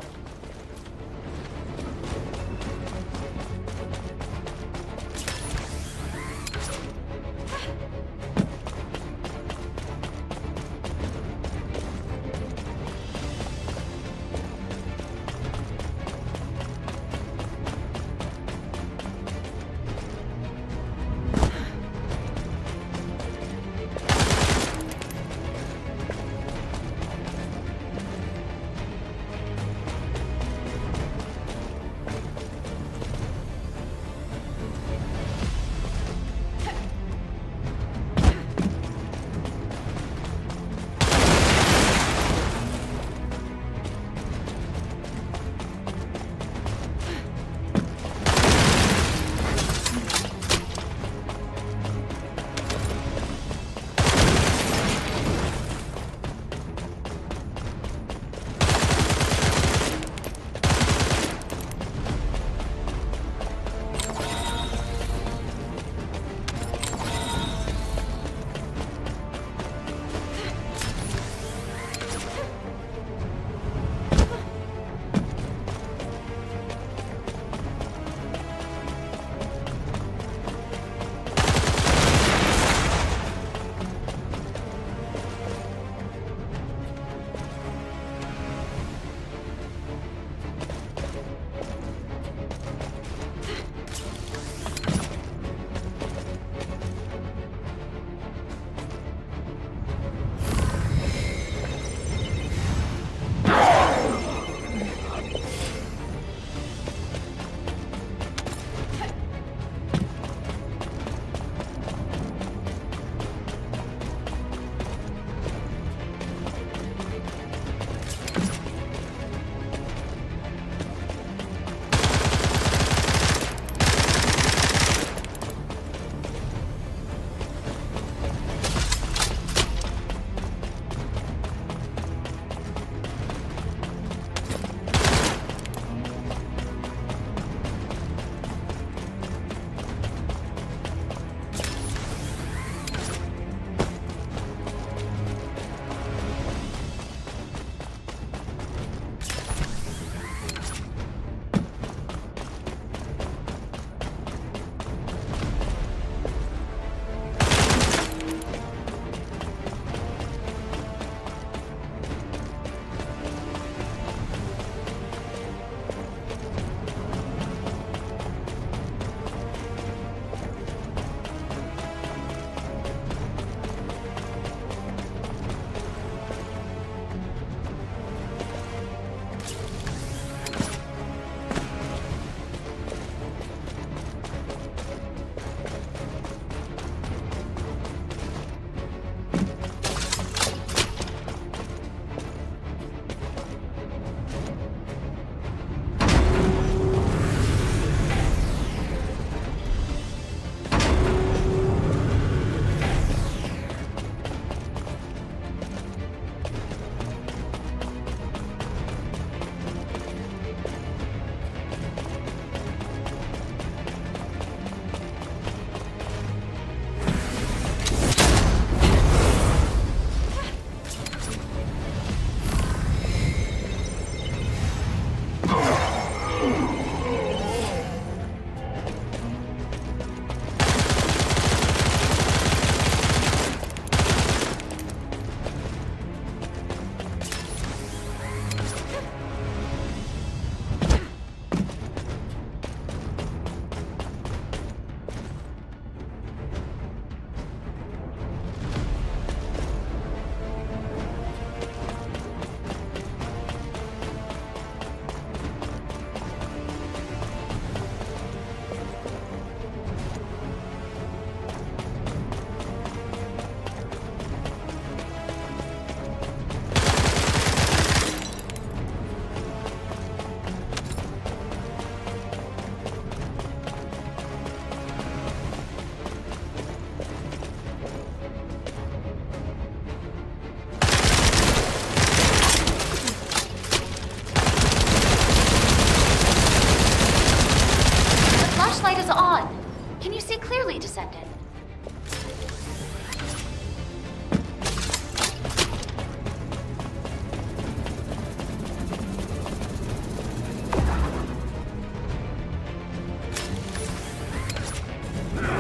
Descendant.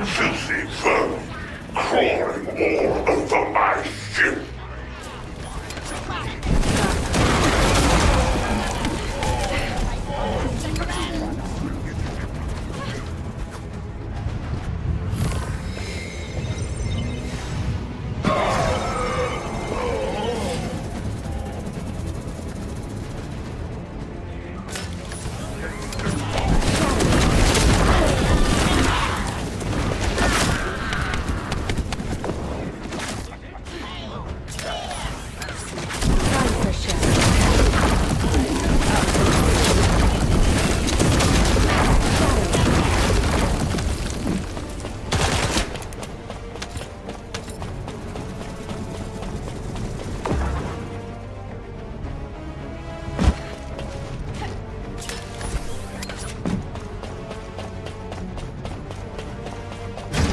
Filthy vermin, crawling all over my ship.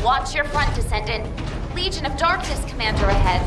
Watch your front, Descendant. Legion of Darkness Commander ahead.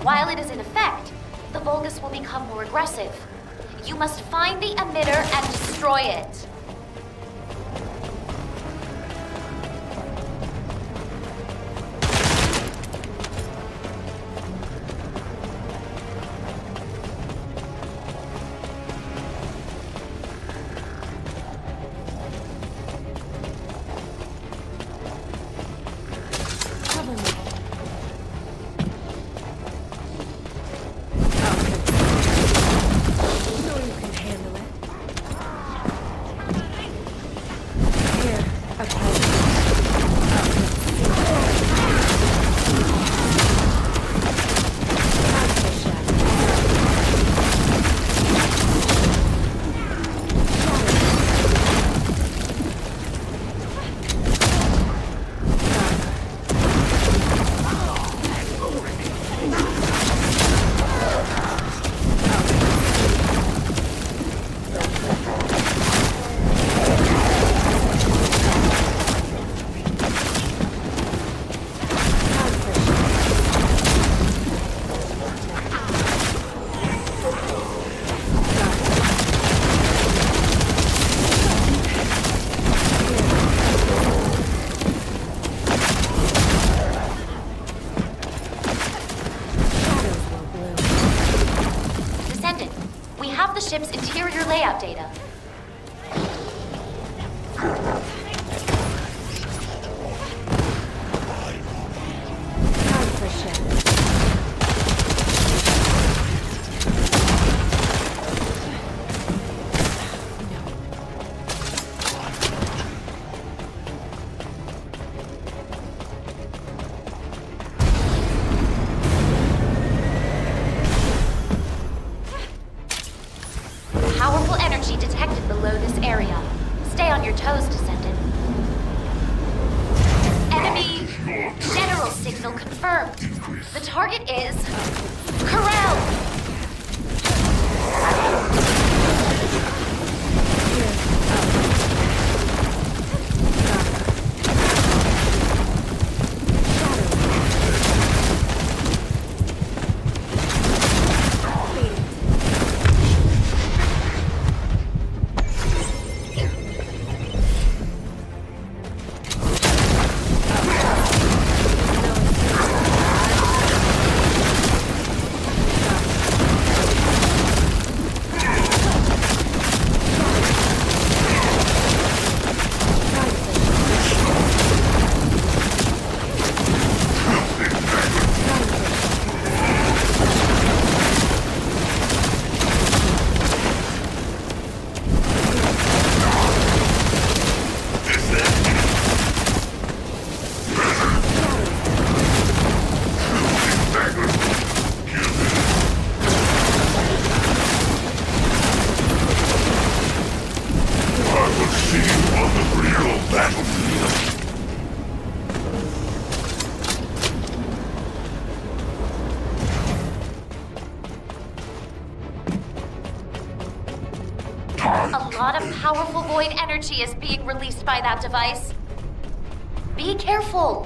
While it is in effect, the Vulgus will become more aggressive. You must find the emitter and destroy it. The ship's interior layout data. Powerful energy detected below this area. Stay on your toes, Descendant. Enemy general signal confirmed. The target is Corel. See you on the real battlefield. A lot of powerful void energy is being released by that device. Be careful!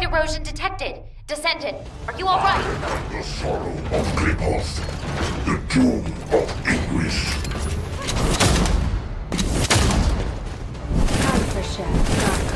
Erosion detected. Descendant, are you alright? The sorrow of Gripoth, the doom of English. Time for Chef.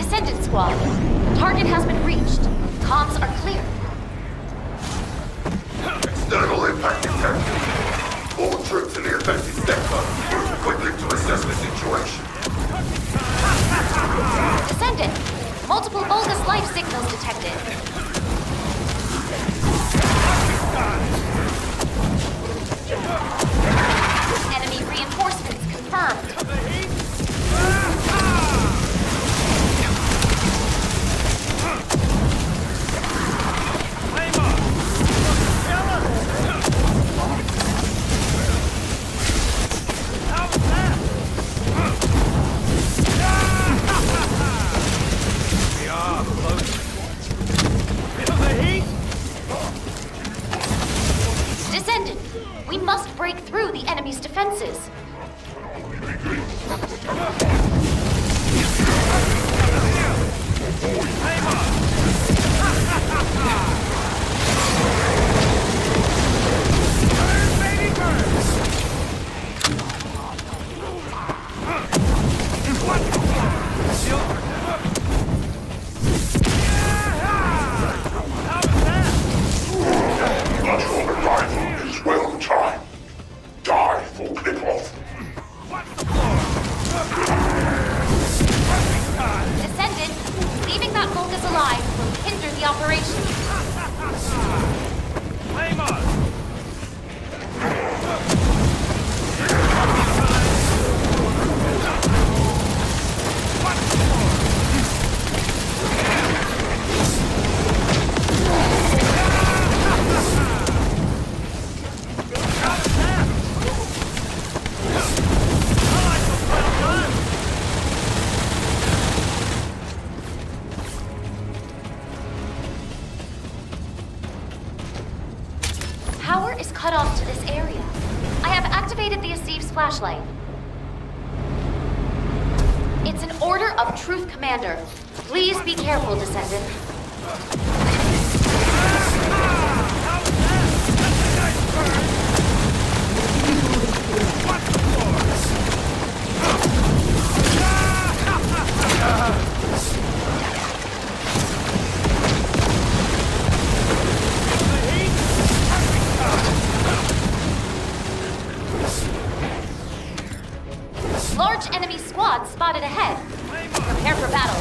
Descendant squad. Target has been reached. Comms are clear. External impact detected. All troops in the affected sector, move quickly to assess the situation. Descendant. Multiple bogus life signals detected. Enemy reinforcements confirmed. Descendant, we must break through the enemy's defenses. But your arrival is well timed. Die for Clip-Off. Power is cut off to this area. I have activated the Asiv's flashlight. It's an order of truth, Commander. Please be careful, Descendant. Large enemy squad spotted ahead. Prepare for battle.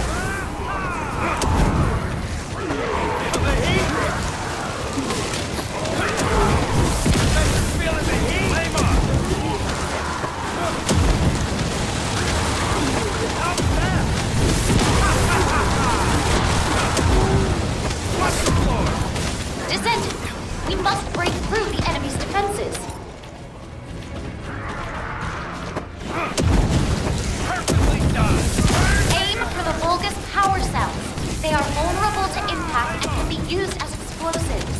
Descendant, we must break through the enemy's defenses. Aim for the Vulgus power cells. They are vulnerable to impact and can be used as explosives.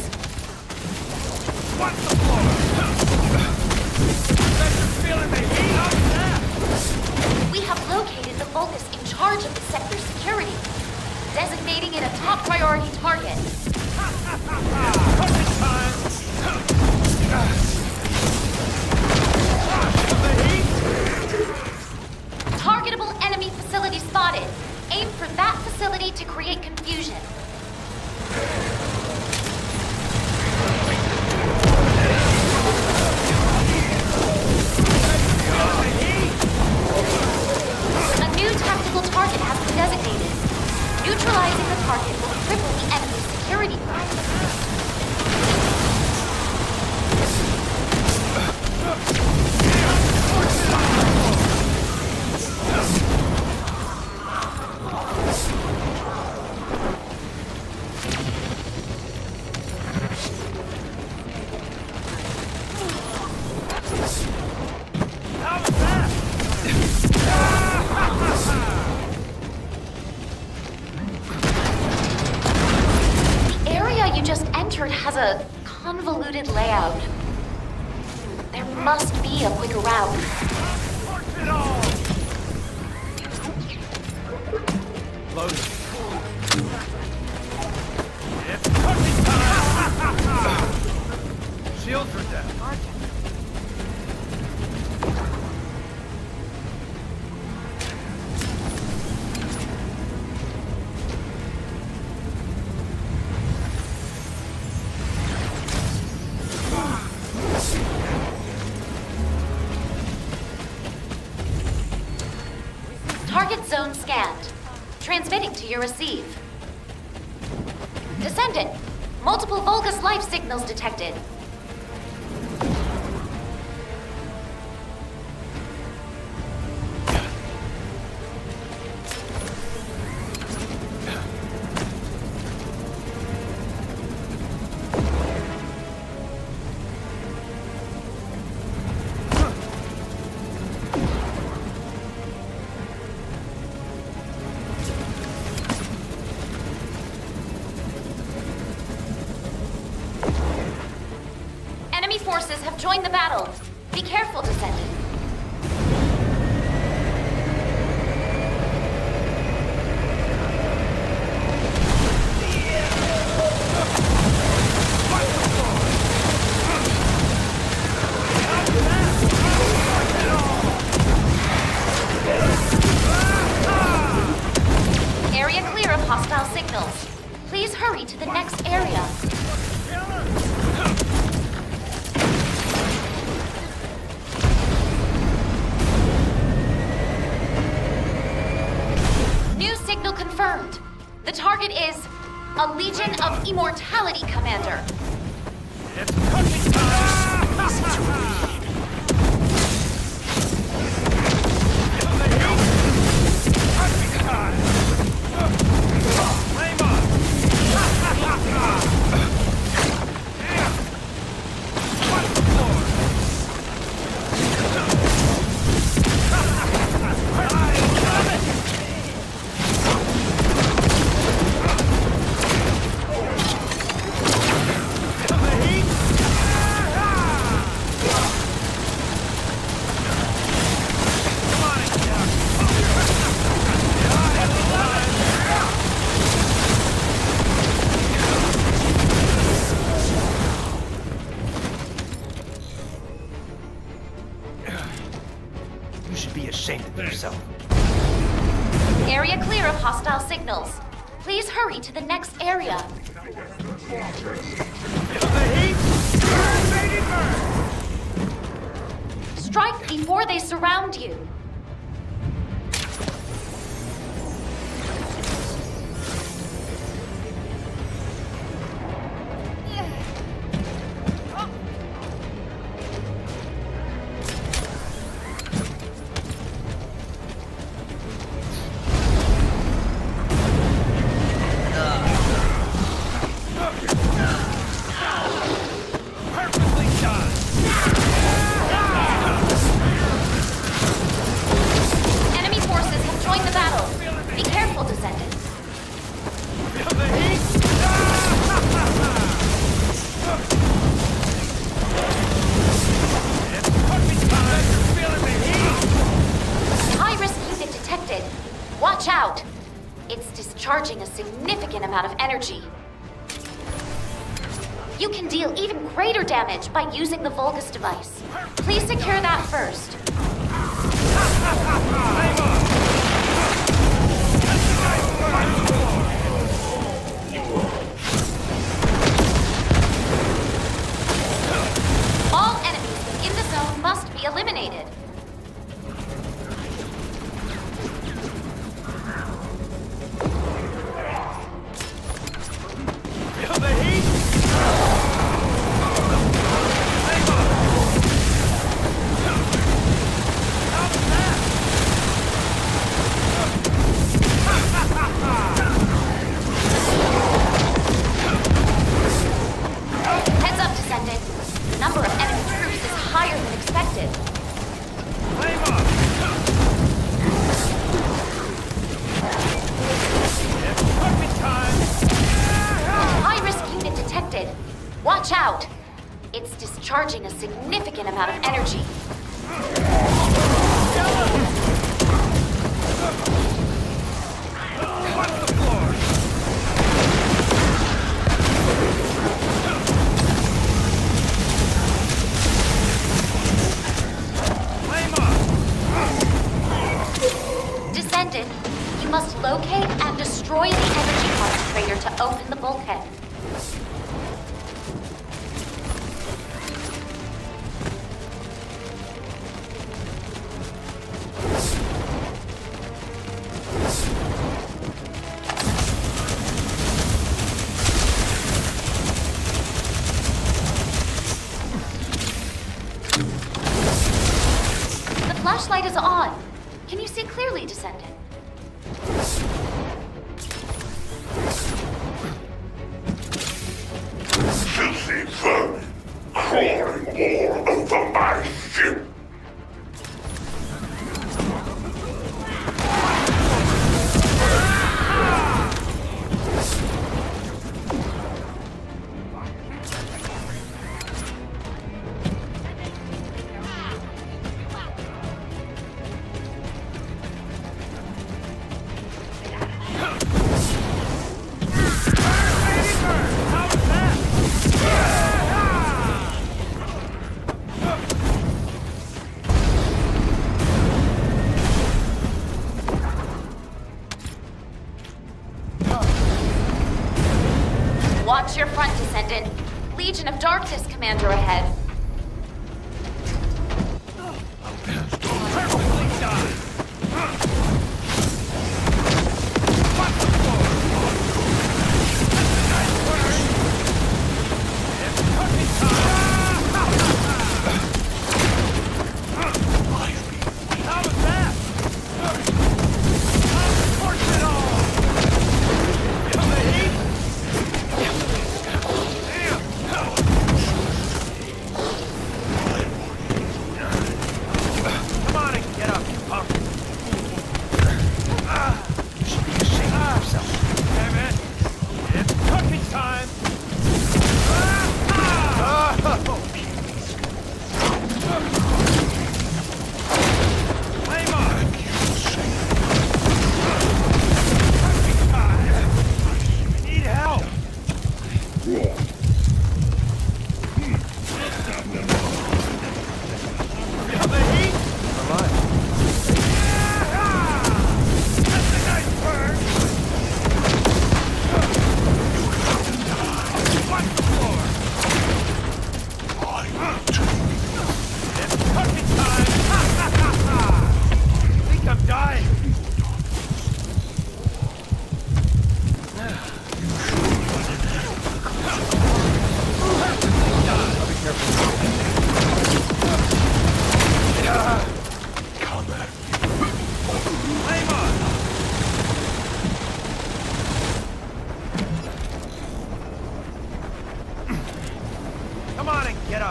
We have located the Vulgus in charge of the sector's security, designating it a top priority target. Targetable enemy facility spotted. Aim for that facility to create confusion. A new tactical target has been designated. Neutralizing the target will cripple the enemy's security group. The area you just entered has a convoluted layout. There must be a quicker route. Loaded. It's cooking time! Shields are down. Target zone scanned. Transmitting to your receive. Descendant, multiple Vulgus life signals detected. Enemy forces have joined the battle. Be careful, Descendant. Area clear of hostile signals. Please hurry to the next area. New signal confirmed. The target is a Legion of Immortality Commander. It's cooking time! Please hurry to the next area. Strike before they surround you. Enemy forces have joined the battle. Be careful, Descendant. High-risk unit detected. Watch out. It's discharging a significant amount of energy. You can deal even greater damage by using the Vulgus device. Please secure that first. All enemies within the zone must be eliminated. Heads up, Descendant. The number of enemy troops is higher than expected. High-risk unit detected. Watch out. It's discharging a significant amount of energy. Descendant, you must locate and destroy the energy concentrator to open the bulkhead. The flashlight is on. Can you see clearly, Descendant? Filthy vermin crawling all over my ship. Watch your front, Descendant. Legion of Darkness commander ahead.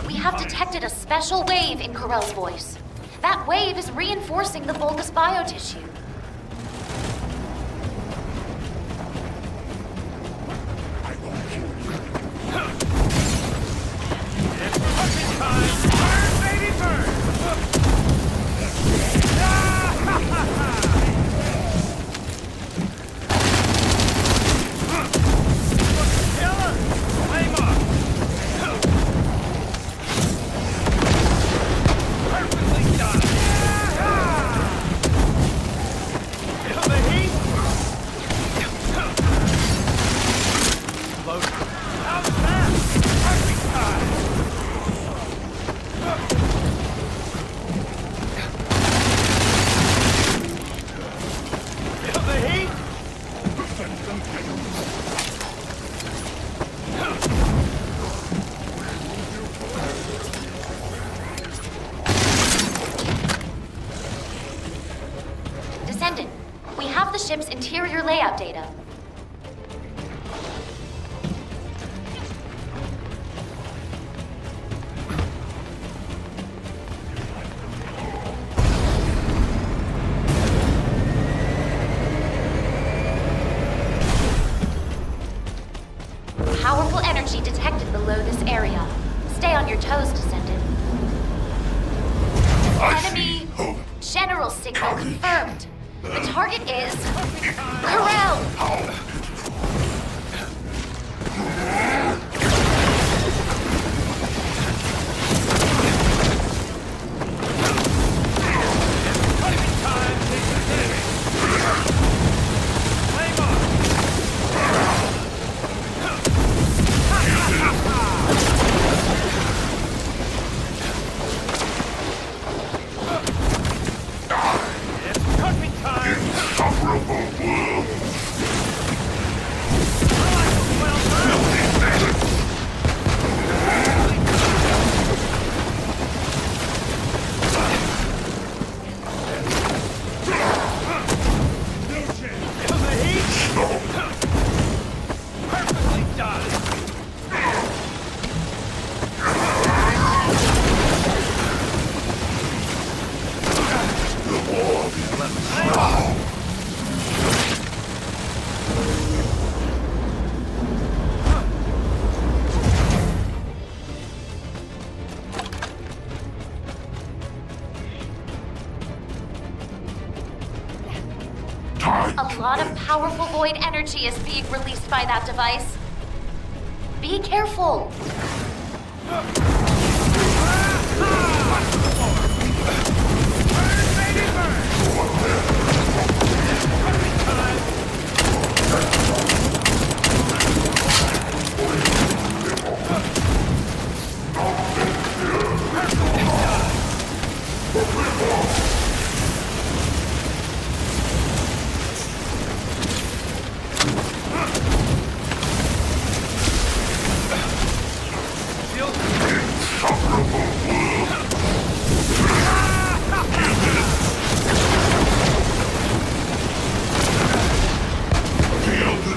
We have detected a special wave in Corell's voice. That wave is reinforcing the Vulgus biotissue. Descendant, we have the ship's interior layout data. Powerful energy detected below this area. Stay on your toes, Descendant. Enemy general signal confirmed. The target is Corell! A lot of powerful void energy is being released by that device. Be careful! Feel the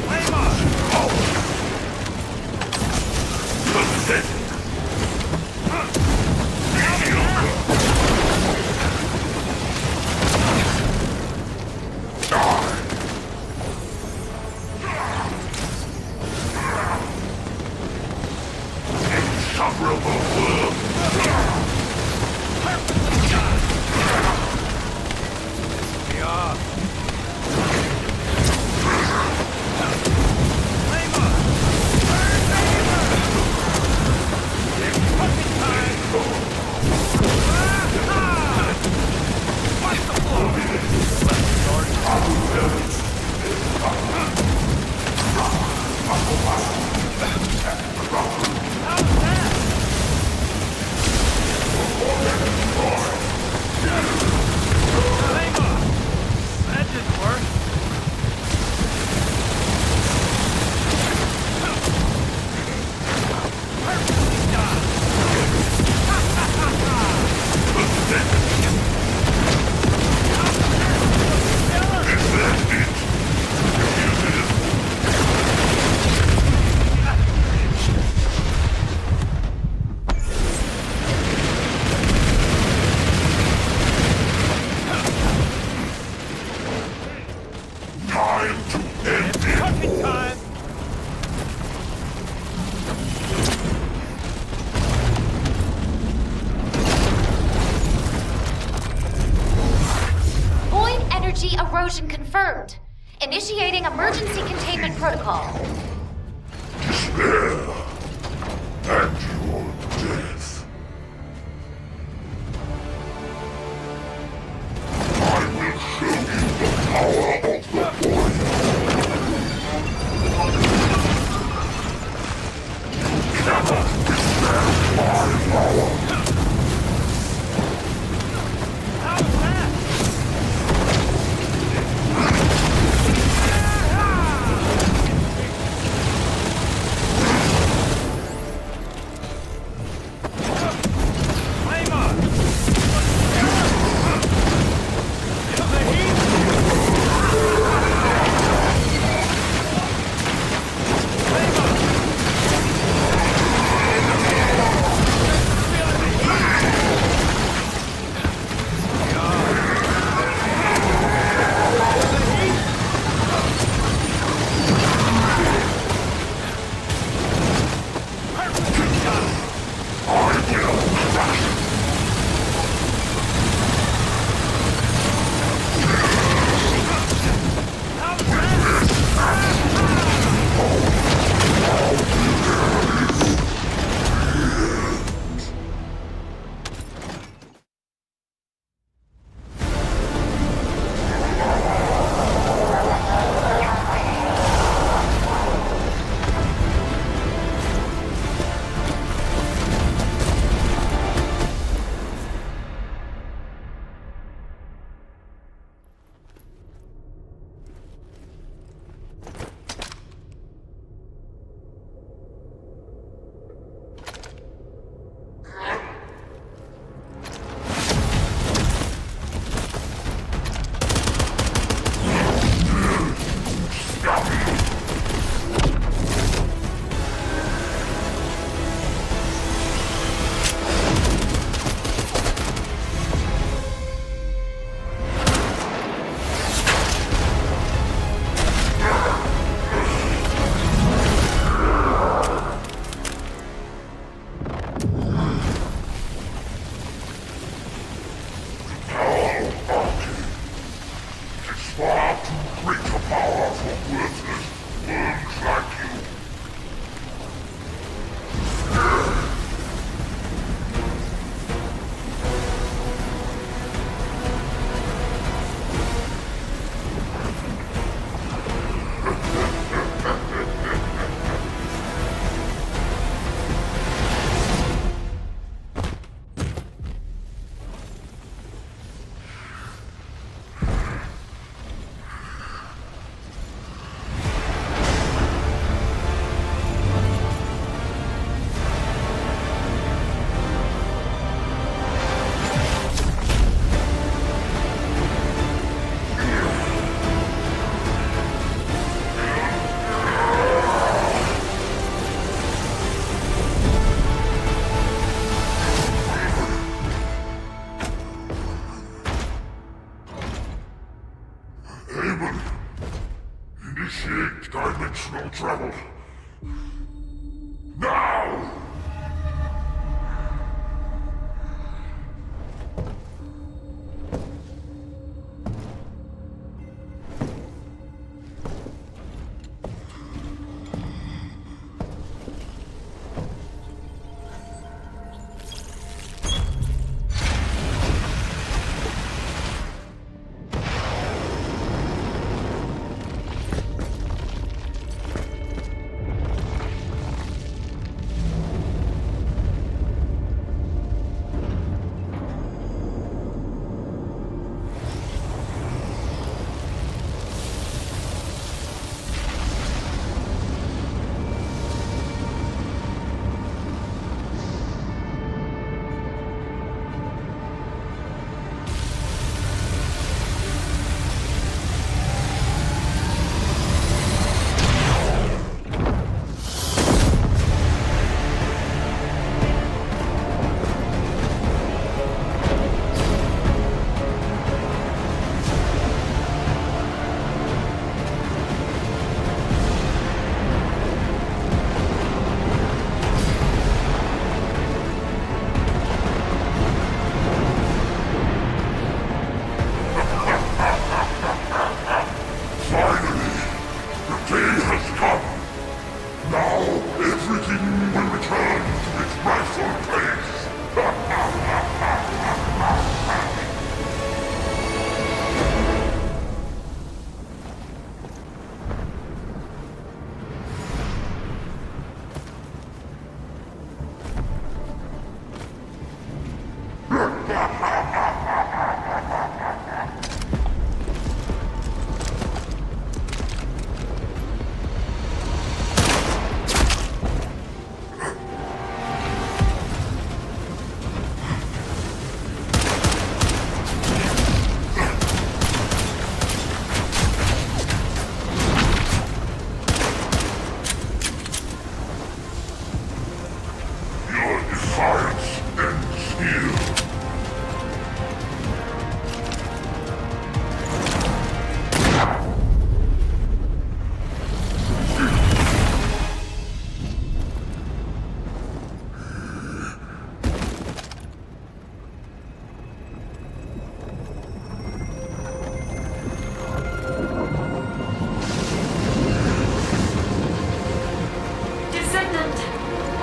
Initiating emergency containment protocol. Despair and your death. I will show you the power of the void. You cannot withstand my power.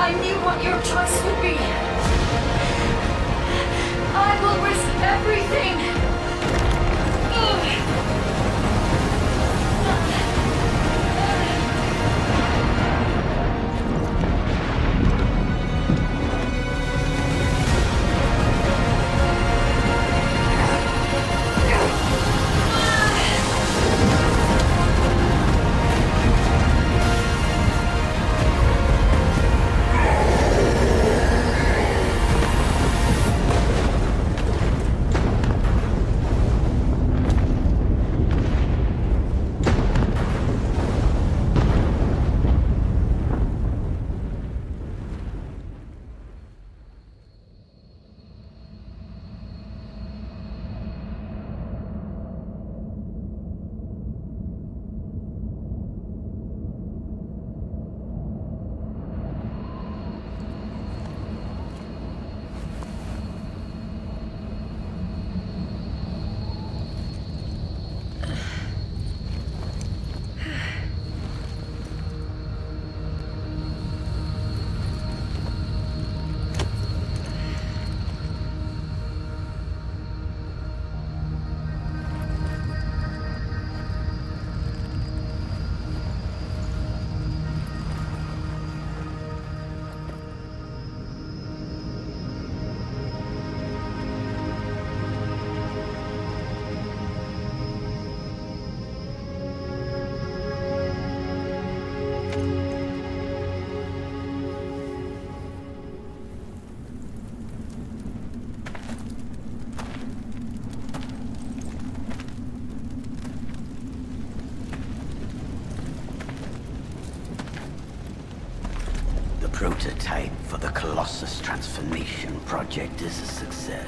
I knew what your choice would be. I will risk everything. The prototype for the Colossus transformation project is a success.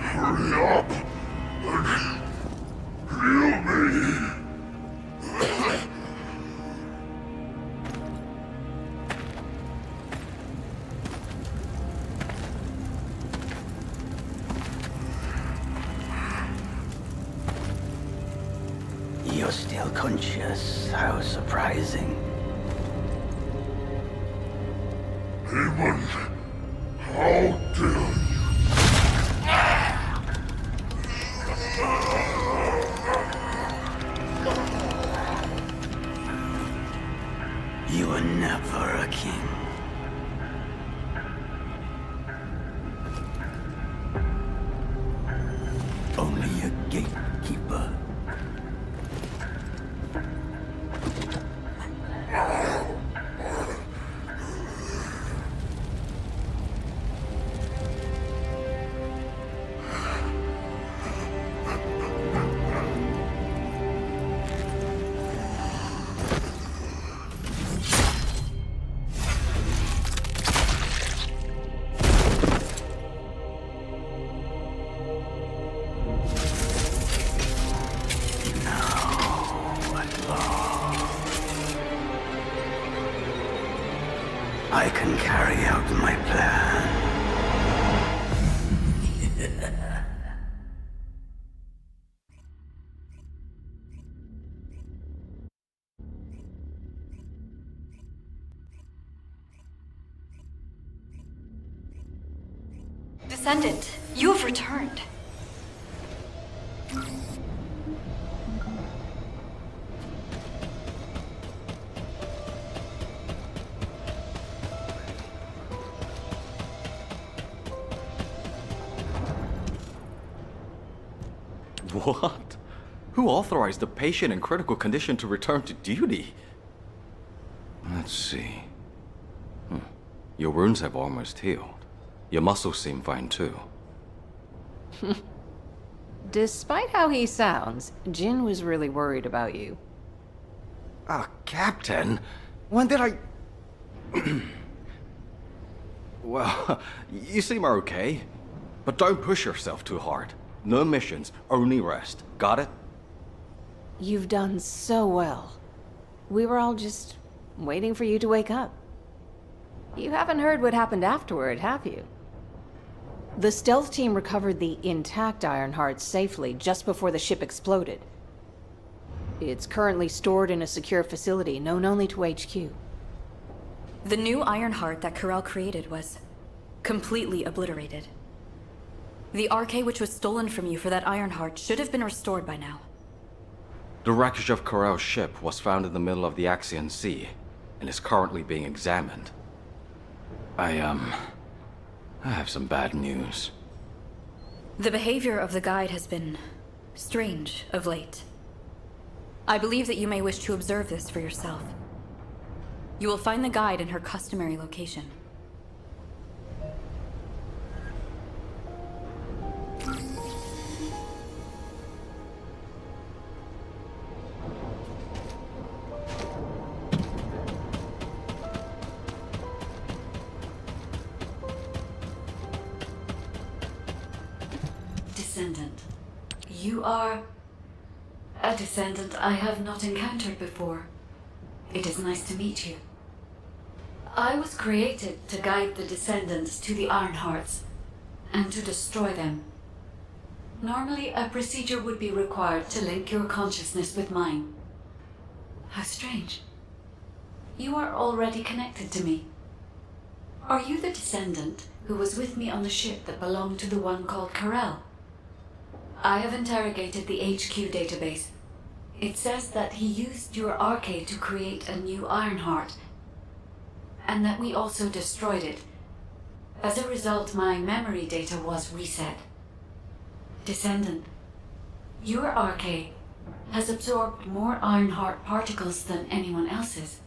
Hurry up and heal me. You're still conscious. How surprising. Hammond, how dare you? You were never a king. Only a gatekeeper. I can carry out my plan. Descendant, you have returned. What? Who authorized a patient in critical condition to return to duty? Let's see. Your wounds have almost healed. Your muscles seem fine too. Despite how he sounds, Jin was really worried about you. Captain? When did I... Well, you seem okay. But don't push yourself too hard. No missions, only rest. Got it? You've done so well. We were all just waiting for you to wake up. You haven't heard what happened afterward, have you? The stealth team recovered the intact Ironheart safely just before the ship exploded. It's currently stored in a secure facility known only to HQ. The new Ironheart that Corel created was completely obliterated. The RK which was stolen from you for that Ironheart should have been restored by now. The wreckage of Corel's ship was found in the middle of the Axian Sea and is currently being examined. I have some bad news. The behavior of the guide has been strange of late. I believe that you may wish to observe this for yourself. You will find the guide in her customary location. Descendant. You are a descendant I have not encountered before. It is nice to meet you. I was created to guide the descendants to the Ironhearts and to destroy them. Normally, a procedure would be required to link your consciousness with mine. How strange. You are already connected to me. Are you the descendant who was with me on the ship that belonged to the one called Corel? I have interrogated the HQ database. It says that he used your RK to create a new Ironheart, and that we also destroyed it. As a result, my memory data was reset. Descendant, your RK has absorbed more Ironheart particles than anyone else's.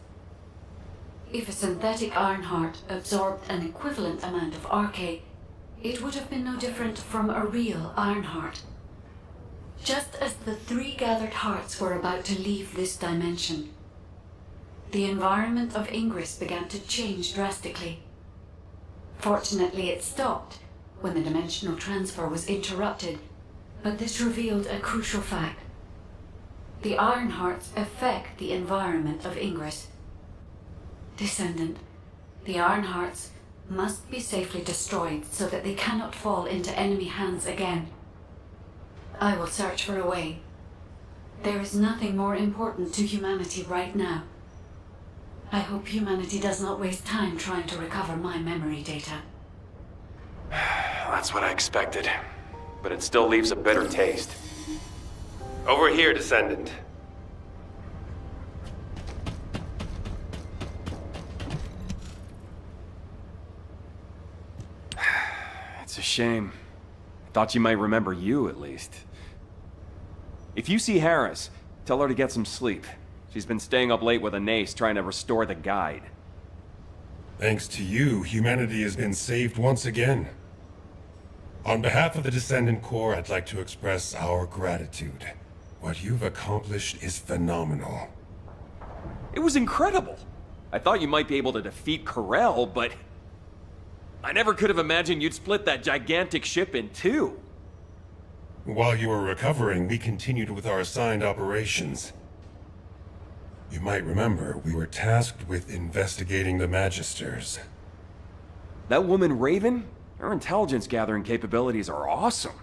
If a synthetic Ironheart absorbed an equivalent amount of RK, it would have been no different from a real Ironheart. Just as the 3 gathered hearts were about to leave this dimension, the environment of Ingress began to change drastically. Fortunately, it stopped when the dimensional transfer was interrupted, but this revealed a crucial fact. The Ironhearts affect the environment of Ingress. Descendant, the Ironhearts must be safely destroyed so that they cannot fall into enemy hands again. I will search for a way. There is nothing more important to humanity right now. I hope humanity does not waste time trying to recover my memory data. That's what I expected, but it still leaves a bitter taste. Over here, Descendant. It's a shame. Thought you might remember you, at least. If you see Harris, tell her to get some sleep. She's been staying up late with a nace trying to restore the guide. Thanks to you, humanity has been saved once again. On behalf of the Descendant Corps, I'd like to express our gratitude. What you've accomplished is phenomenal. It was incredible! I thought you might be able to defeat Corel, but I never could have imagined you'd split that gigantic ship in 2. While you were recovering, we continued with our assigned operations. You might remember, we were tasked with investigating the Magisters. That woman Raven? Her intelligence gathering capabilities are awesome.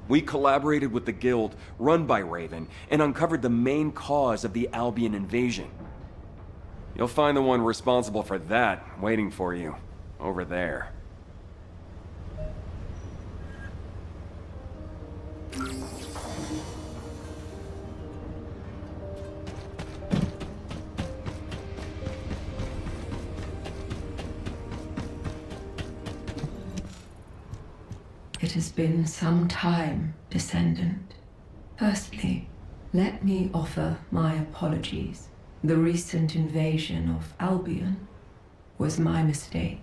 We collaborated with the Guild, run by Raven, and uncovered the main cause of the Albion invasion. You'll find the one responsible for that waiting for you, over there. It has been some time, Descendant. Firstly, let me offer my apologies. The recent invasion of Albion was my mistake.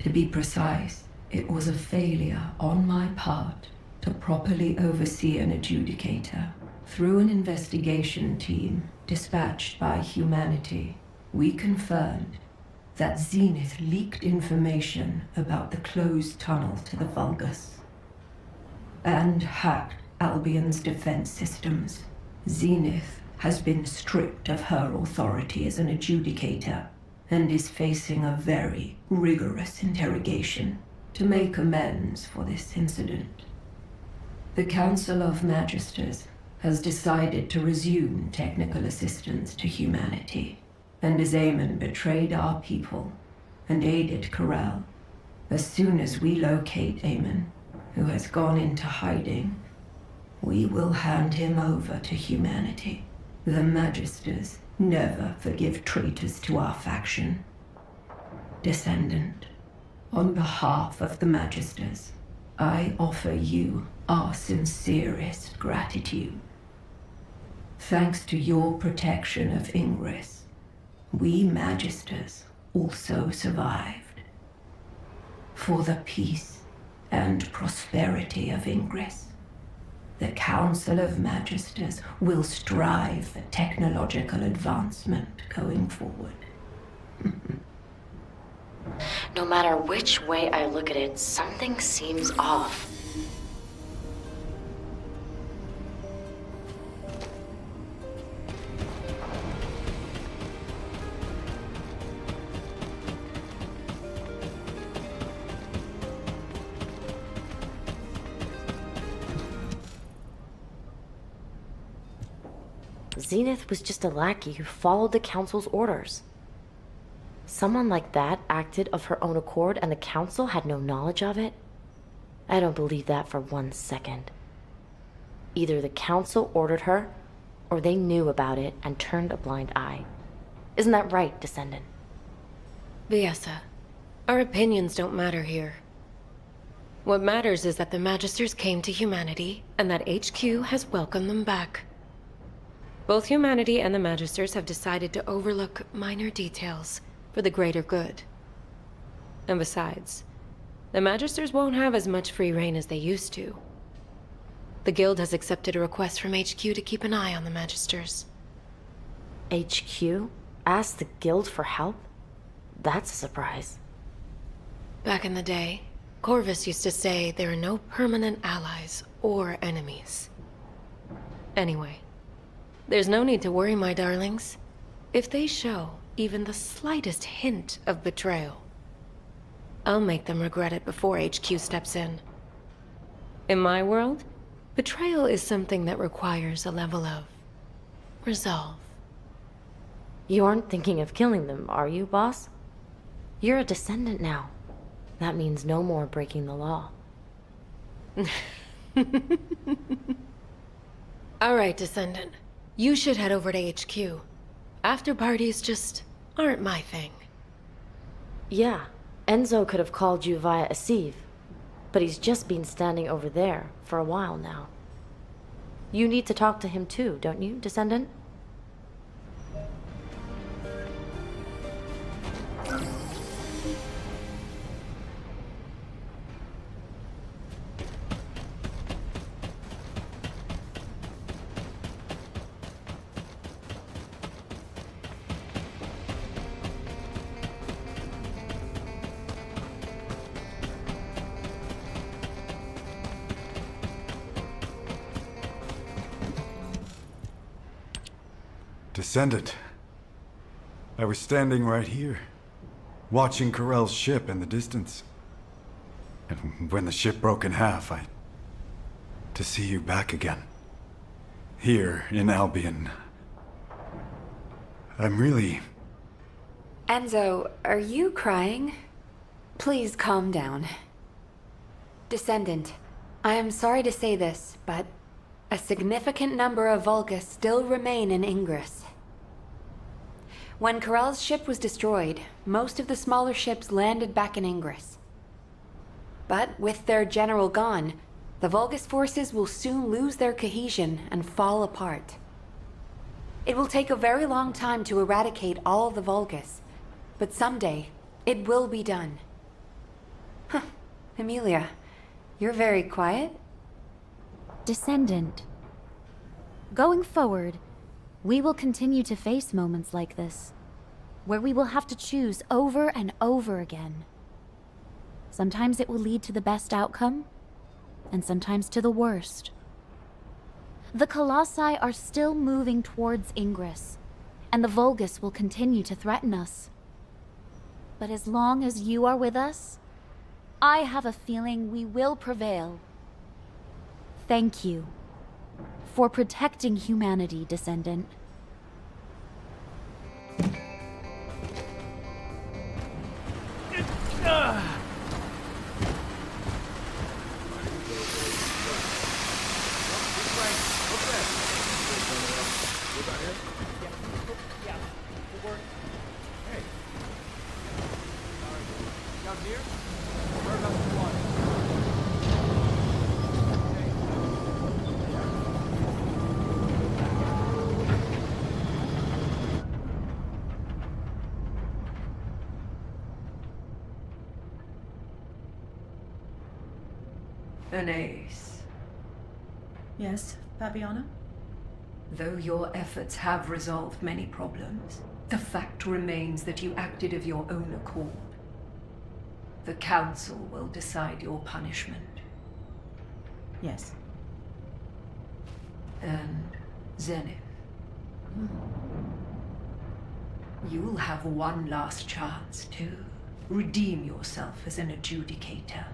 To be precise, it was a failure on my part to properly oversee an adjudicator. Through an investigation team dispatched by humanity, we confirmed that Zenith leaked information about the closed tunnel to the Vulgus and hacked Albion's defense systems. Zenith has been stripped of her authority as an adjudicator and is facing a very rigorous interrogation. to make amends for this incident. The Council of Magisters has decided to resume technical assistance to humanity, and as Aemon betrayed our people and aided Corel, as soon as we locate Aemon, who has gone into hiding, we will hand him over to humanity. The Magisters never forgive traitors to our faction. Descendant, on behalf of the Magisters, I offer you our sincerest gratitude. Thanks to your protection of Ingress, we Magisters also survived. For the peace and prosperity of Ingress, the Council of Magisters will strive for technological advancement going forward. No matter which way I look at it, something seems off. Zenith was just a lackey who followed the Council's orders. Someone like that acted of her own accord and the Council had no knowledge of it? I don't believe that for 1 second. Either the Council ordered her, or they knew about it and turned a blind eye. Isn't that right, Descendant? Viessa, our opinions don't matter here. What matters is that the Magisters came to humanity, and that HQ has welcomed them back. Both humanity and the Magisters have decided to overlook minor details for the greater good. And besides, the Magisters won't have as much free reign as they used to. The Guild has accepted a request from HQ to keep an eye on the Magisters. HQ? Asked the Guild for help? That's a surprise. Back in the day, Corvus used to say there are no permanent allies or enemies. Anyway, there's no need to worry, my darlings. If they show even the slightest hint of betrayal, I'll make them regret it before HQ steps in. In my world, betrayal is something that requires a level of resolve. You aren't thinking of killing them, are you, boss? You're a Descendant now. That means no more breaking the law. All right, Descendant. You should head over to HQ. After parties just aren't my thing. Yeah, Enzo could have called you via a sieve, but he's just been standing over there for a while now. You need to talk to him too, don't you, Descendant? Descendant. I was standing right here, watching Corel's ship in the distance. And when the ship broke in half, to see you back again. Here in Albion. I'm really... Enzo, are you crying? Please calm down. Descendant, I am sorry to say this, but a significant number of Vulgus still remain in Ingress. When Corel's ship was destroyed, most of the smaller ships landed back in Ingress. But with their general gone, the Vulgus forces will soon lose their cohesion and fall apart. It will take a very long time to eradicate all the Vulgus, but someday it will be done. Huh, Emilia, you're very quiet. Descendant. Going forward, we will continue to face moments like this, where we will have to choose over and over again. Sometimes it will lead to the best outcome, and sometimes to the worst. The Colossi are still moving towards Ingress, and the Vulgus will continue to threaten us. But as long as you are with us, I have a feeling we will prevail. Thank you for protecting humanity, Descendant. An ace. Yes, Fabiana? Though your efforts have resolved many problems, the fact remains that you acted of your own accord. The Council will decide your punishment. Yes. And Zenith. You'll have one last chance to redeem yourself as an adjudicator.